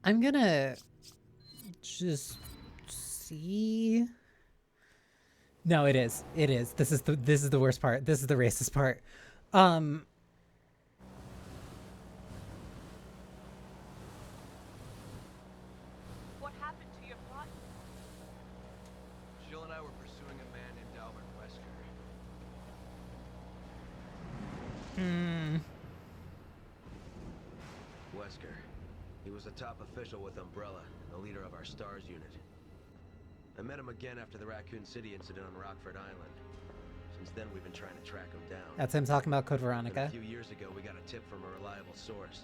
I'm gonna just see. No, it is. It is. This is the worst part. This is the racist part. What happened to your partner? Jill and I were pursuing a man named Albert Wesker. Wesker. He was a top official with Umbrella, the leader of our STARS unit. I met him again after the Raccoon City incident on Rockford Island. Since then, we've been trying to track him down. That's him talking about Code But Veronica. a few years ago, we got a tip from a reliable source.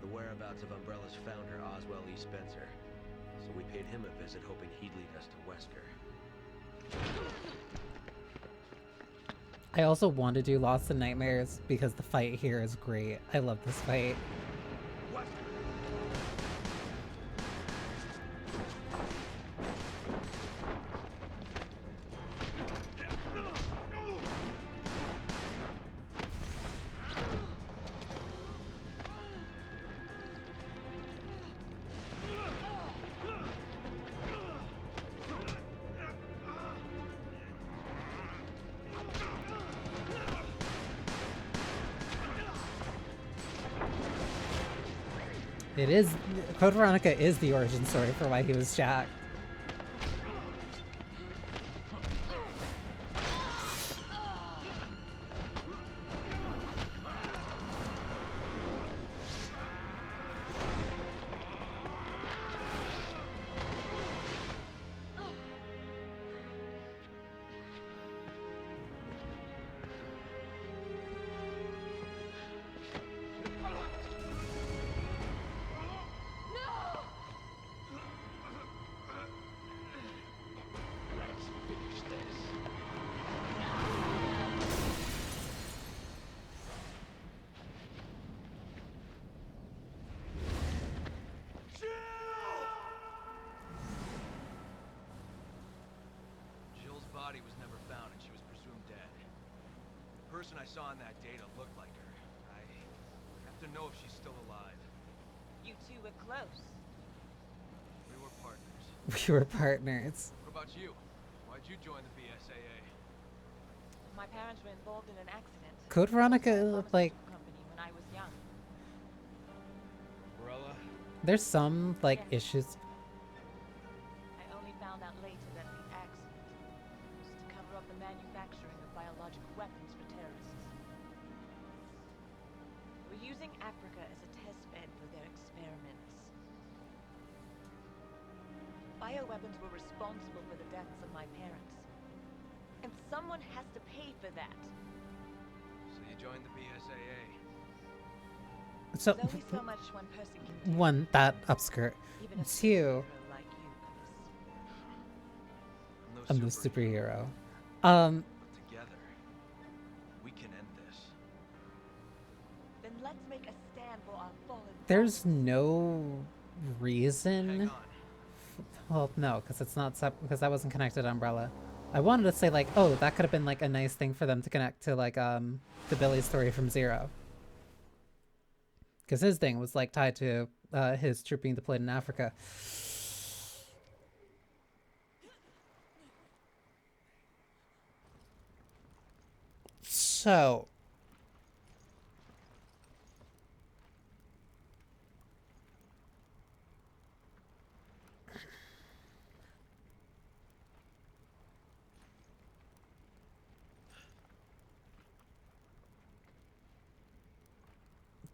The whereabouts of Umbrella's founder, Oswell E. Spencer. So we paid him a visit, hoping he'd lead us to Wesker. I also want to do Lost in Nightmares because the fight here is great. I love this fight. It is Code Veronica is the origin story for why he was Jack. Let's finish this. Jill's body was never found and she was presumed dead. The person I saw in that data looked like her. I have to know if she's still alive. You two were close. We were partners. We were partners. What about you? Why'd you join the BSAA? My parents were involved in an accident. Code Veronica, like, Company when I was young. Umbrella? there's some, like, Yes. issues. I only found out later that the accident was to cover up the manufacturing of biological weapons for terrorists. They were using Africa as a test bed for their experiments. Bioweapons were responsible for the deaths of my parents. And someone has to pay for that. So you joined the BSAA. So, There's only so much one person can do. one, that upskirt. Even a Two, superhero like you, Chris. I'm the superhero. But together, we can end this. Then let's make a stand for our fallen. There's no Hang reason. on. Well, no, because it's not because that wasn't connected to Umbrella. I wanted to say like, oh, that could have been like a nice thing for them to connect to like the Billy story from Zero. Because his thing was like tied to his troop being deployed in Africa. So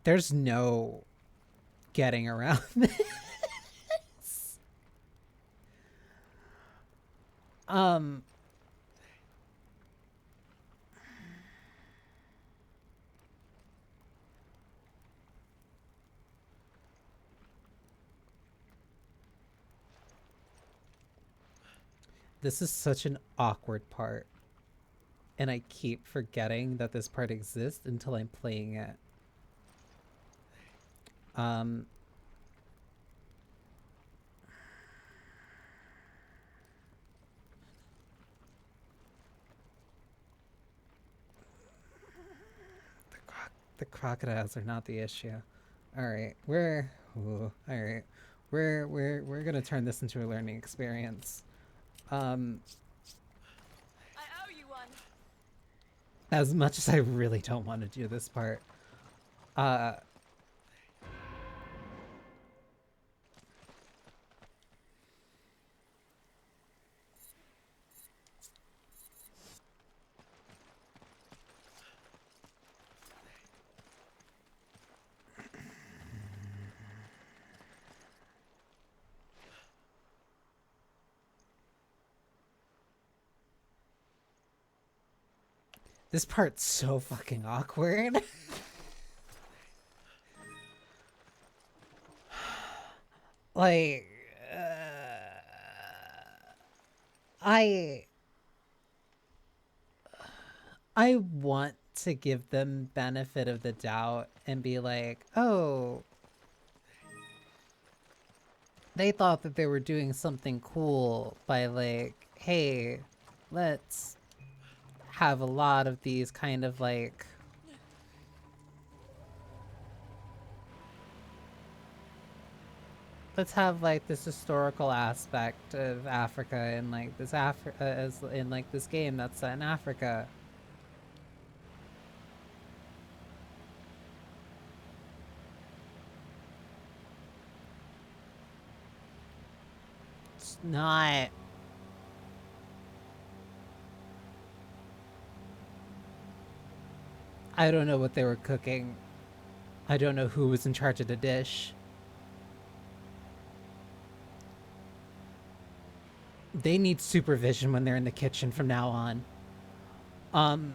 there's no getting around this. This is such an awkward part. And I keep forgetting that this part exists until I'm playing it. The crocodiles are not the issue. All right, all right. We're gonna turn this into a learning experience. I owe you one. As much as I really don't want to do this part, this part's so fucking awkward. Like, I want to give them benefit of the doubt and be like, oh, they thought that they were doing something cool by like, hey, let's have a lot of these kind of like let's have like this historical aspect of Africa and like this as in like this game that's set in Africa. not. I don't know what they were cooking. I don't know who was in charge of the dish. They need supervision when they're in the kitchen from now on.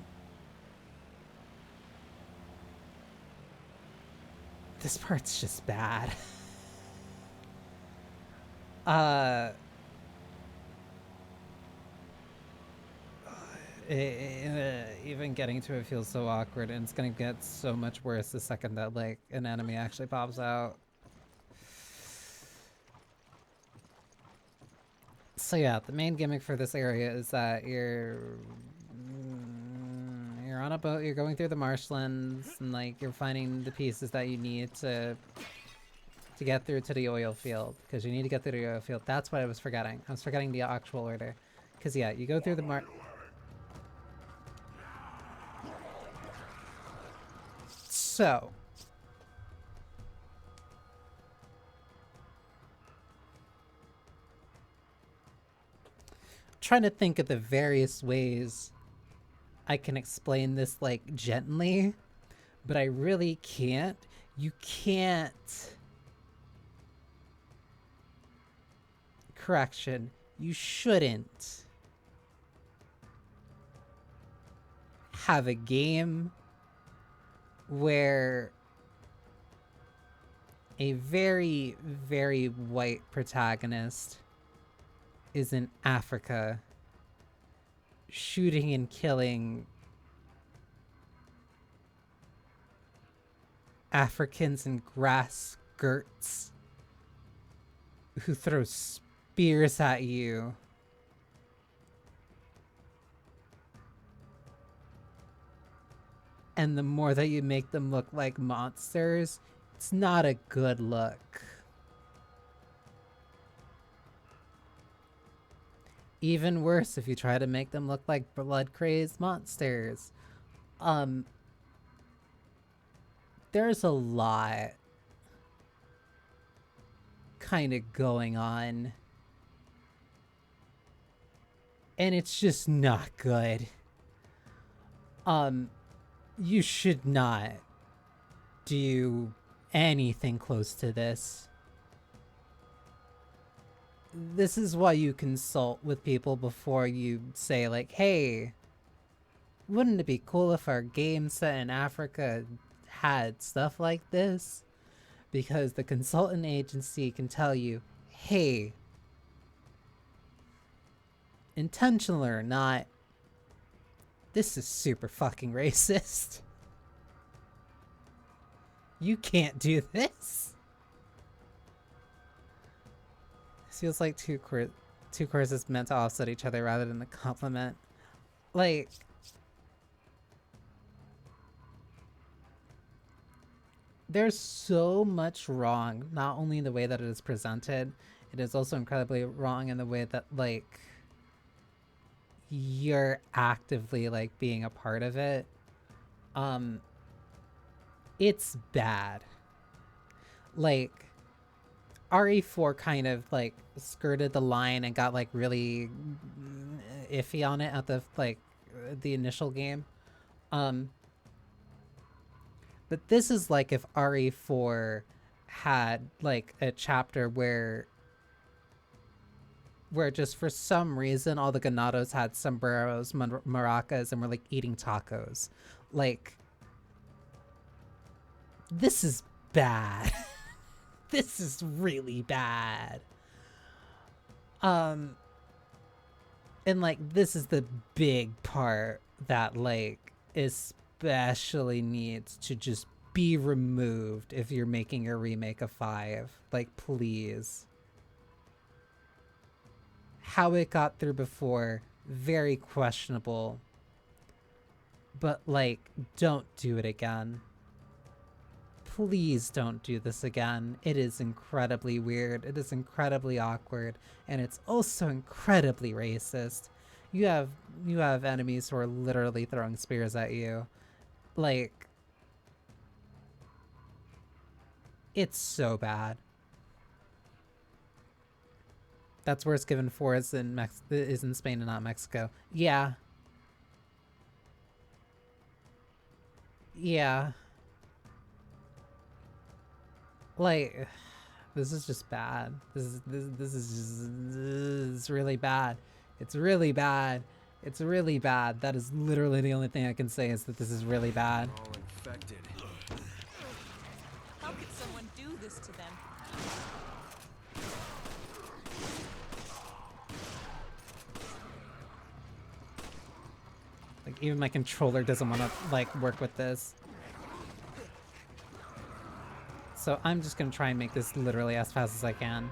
This part's just bad. Even getting to it feels so awkward, and it's gonna get so much worse the second that like an enemy actually pops out. So yeah, the main gimmick for this area is that you're on a boat, you're going through the marshlands, and like you're finding the pieces that you need to get through to the oil field, because you need to get through the oil field. That's what I was forgetting. I was forgetting the actual order. Because yeah, you go through the So, trying to think of the various ways I can explain this like gently, but I really can't. You can't. Correction, you shouldn't have a game where a very, very white protagonist is in Africa shooting and killing Africans in grass skirts who throw spears at you. And the more that you make them look like monsters, it's not a good look. Even worse if you try to make them look like blood-crazed monsters. There's a lot kind of going on. And it's just not good. You should not do anything close to this. This is why you consult with people before you say like, hey, wouldn't it be cool if our game set in Africa had stuff like this? Because the consultant agency can tell you, hey, intentional or not, this is super fucking racist. You can't do this. This feels like two courses meant to offset each other rather than the complement. Like, there's so much wrong, not only in the way that it is presented, it is also incredibly wrong in the way that, like, you're actively, like, being a part of it. It's bad. Like, RE4 kind of, like, skirted the line and got, like, really iffy on it at the, like, the initial game. But this is like if RE4 had, like, a chapter where just for some reason all the ganados had sombreros, maracas, and were, like, eating tacos. Like, this is bad. This is really bad. And, like, this is the big part that, like, especially needs to just be removed if you're making a remake of 5. Like, please. How it got through before, very questionable. But, like, don't do it again. Please don't do this again. It is incredibly weird. It is incredibly awkward. And it's also incredibly racist. You have enemies who are literally throwing spears at you. Like, it's so bad. That's where it's given for is in Spain and not Mexico. Yeah. Yeah. Like, this is just bad. This is just this is really bad. It's really bad. It's really bad. That is literally the only thing I can say is that this is really bad. All infected. How could someone do this to them? Like, even my controller doesn't want to, like, work with this. So I'm just gonna try and make this literally as fast as I can.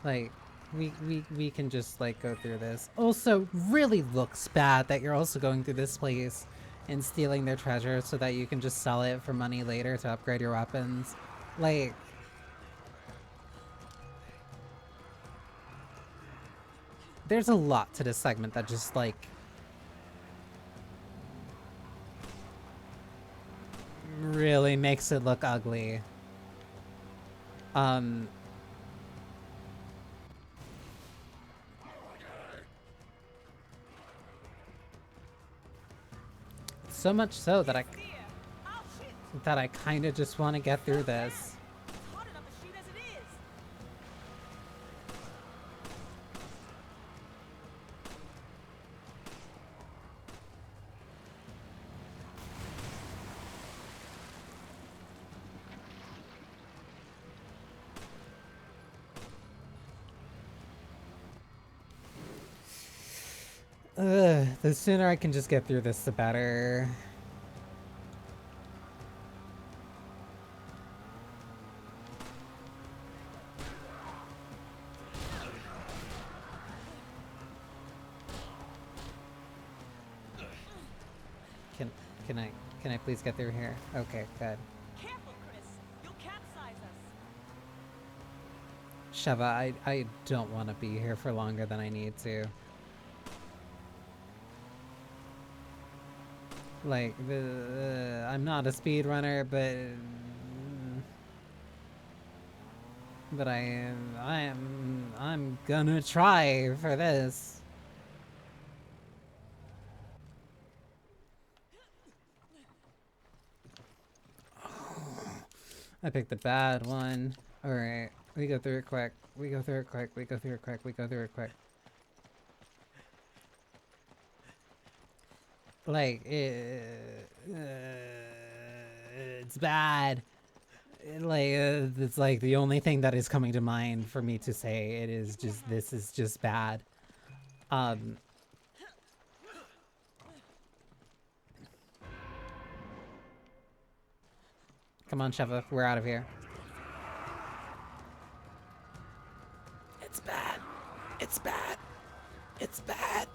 Like, we can just, like, go through this. Also, really looks bad that you're also going through this place and stealing their treasure so that you can just sell it for money later to upgrade your weapons. Like... There's a lot to this segment that just, like... really makes it look ugly. So much so that I kind of just want to get through this. It's hot enough to shoot as it is. Ugh, the sooner I can just get through this, the better. Can I please get through here? Okay, good. Careful, Chris. You'll capsize us. Sheva, I don't want to be here for longer than I need to. Like, I'm not a speedrunner, but I'm gonna try for this. I picked the bad one. Alright, we go through it quick. We go through it quick. We go through it quick. We go through it quick. Like, it's bad. It's like the only thing that is coming to mind for me to say. It is just, this is just bad. Come on, Sheva, we're out of here. It's bad. It's bad. It's bad.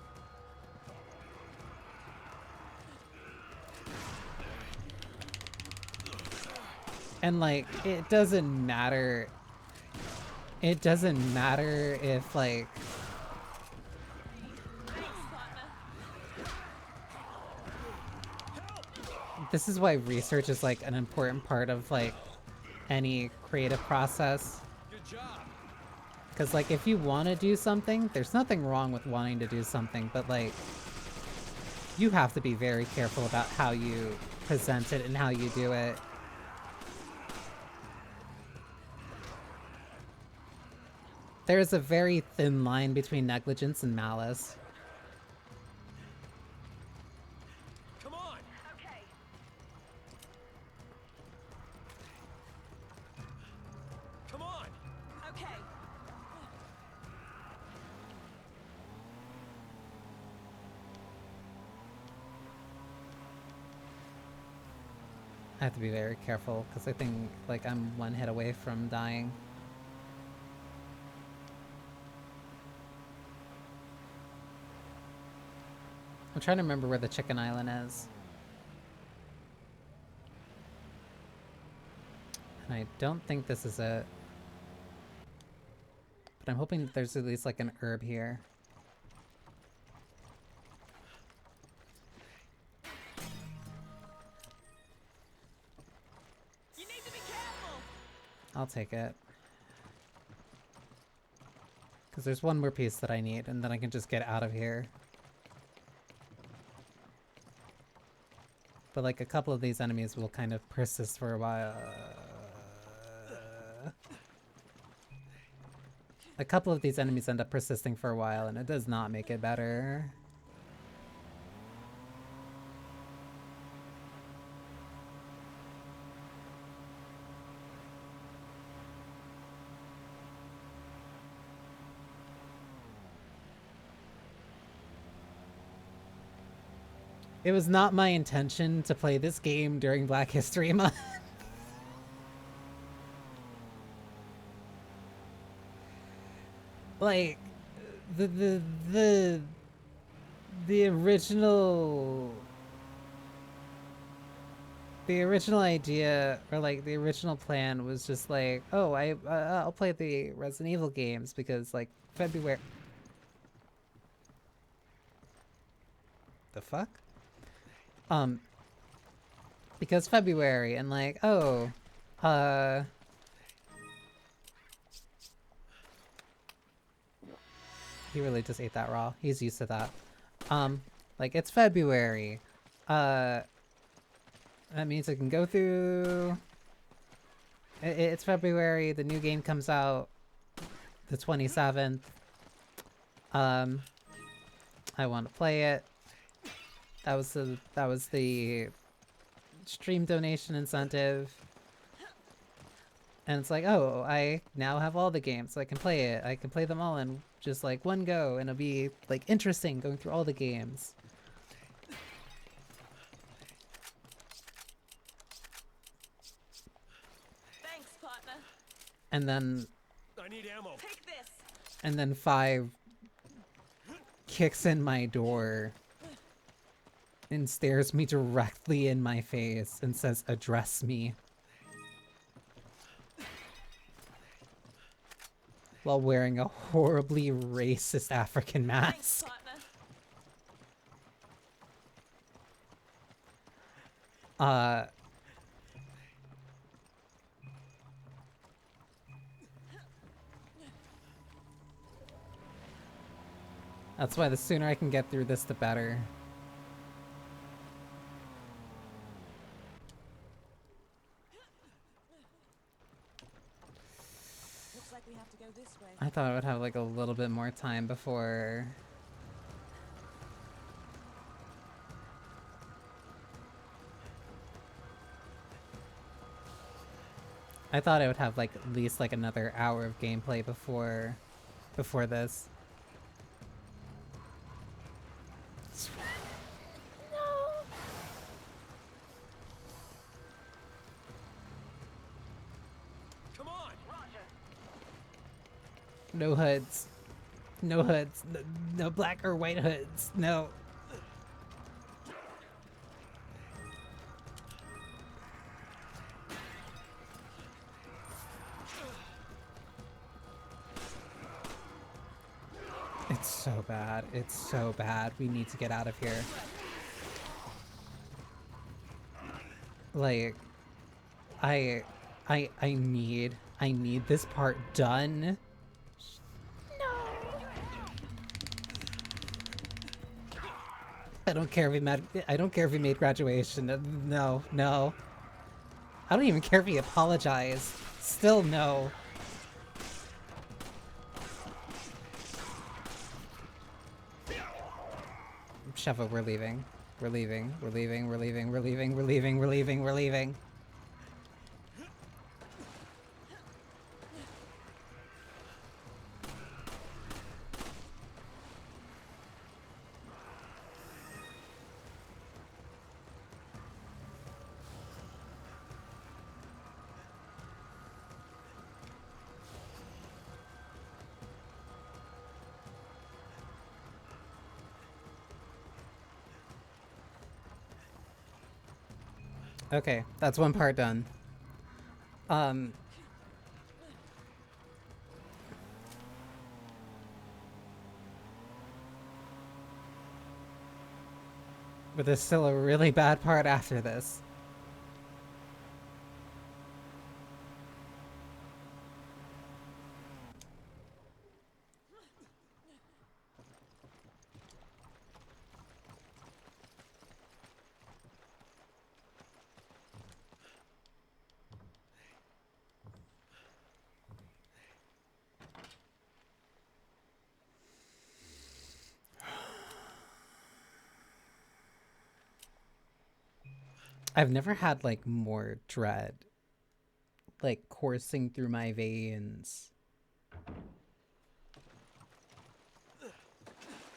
And, like, it doesn't matter. It doesn't matter if, like... This is why research is, like, an important part of, like, any creative process. Good job. Because, like, if you want to do something, there's nothing wrong with wanting to do something, but, like, you have to be very careful about how you present it and how you do it. There's a very thin line between negligence and malice. Come on. Okay. Come on. Okay. I have to be very careful, because I think, like, I'm one hit away from dying. I'm trying to remember where the chicken island is. I don't think this is it. But I'm hoping that there's at least like an herb here. You need to be careful. I'll take it. Because there's one more piece that I need, and then I can just get out of here. But like a couple of these enemies will kind of persist for a while. A couple of these enemies end up persisting for a while, and it does not make it better. It was not my intention to play this game during Black History Month. Like, the original idea, or like the original plan was just like, oh, I'll play the Resident Evil games because like February. The fuck? Because February and like, oh, he really just ate that raw. He's used to that. Like it's February. That means I can go through. It's February. The new game comes out the 27th. I want to play it. That was the stream donation incentive. And it's like, oh, I now have all the games, so I can play it. I can play them all in just like one go, and it'll be like interesting going through all the games. Thanks, partner. And then I need ammo. Take this. and then 5 kicks in my door and stares me directly in my face and says, "Address me." While wearing a horribly racist African Thanks, mask. partner. That's why the sooner I can get through this, the better. Looks like we have to go this way. I thought I would have like a little bit more time before. I thought I would have like at least like another hour of gameplay before this. Come on. No hoods. No hoods. No black or white hoods. No. It's so bad. It's so bad. We need to get out of here. Like, I need this part done. I don't care if he made graduation. No, no. I don't even care if he apologized. Still no. Sheva, we're leaving. We're leaving. We're leaving. We're leaving. We're leaving. We're leaving. We're leaving. We're leaving. Okay, that's one part done. Um, but there's still a really bad part after this. I've never had like more dread like coursing through my veins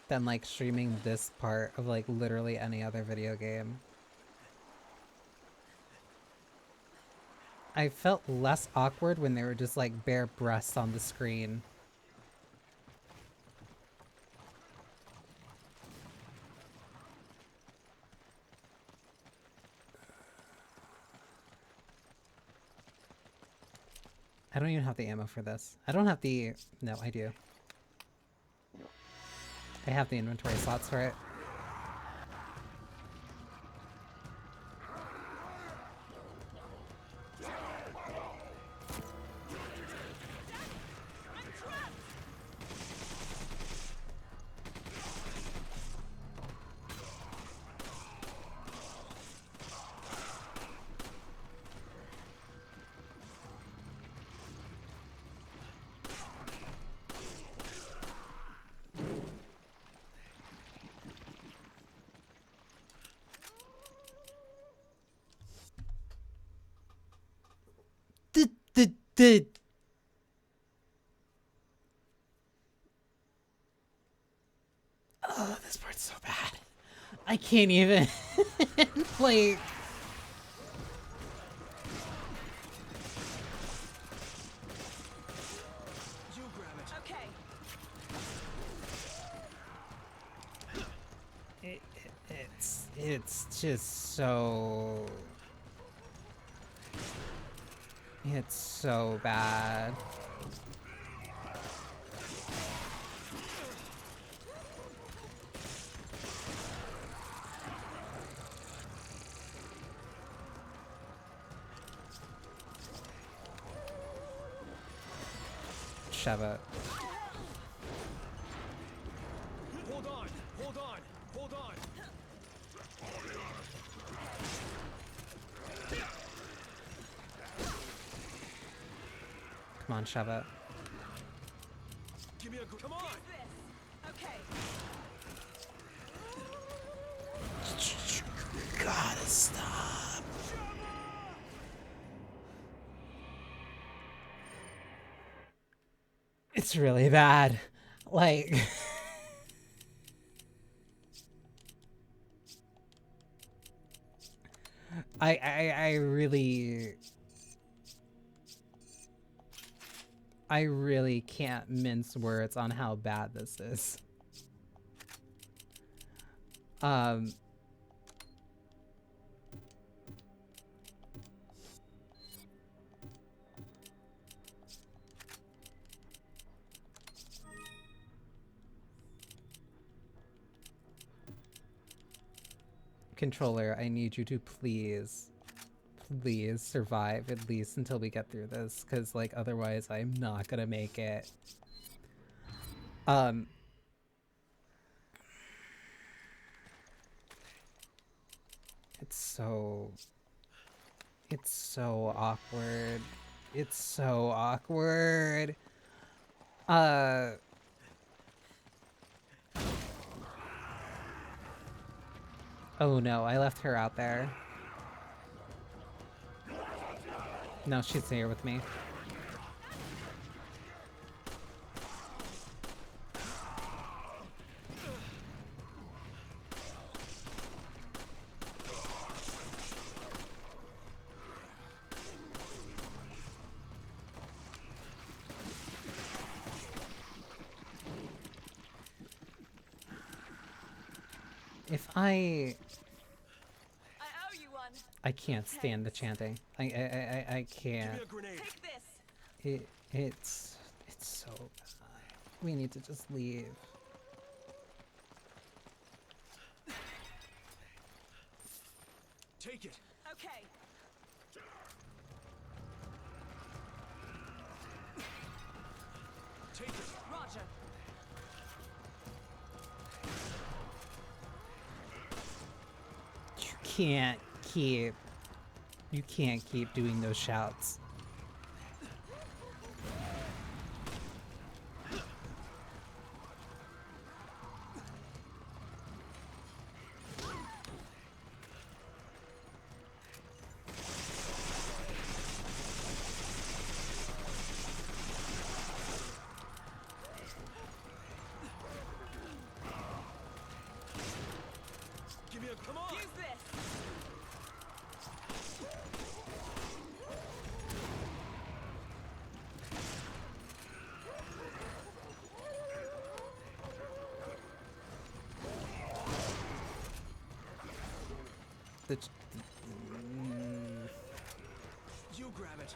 than like streaming this part of like literally any other video game. I felt less awkward when they were just like bare breasts on the screen. I don't even have the ammo for this. I don't have the... No, I do. I have the inventory slots for it. Oh, this part's so bad. I can't even like. Okay. It's just so. It's so bad. Shove it. Hold on! Hold on! Hold on! Come on, shove it. Give me a... Come on! Okay. Gotta stop. It's really bad. Like... I really... I really can't mince words on how bad this is. Controller, I need you to please survive at least until we get through this, because like otherwise I'm not gonna make it. It's so awkward. It's so awkward. Oh no, I left her out there. No, she's here with me. If I I owe you one. I can't stand the chanting. I can't. Take this. It's so bad. We need to just leave. Take it. Okay. Take it. Roger. You can't keep doing those shouts. Give me a come on. Use this. The You grab it.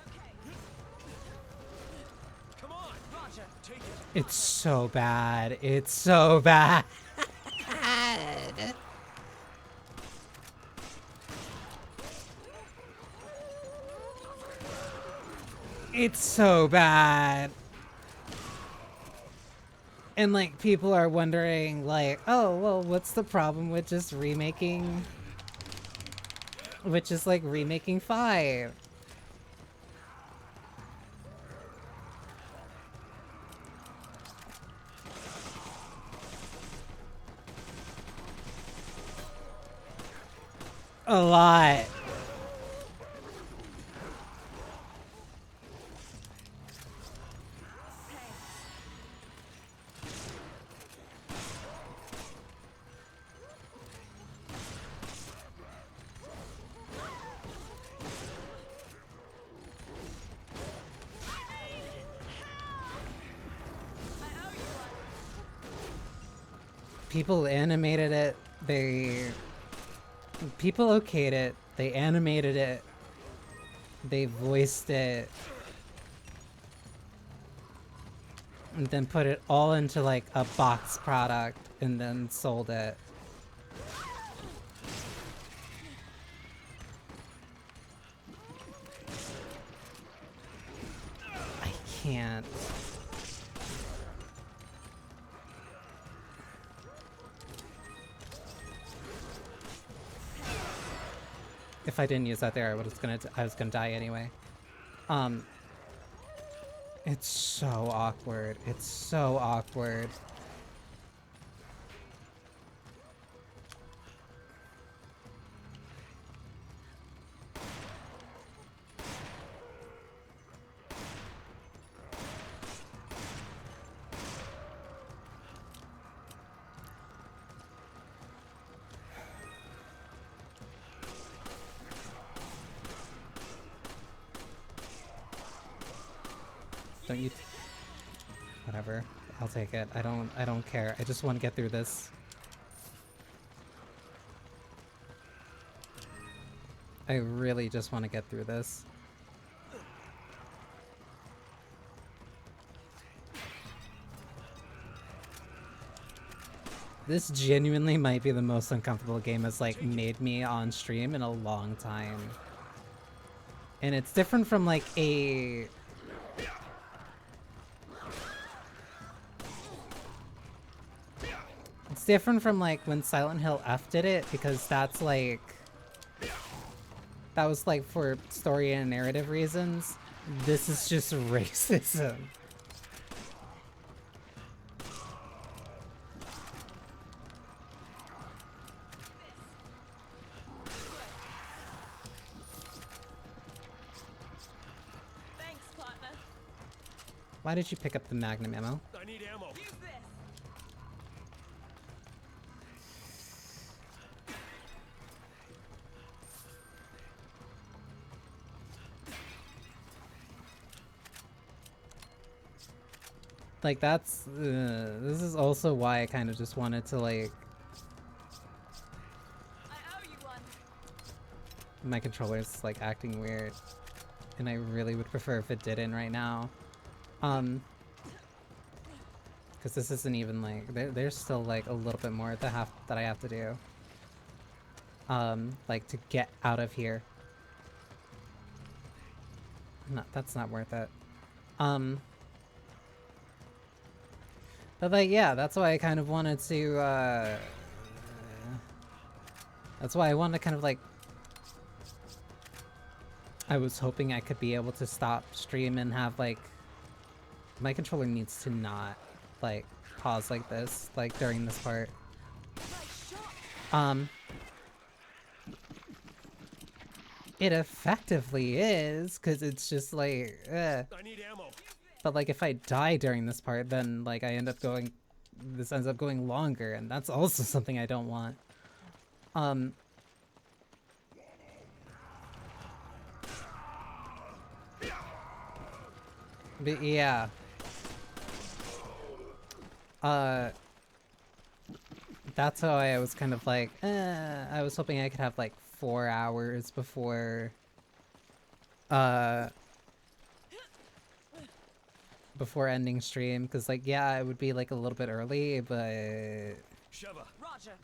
Come on. Roger. Take it. It's so bad. It's so bad. It's so bad. And like people are wondering like, oh, well, what's the problem with just remaking, which is like remaking 5? A lot. People animated it. People okayed it. They animated it. They voiced it. And then put it all into like a box product and then sold it. I can't. If I didn't use that there, I was gonna die anyway. It's so awkward. It's so awkward. Don't you? Whatever. I'll take it. I don't care. I just want to get through this. I really just want to get through this. This genuinely might be the most uncomfortable game it's like made me on stream in a long time. And it's different from like a... It's different from like when Silent Hill F did it, because that's like... That was like for story and narrative reasons. This is just racism. Thanks, partner. Why did you pick up the Magnum ammo? I need ammo. Use this. Like that's... this is also why I kind of just wanted to like... I owe you one. my controller's like acting weird, and I really would prefer if it didn't right now. Because this isn't even like there's still like a little bit more that I have to do. Like to get out of here. No, that's not worth it. But like, yeah, that's why I kind of wanted to, that's why I wanted to kind of like, I was hoping I could be able to stop stream and have like, my controller needs to not, like, pause like this, like, during this part. It effectively is, because it's just like, I need ammo. But like if I die during this part, then like I end up going, this ends up going longer, and that's also something I don't want. But yeah. That's how I was kind of like, I was hoping I could have like 4 hours before ending stream, because like, yeah, it would be like a little bit early, but Roger.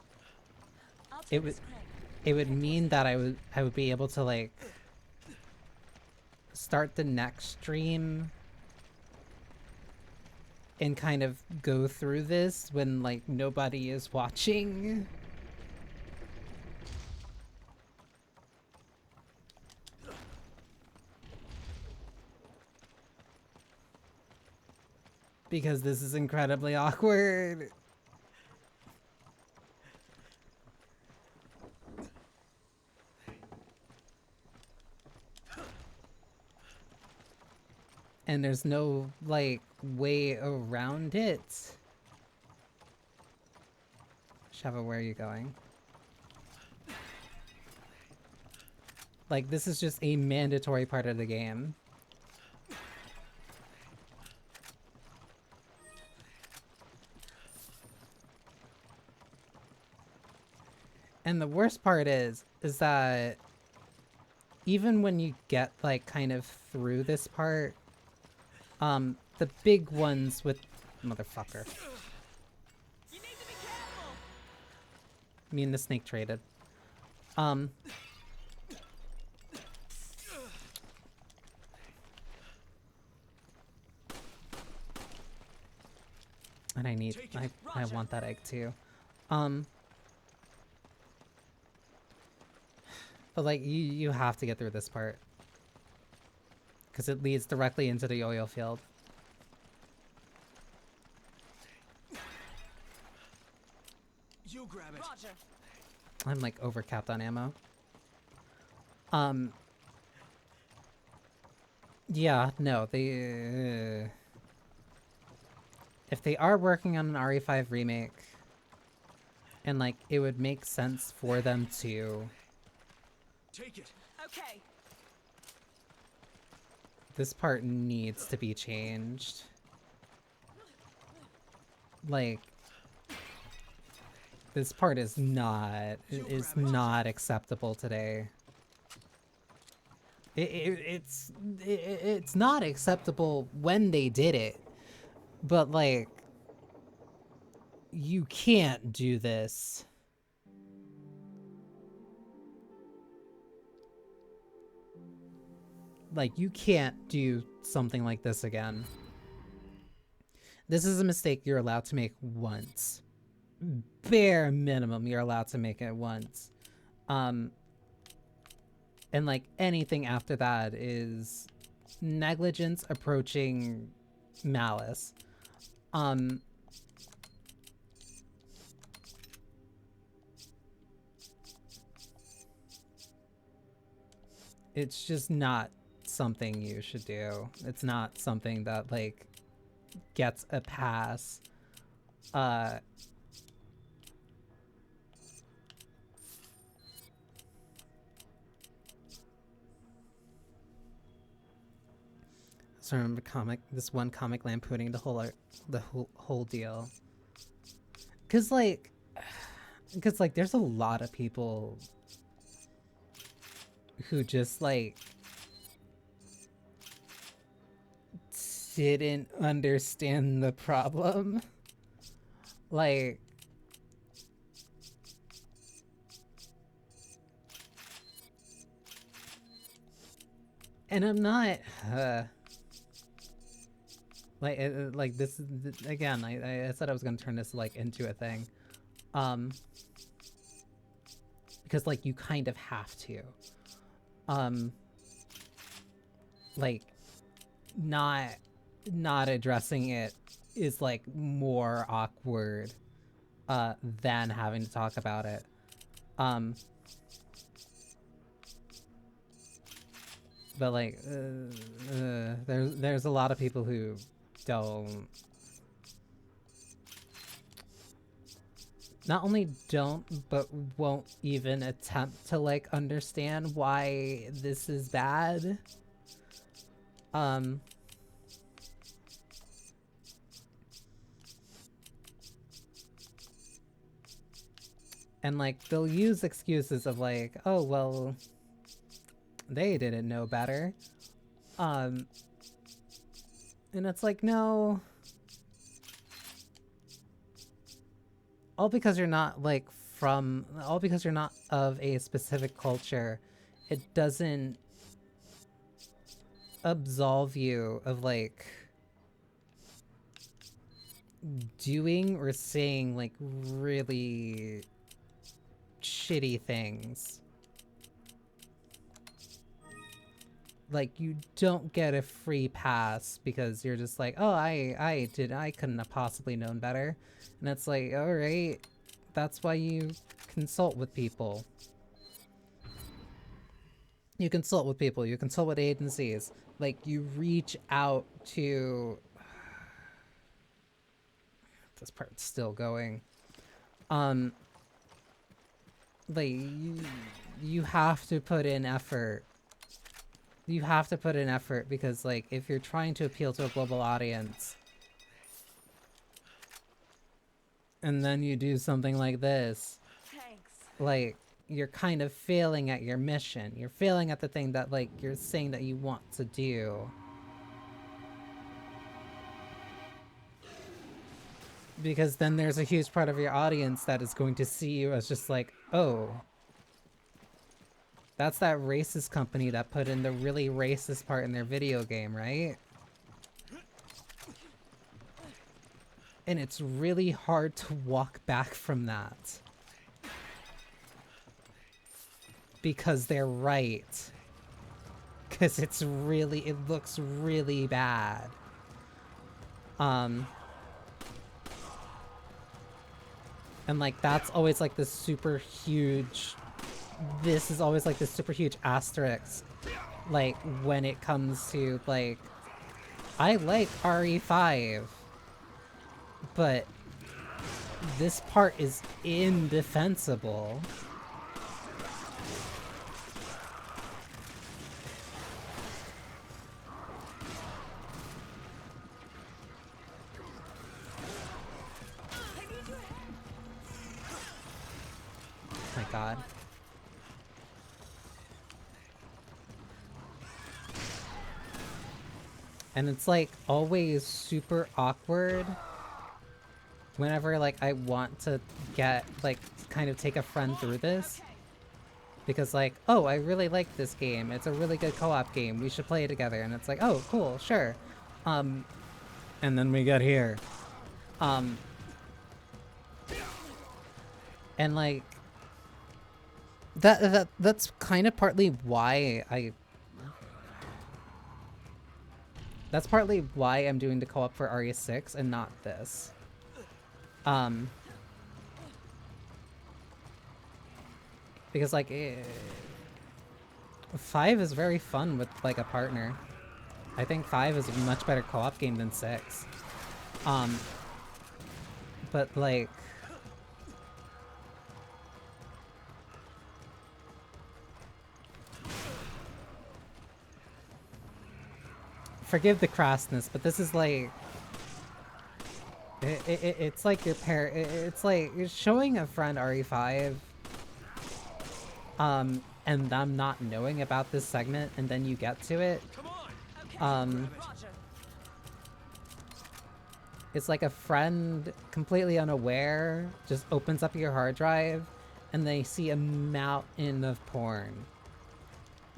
it would mean that I would be able to like start the next stream and kind of go through this when like nobody is watching. Because this is incredibly awkward. And there's no, like, way around it. Shava, where are you going? Like, this is just a mandatory part of the game. And the worst part is that even when you get, like, kind of through this part, the big ones with... Motherfucker. You need to be careful. Me and the snake traded. And I need... I want that egg too. But like, you have to get through this part. Because it leads directly into the oil field. You grab it. Roger. I'm like overcapped on ammo. Yeah, no, they... if they are working on an RE5 remake, and like, it would make sense for them to... Take it. Okay. This part needs to be changed. Like, this part is not acceptable today. It's not acceptable when they did it, but like, you can't do this. Like, you can't do something like this again. This is a mistake you're allowed to make once. Bare minimum, you're allowed to make it once. And like, anything after that is negligence approaching malice. It's just not something you should do. It's not something that like gets a pass. So I remember this one comic lampooning the whole deal. Cause like there's a lot of people who just like didn't understand the problem. Like, and I'm not like this is again. I said I was gonna turn this like into a thing, because like you kind of have to, like not addressing it is like more awkward than having to talk about it. But like there's a lot of people who don't, not only don't, but won't even attempt to like understand why this is bad. And like they'll use excuses of like, oh well, they didn't know better. And it's like, no. All because you're not like all because you're not of a specific culture, it doesn't absolve you of like doing or saying like really shitty things. Like, you don't get a free pass because you're just like, oh, I couldn't have possibly known better. And it's like, alright, that's why you consult with people. You consult with people, you consult with agencies. Like, you reach out to... This part's still going. Like, you have to put in effort. You have to put in effort because, like, if you're trying to appeal to a global audience and then you do something like this, Thanks. like, you're kind of failing at your mission. You're failing at the thing that, like, you're saying that you want to do. Because then there's a huge part of your audience that is going to see you as just like, oh, that's that racist company that put in the really racist part in their video game, right? And it's really hard to walk back from that. Because they're right. Because it looks really bad. And like, that's always like this super huge... This is always like this super huge asterisk. Like, when it comes to, like... I like RE5. But... this part is indefensible. Oh my god. And it's like always super awkward whenever like I want to get like kind of take a friend through this. Because like, oh, I really like this game. It's a really good co-op game. We should play it together. And it's like, oh, cool, sure. And then we get here. And like that's kind of partly why that's partly why I'm doing the co-op for RE6 and not this. Because like 5 is very fun with like a partner. I think 5 is a much better co-op game than 6. But like forgive the crassness, but this is like it's like your parent. It's like you're showing a friend RE5. and them not knowing about this segment, and then you get to it. Roger. It's like a friend, completely unaware, just opens up your hard drive, and they see a mountain of porn.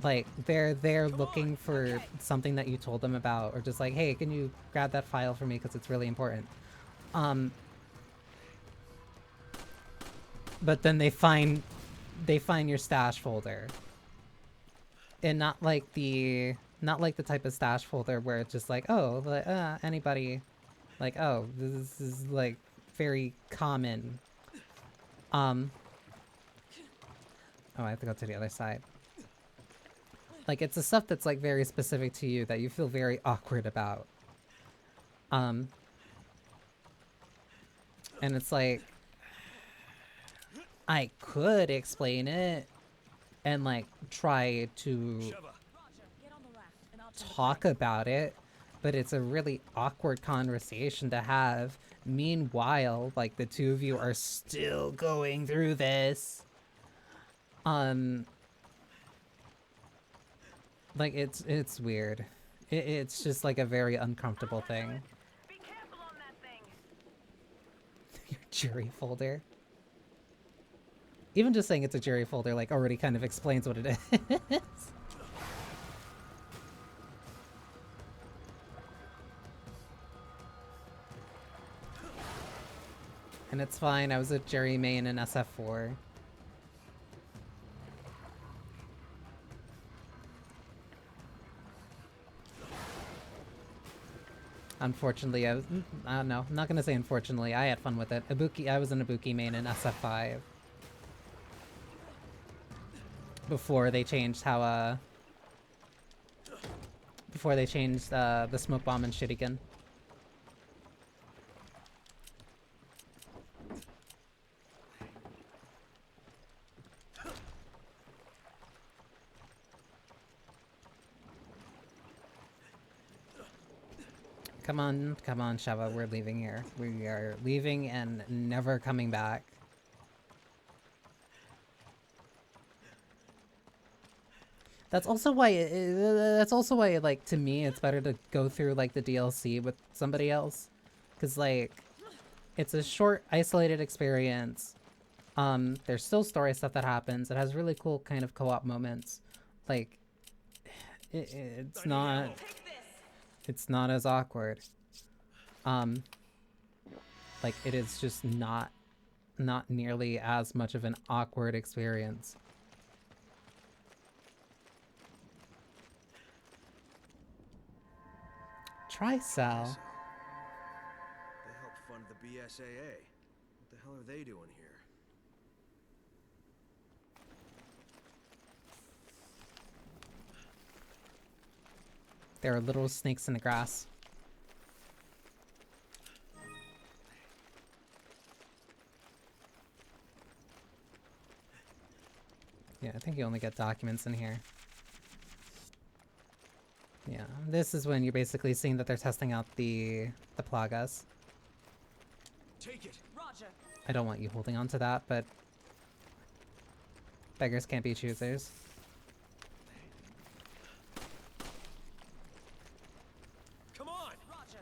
Like, they're looking for something that you told them about, or just like, hey, can you grab that file for me because it's really important. But then they find your stash folder, and not like the type of stash folder where it's just like, oh, anybody, like, oh, this is like very common. Oh, I have to go to the other side. Like, it's the stuff that's like very specific to you that you feel very awkward about. And it's like, I could explain it and like try to talk about it, but it's a really awkward conversation to have. Meanwhile, like, the two of you are still going through this. Like, it's weird. It's just like a very uncomfortable thing. Be careful on that thing. Your jury folder. Even just saying it's a jury folder, like, already kind of explains what it is. And it's fine, I was a jury main in SF4. Unfortunately, I don't know, I'm not gonna say unfortunately, I had fun with it. I was an Ibuki main in SF5. Before they changed how, before they changed, the smoke bomb and shuriken. Come on, Shava, we're leaving here. We are leaving and never coming back. That's also why, like, to me, it's better to go through, like, the DLC with somebody else. Because, like, it's a short, isolated experience. There's still story stuff that happens. It has really cool kind of co-op moments. Like, it's not as awkward. Like, it is just not nearly as much of an awkward experience. Trisal. They helped fund the BSAA. What the hell are they doing here? There are little snakes in the grass. Yeah, I think you only get documents in here. Yeah, this is when you're basically seeing that they're testing out the plagas. Take it. Roger. I don't want you holding on to that, but beggars can't be choosers. Come on. Roger.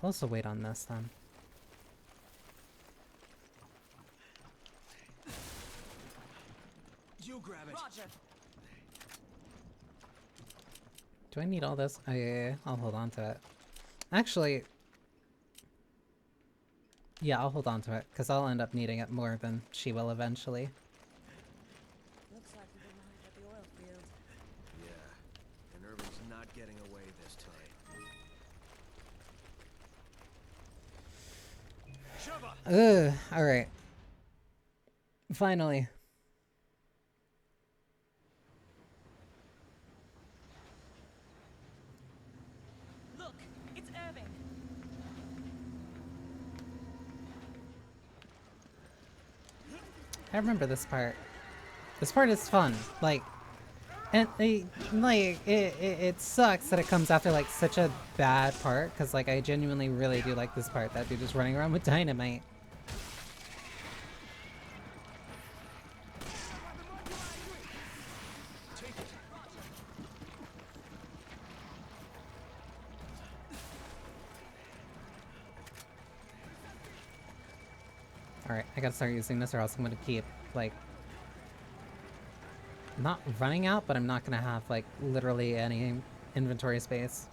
I'll also wait on this then. You grab it. Roger. Do I need all this? Oh, yeah, I'll hold on to it. Actually, yeah, I'll hold on to it, because I'll end up needing it more than she will eventually. Looks like we've arrived at the oil field. Yeah, and Irving's not getting away this time. Ugh, alright. Finally. Look, it's Irving. I remember this part. This part is fun. Like, and it sucks that it comes after like such a bad part, because like I genuinely really do like this part, that dude just running around with dynamite. Alright, I gotta start using this or else I'm gonna keep, like... not running out, but I'm not gonna have, like, literally any inventory space.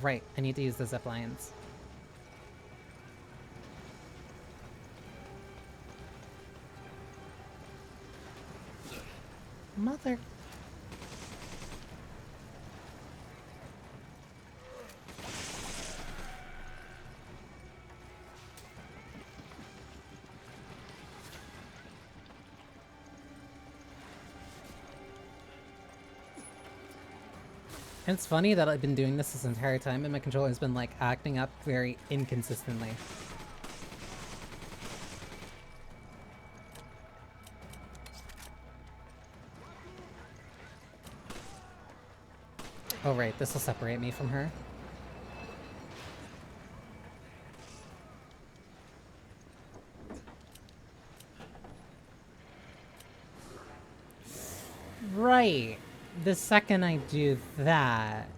Right, I need to use the zip lines. Mother... And it's funny that I've been doing this entire time and my controller's been like acting up very inconsistently. Oh right, this will separate me from her. Right. The second I do that,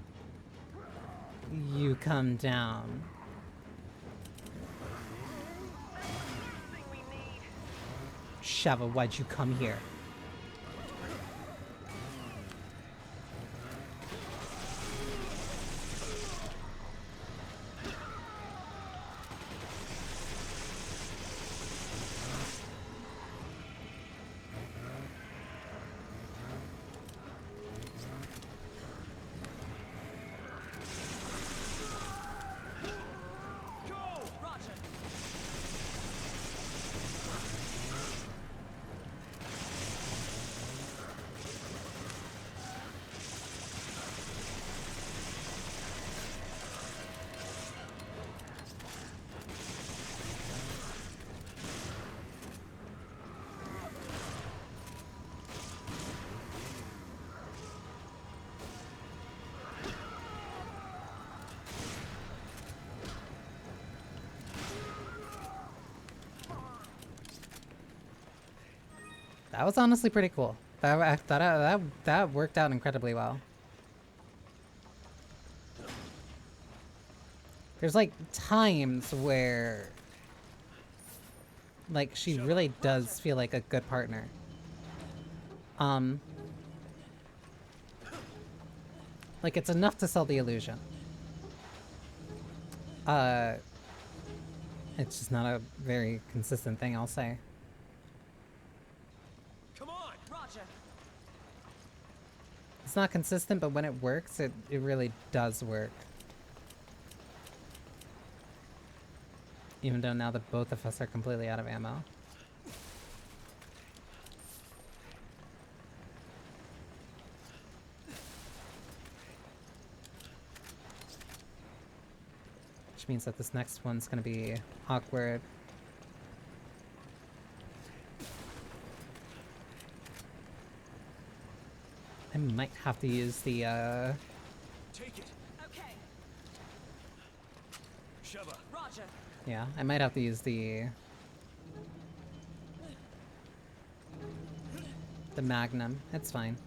you come down. Sheva, why'd you come here? That was honestly pretty cool. That worked out incredibly well. There's like times where like she really does feel like a good partner. Like it's enough to sell the illusion. It's just not a very consistent thing, I'll say. It's not consistent, but when it works, it really does work. Even though now that both of us are completely out of ammo. Which means that this next one's gonna be awkward. I might have to use the, Take it. Okay. Sheva. Roger. yeah, I might have to use the Magnum. It's fine.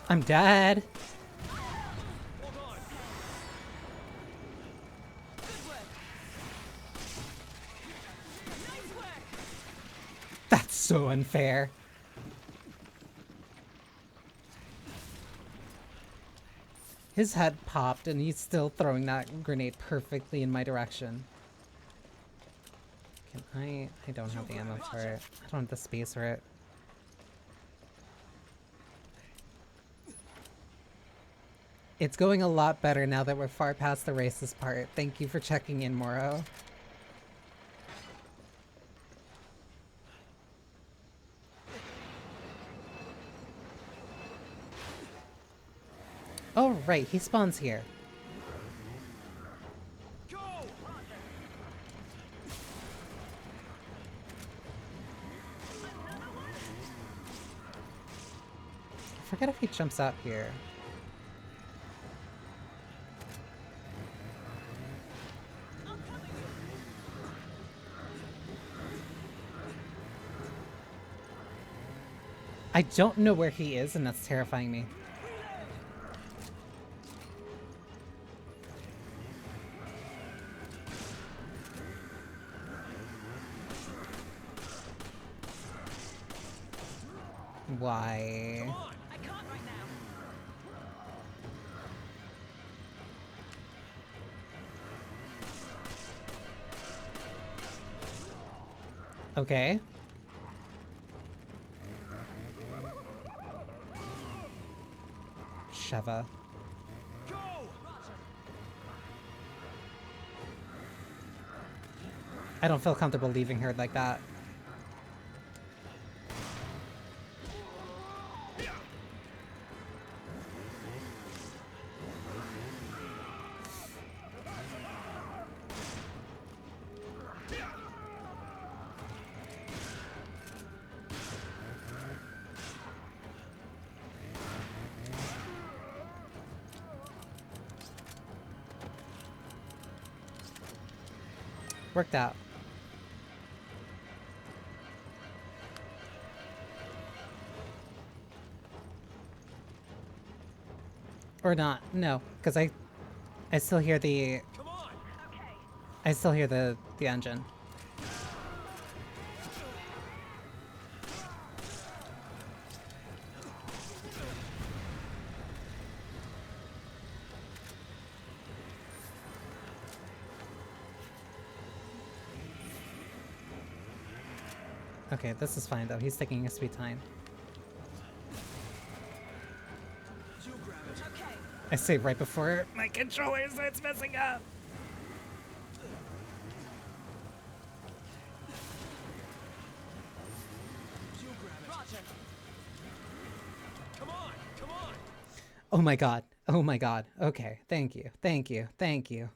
I'm dead. That's so unfair. His head popped and he's still throwing that grenade perfectly in my direction. Can I don't have the ammo for it. I don't have the space for it. It's going a lot better now that we're far past the racist part. Thank you for checking in, Moro. Oh, right, he spawns here. I forget if he jumps out here. I don't know where he is, and that's terrifying me. Why? I can't right now. Okay. Sheva. Go! I don't feel comfortable leaving her like that. Worked out. Or not. No, because I still hear the Come on! I still hear the engine. Okay, this is fine though. He's taking his sweet time. You grab it. Okay. I say right before my controller starts messing up. You grab it. Roger. Come on! Come on! Oh my god. Oh my god. Okay. Thank you. Thank you. Thank you.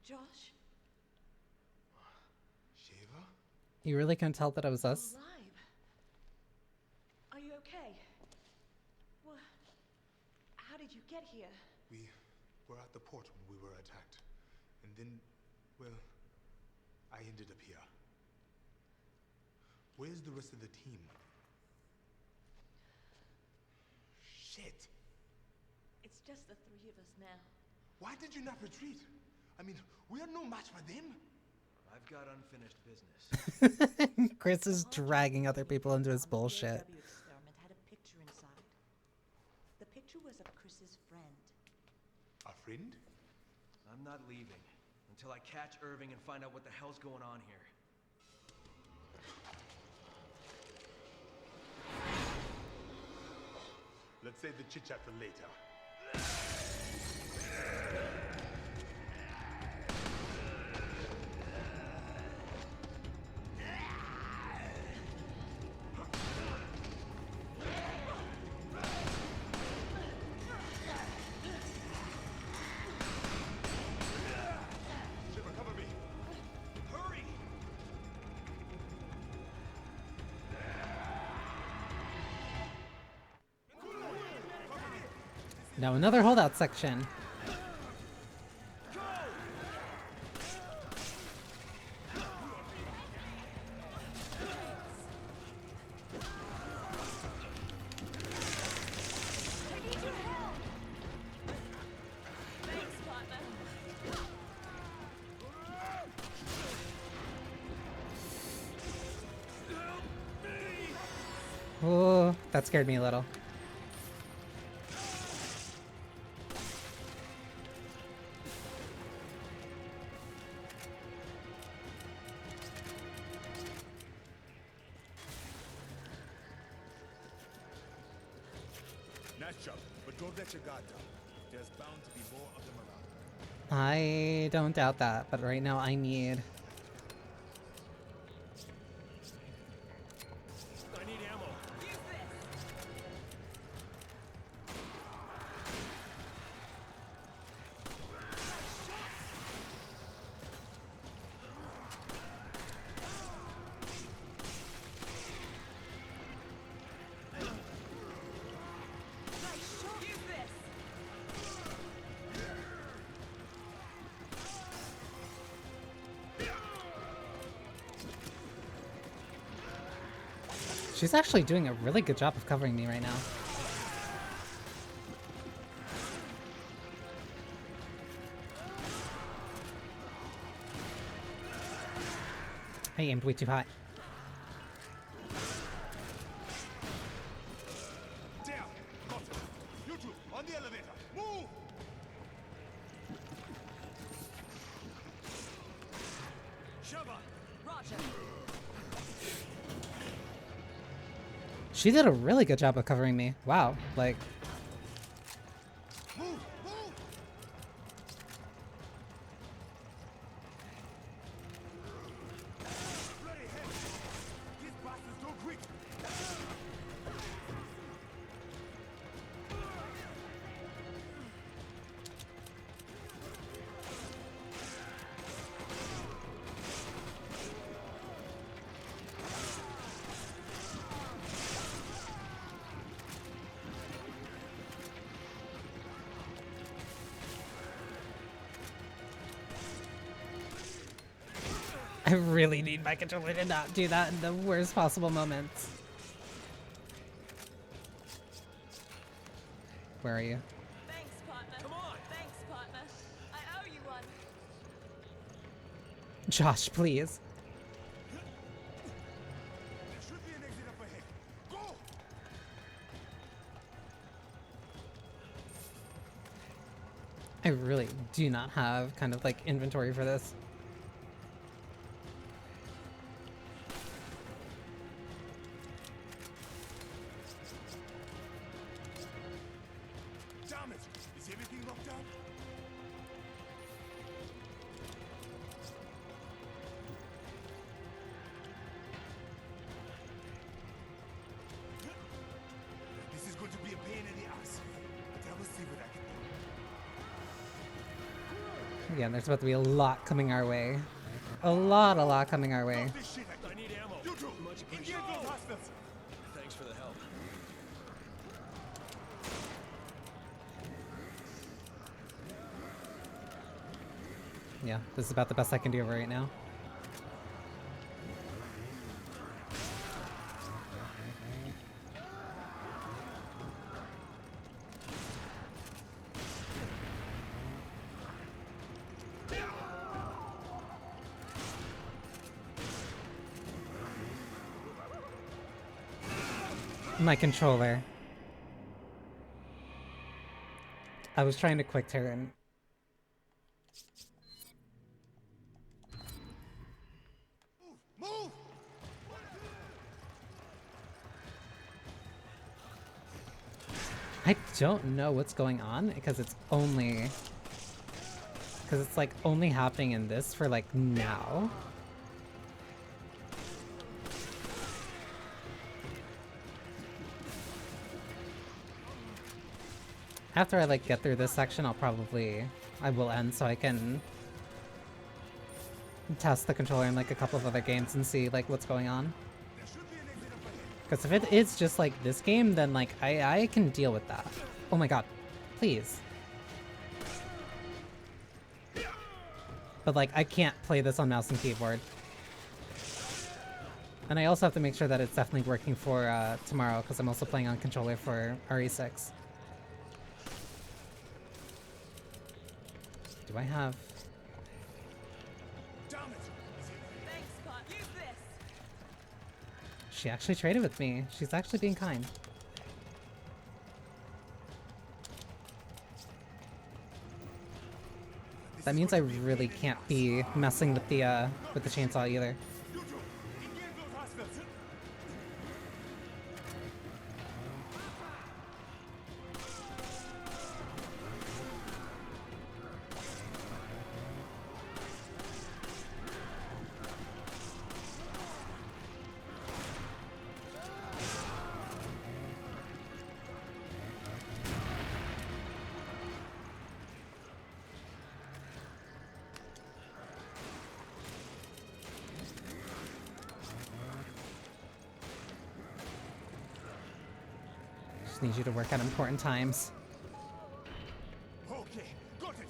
Josh, Sheva? You really can tell that it was us? alive. Are you okay? Well, how did you get here? We were at the port when we were attacked. And then, well, I ended up here. Where's the rest of the team? Shit! It's just the three of us now. Why did you not retreat? I mean, we are no match for them. I've got unfinished business. Chris is dragging other people into his On the bullshit. POW experiment had a picture inside. The picture was of Chris's friend. A friend? I'm not leaving until I catch Irving and find out what the hell's going on here. Let's save the chit-chat for later. Shiver, cover me. Hurry! Now another holdout section. I need your help! Thanks, partner. Oh, that scared me a little. Nice job, but don't let your guard down. There's bound to be more of them around. I don't doubt that, but right now I need... I need ammo. Use this! She's actually doing a really good job of covering me right now. I aimed way too high. Down. Got it. You two, on the elevator. Move! Shove on. Roger. She did a really good job of covering me. Wow, like... Move! Move! Bloody hell! These bastards don't quit! I really need my controller to not do that in the worst possible moments. Where are you? Thanks, partner. Come on. Thanks, partner. I owe you one. Josh, please. There should be an exit up ahead. Go! I really do not have kind of like inventory for this. Damn it! Is everything locked down? This is going to be a pain in the ass, but I will see what I can do. Yeah, there's about to be a lot coming our way. A lot coming our way. This shit, I need ammo. You two, engage those hostiles. Thanks for the help. Yeah, this is about the best I can do right now. My controller. I was trying to quick turn. Move! I don't know what's going on because it's only... Because it's like only happening in this for like now. After I like get through this section, I will end so I can test the controller in like a couple of other games and see like what's going on. There should be an exit up ahead. Because if it is just like this game, then like I can deal with that. Oh my god, please. But like I can't play this on mouse and keyboard. And I also have to make sure that it's definitely working for tomorrow because I'm also playing on controller for RE6. Do I have... Damn it! Thanks, partner. Use this. She actually traded with me. She's actually being kind. That means I really can't be messing with the chainsaw either. You two, engage those hostiles. Just need you to work at important times. Okay, got it.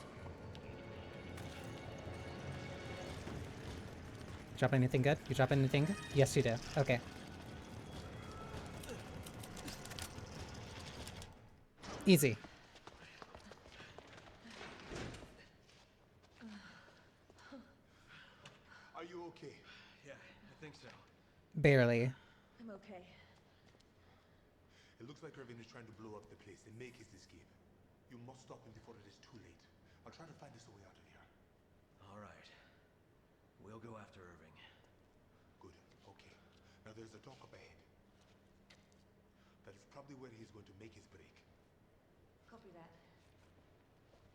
Drop anything good? You drop anything good? Yes, you do. Okay. Easy. Are you okay? Yeah, I think so. Barely. I'm okay. It looks like Irving is trying to blow up the place and make his escape. You must stop him before it is too late. I'll try to find us a way out of here. All right. We'll go after Irving. Good. Okay. Now there's a dock up ahead. That is probably where he's going to make his break. Copy that.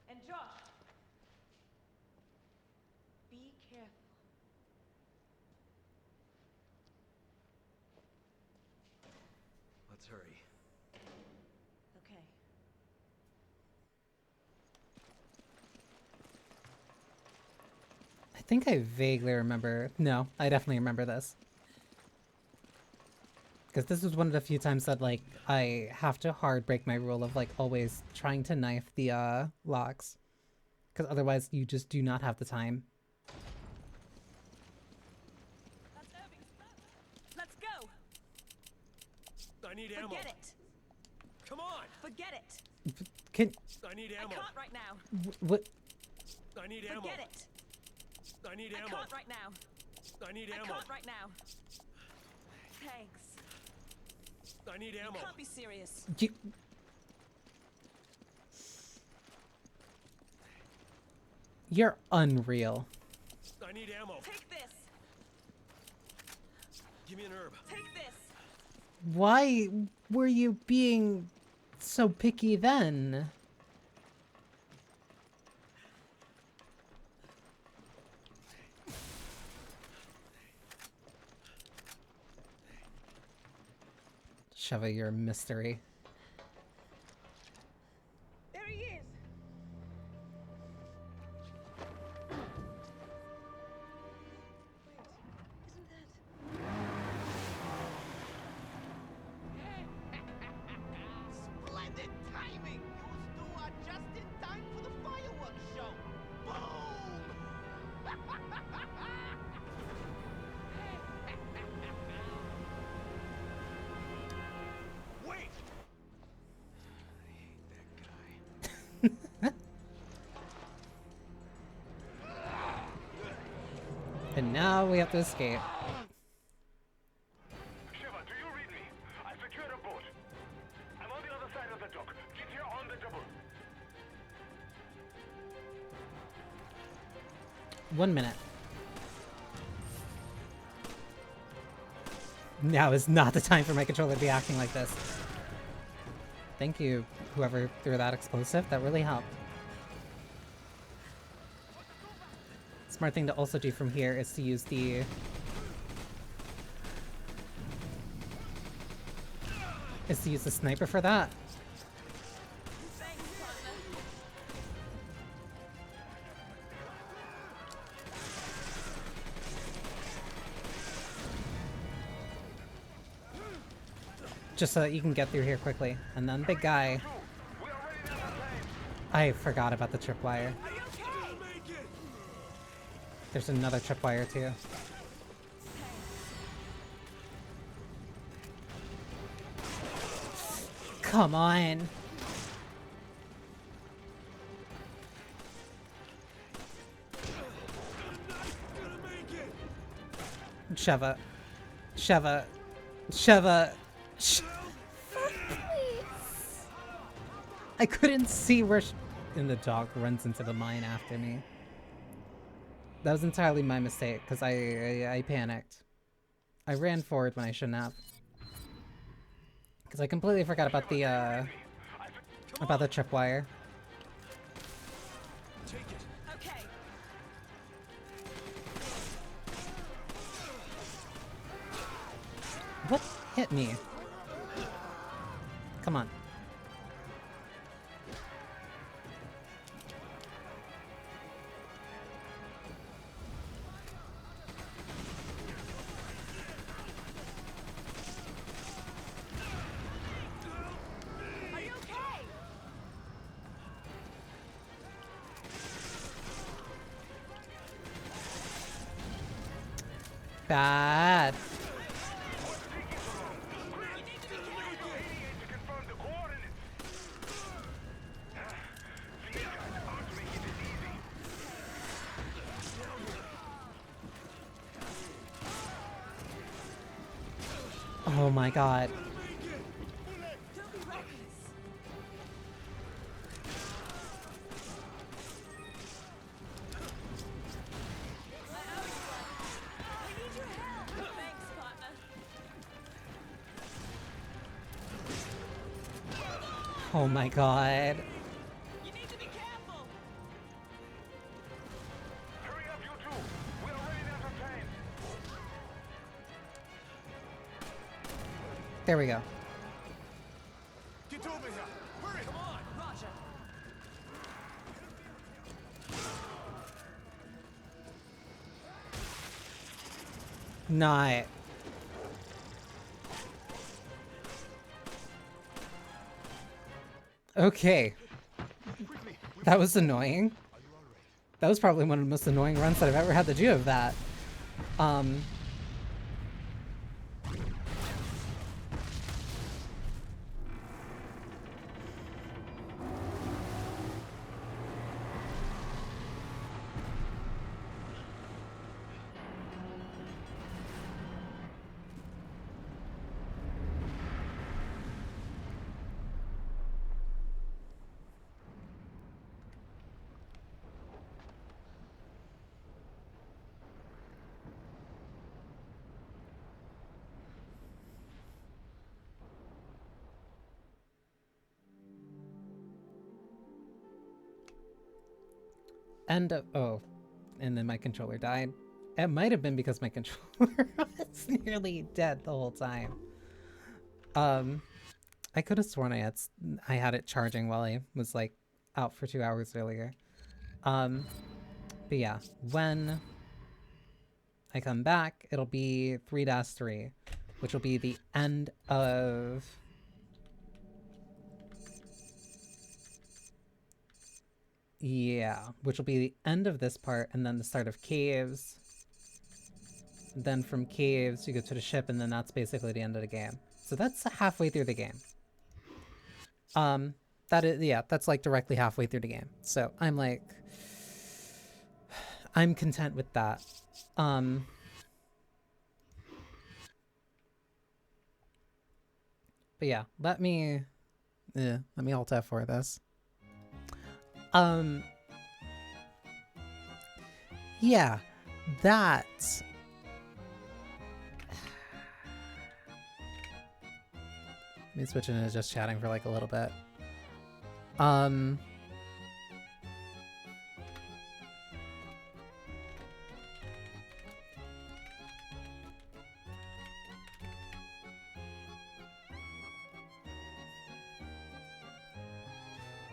And Josh! Be careful. Let's hurry. Okay. I think I vaguely remember. No, I definitely remember this. Because this was one of the few times that, like, I have to hard break my rule of, like, always trying to knife the, locks. Because otherwise you just do not have the time. That's Irving's boat. Let's go! I need ammo. Forget it! Come on! Forget it! Can... I need I ammo. can't right now. What? I need ammo. Forget it! I need I ammo. can't right now. I need I ammo. can't right now. Thanks. I need You ammo. can't be serious. You... You're unreal. I need ammo. Take this! Give me an herb. Take this! Why were you being so picky then? Sheva, you're a mystery. There he is! Wait, isn't that... Splendid timing! You two are just in time for the fireworks show! Boom! Wait! I hate that guy. And now we have to escape. Shiva, do you read me? I secured a boat. I'm on the other side of the dock. Get here on the double. 1 minute. Now is not the time for my controller to be acting like this. Thank you, whoever threw that explosive. That really helped. Smart thing to also do from here is to use the... sniper for that. Thanks, partner. Just so that you can get through here quickly. And then big guy. We are ready now, time. I forgot about the tripwire. Are you okay? Make it! There's another tripwire too. Come on. Sheva. Sheva. Sheva. I couldn't see where and the dog runs into the mine after me. That was entirely my mistake, because I panicked. I ran forward when I shouldn't have. Because I completely forgot about the tripwire. Take it. Okay. What hit me? Come on. Are you okay? Bad. To confirm the coordinates. Oh my god. Don't be reckless. My arm's flat. We need your help. Thanks, partner. Oh my god. You need to be careful. Hurry up, you two! We're already entertained! There we go. Get over here! Hurry! Come on! Roger. Not. Okay. Quickly! That was annoying. Are you alright? That was probably one of the most annoying runs that I've ever had to do of that. Oh, and then my controller died. It might have been because my controller was nearly dead the whole time. I could have sworn I had it charging while I was like out for 2 hours earlier. But yeah, when I come back, it'll be 3-3, which will be the end of which will be the end of this part, and then the start of caves. Then from caves, you go to the ship, and then that's basically the end of the game. So that's halfway through the game. That is, yeah, that's like directly halfway through the game. So I'm like, I'm content with that. But yeah, let me alt F4 this. Yeah, that. Let me switch into just chatting for like a little bit.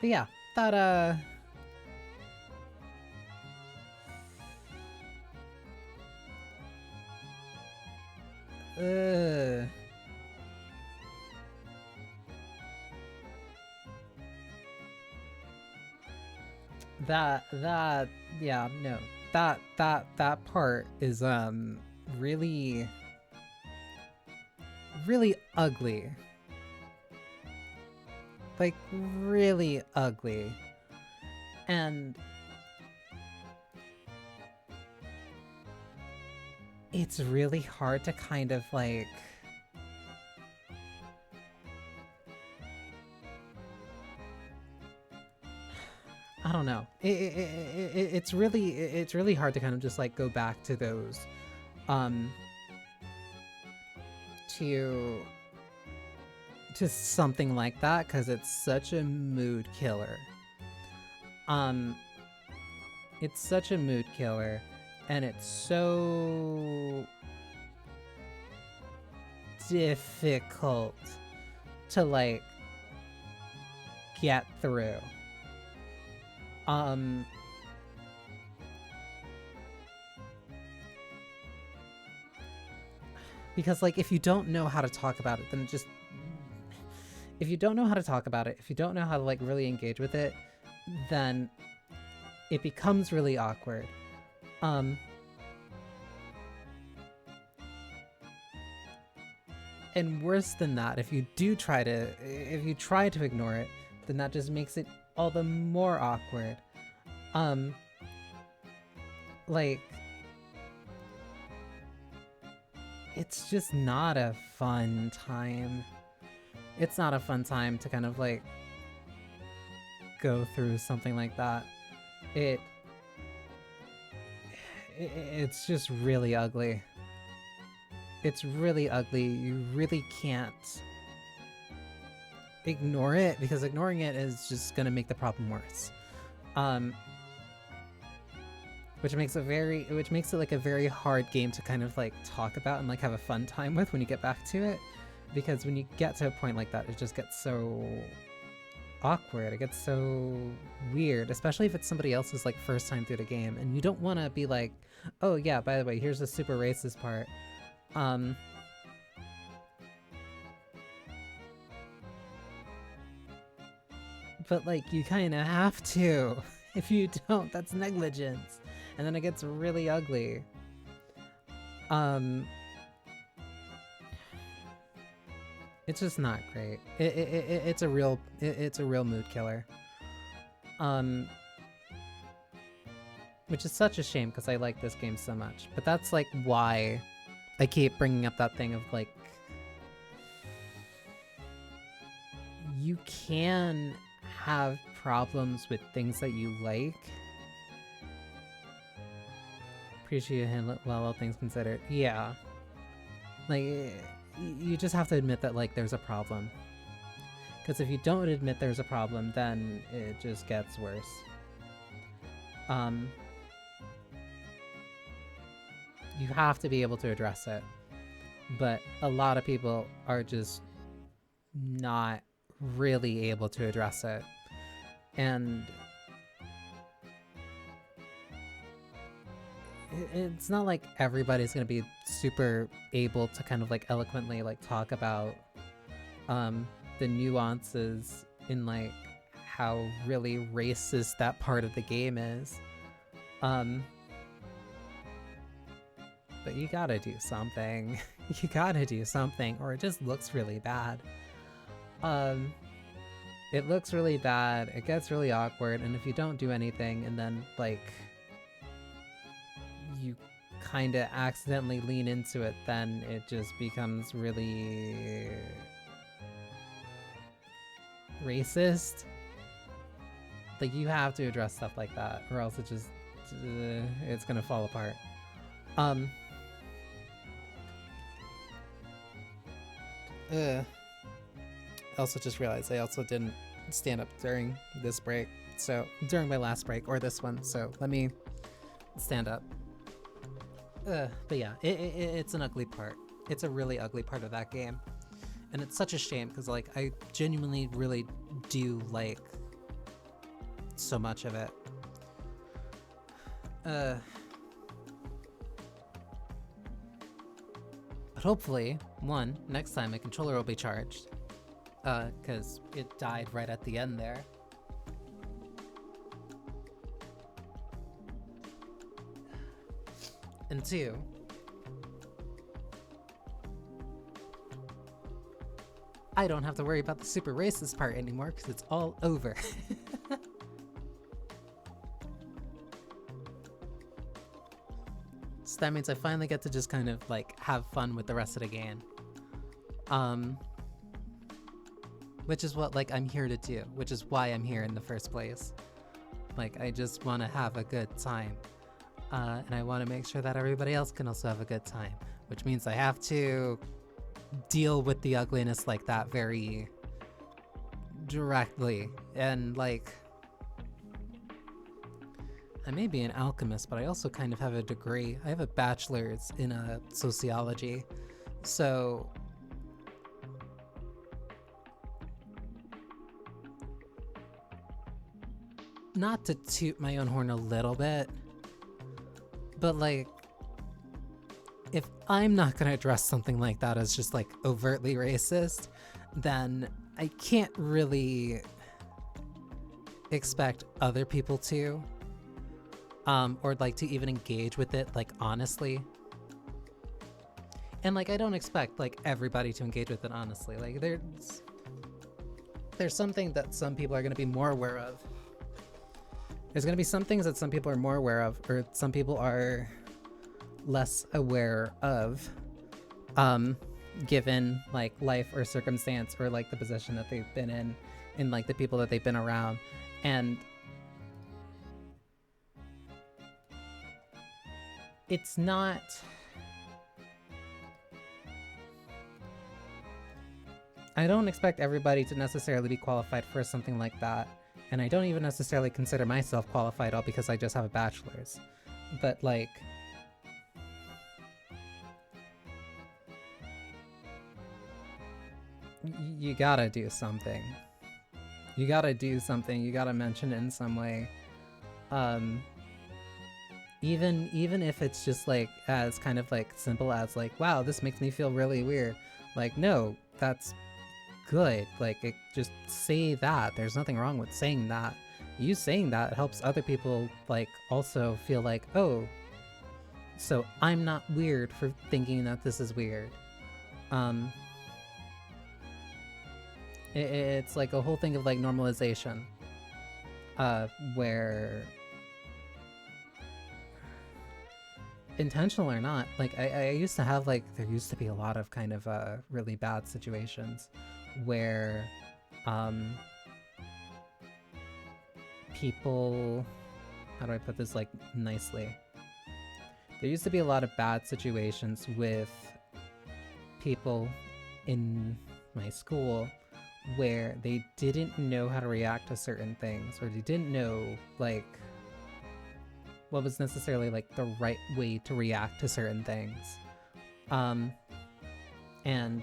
But yeah, that yeah, no, that part is really ugly, like really ugly, and it's really hard to kind of like I don't know. It's really hard to kind of just like go back to those, to something like that, because it's such a mood killer. It's such a mood killer, and it's so difficult to like get through. Because like if you don't know how to talk about it, then just if you don't know how to talk about it, if you don't know how to like really engage with it, then it becomes really awkward. And worse than that, if you try to ignore it, then that just makes it all the more awkward. Like it's just not a fun time. It's not a fun time to kind of like go through something like that. It's just really ugly. It's really ugly. You really can't ignore it, because ignoring it is just gonna make the problem worse. Which makes it like a very hard game to kind of like talk about and like have a fun time with when you get back to it. Because when you get to a point like that, it just gets so awkward. It gets so weird, especially if it's somebody else's like first time through the game, and you don't want to be like, oh yeah, by the way, here's the super racist part. But like you kind of have to. If you don't, that's negligence, and then it gets really ugly. It's just not great. It's a real mood killer. Which is such a shame, because I like this game so much. But that's like why I keep bringing up that thing of like, you can have problems with things that you like. Appreciate him well, all things considered. Yeah. Like, you just have to admit that like there's a problem. Because if you don't admit there's a problem, then it just gets worse. You have to be able to address it. But a lot of people are just not really able to address it. And it's not like everybody's gonna be super able to kind of like eloquently like talk about the nuances in like how really racist that part of the game is. But you gotta do something. You gotta do something, or it just looks really bad. It looks really bad, it gets really awkward, and if you don't do anything and then like you kind of accidentally lean into it, then it just becomes really racist. Like, you have to address stuff like that, or else it just it's gonna fall apart. I also just realized I also didn't stand up during this break, so during my last break, or this one, so let me stand up. But yeah, it's an ugly part. It's a really ugly part of that game, and it's such a shame, because like I genuinely really do like so much of it. But hopefully, next time my controller will be charged, because it died right at the end there. And 2, I don't have to worry about the super racist part anymore, because it's all over. So that means I finally get to just kind of like have fun with the rest of the game. Which is what like I'm here to do, which is why I'm here in the first place. Like, I just want to have a good time. And I want to make sure that everybody else can also have a good time, which means I have to deal with the ugliness like that very directly. And like, I may be an alchemist, but I also kind of have a degree. I have a bachelor's in sociology, so not to toot my own horn a little bit, but like, if I'm not gonna address something like that as just like overtly racist, then I can't really expect other people to, or like to even engage with it like honestly. And like, I don't expect like everybody to engage with it honestly. Like, there's something that some people are gonna be more aware of. There's gonna be some things that some people are more aware of, or some people are less aware of. given like life or circumstance or like the position that they've been in like the people that they've been around. And it's not, I don't expect everybody to necessarily be qualified for something like that, and I don't even necessarily consider myself qualified all because I just have a bachelor's. But like, you gotta do something. You gotta do something. You gotta mention it in some way. Even if it's just like as kind of like simple as like, wow, this makes me feel really weird. Like, no, that's good. Like, just say that. There's nothing wrong with saying that. You saying that helps other people like also feel like, oh, so I'm not weird for thinking that this is weird. It's like a whole thing of like normalization, where intentional or not, like I used to have like, there used to be a lot of kind of really bad situations where people, how do I put this like nicely? There used to be a lot of bad situations with people in my school where they didn't know how to react to certain things, or they didn't know like what was necessarily like the right way to react to certain things. And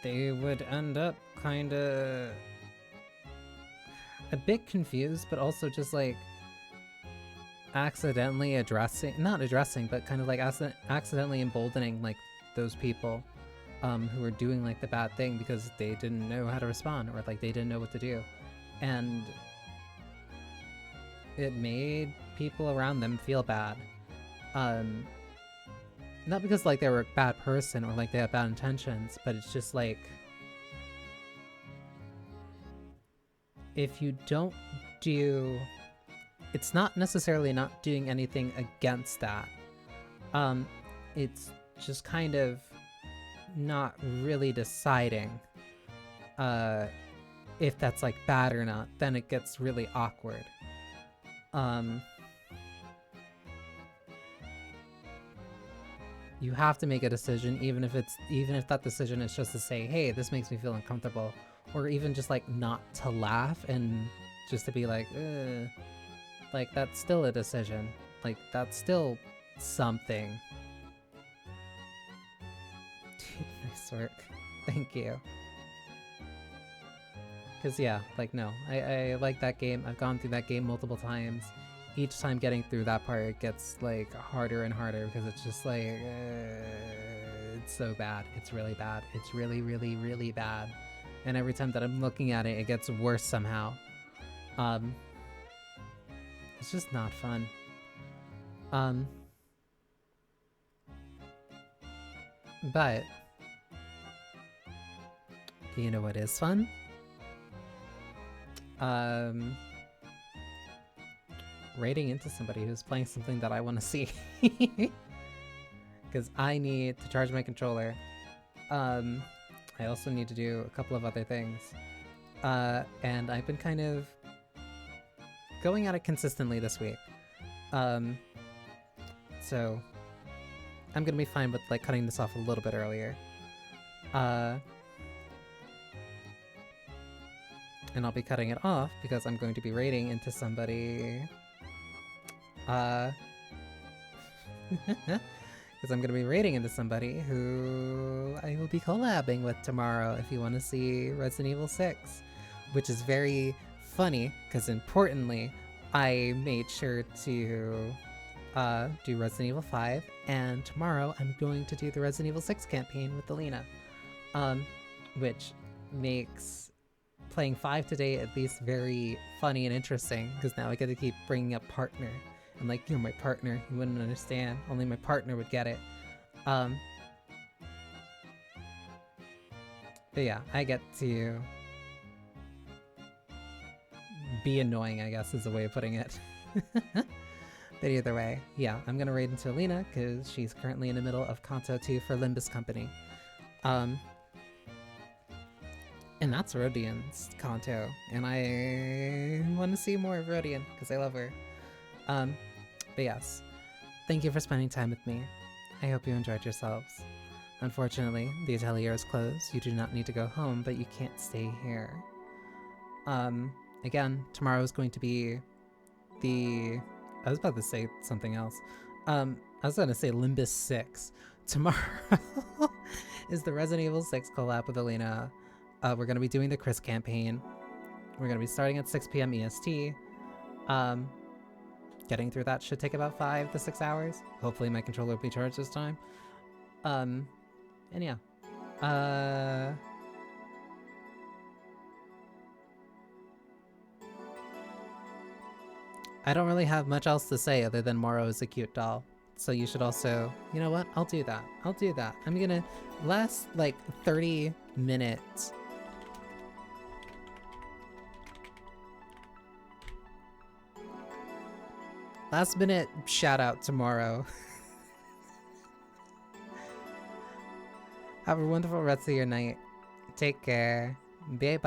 they would end up kind of a bit confused, but also just like accidentally not addressing, but kind of like accidentally emboldening like those people who were doing like the bad thing because they didn't know how to respond, or like they didn't know what to do. And it made people around them feel bad. Not because like they were a bad person or like they had bad intentions, but it's just like, if you don't do, it's not necessarily not doing anything against that. It's just kind of not really deciding if that's like bad or not. Then it gets really awkward. You have to make a decision, even if that decision is just to say, hey, this makes me feel uncomfortable, or even just like not to laugh and just to be like, ugh. Like, that's still a decision. Like, that's still something. Dude, nice work. Thank you. Because yeah, like, no, I like that game. I've gone through that game multiple times. Each time getting through that part, it gets like harder and harder because it's just like, it's so bad. It's really bad. It's really, really, really bad. And every time that I'm looking at it, it gets worse somehow. It's just not fun. But do you know what is fun? Raiding into somebody who's playing something that I want to see. Because I need to charge my controller. I also need to do a couple of other things. And I've been kind of going at it consistently this week. So I'm gonna be fine with like cutting this off a little bit earlier. And I'll be cutting it off because I'm going to be raiding into somebody. Because I'm going to be raiding into somebody who I will be collabing with tomorrow if you want to see Resident Evil 6. Which is very funny, because importantly, I made sure to do Resident Evil 5, and tomorrow I'm going to do the Resident Evil 6 campaign with Alina. Which makes playing 5 today at least very funny and interesting, because now I get to keep bringing up partner. And like, you're my partner, you wouldn't understand, only my partner would get it. But yeah, I get to be annoying, I guess is a way of putting it. But either way, yeah, I'm gonna raid into Alina because she's currently in the middle of Kanto 2 for Limbus Company. And that's Rodian's Kanto, and I want to see more of Rodian because I love her. But yes, thank you for spending time with me. I hope you enjoyed yourselves. Unfortunately, the atelier is closed. You do not need to go home, but you can't stay here. Again, tomorrow is going to be the... I was about to say something else. I was going to say Limbus 6. Tomorrow is the Resident Evil 6 collab with Alina. We're going to be doing the Chris campaign. We're going to be starting at 6 p.m. EST. Getting through that should take about 5 to 6 hours. Hopefully my controller will be charged this time. And yeah. I don't really have much else to say other than Moro is a cute doll. So you should also... You know what? I'll do that. I'll do that. I'm gonna... Last, like, 30 minutes... Last minute shout out tomorrow. Have a wonderful rest of your night. Take care. Bye bye.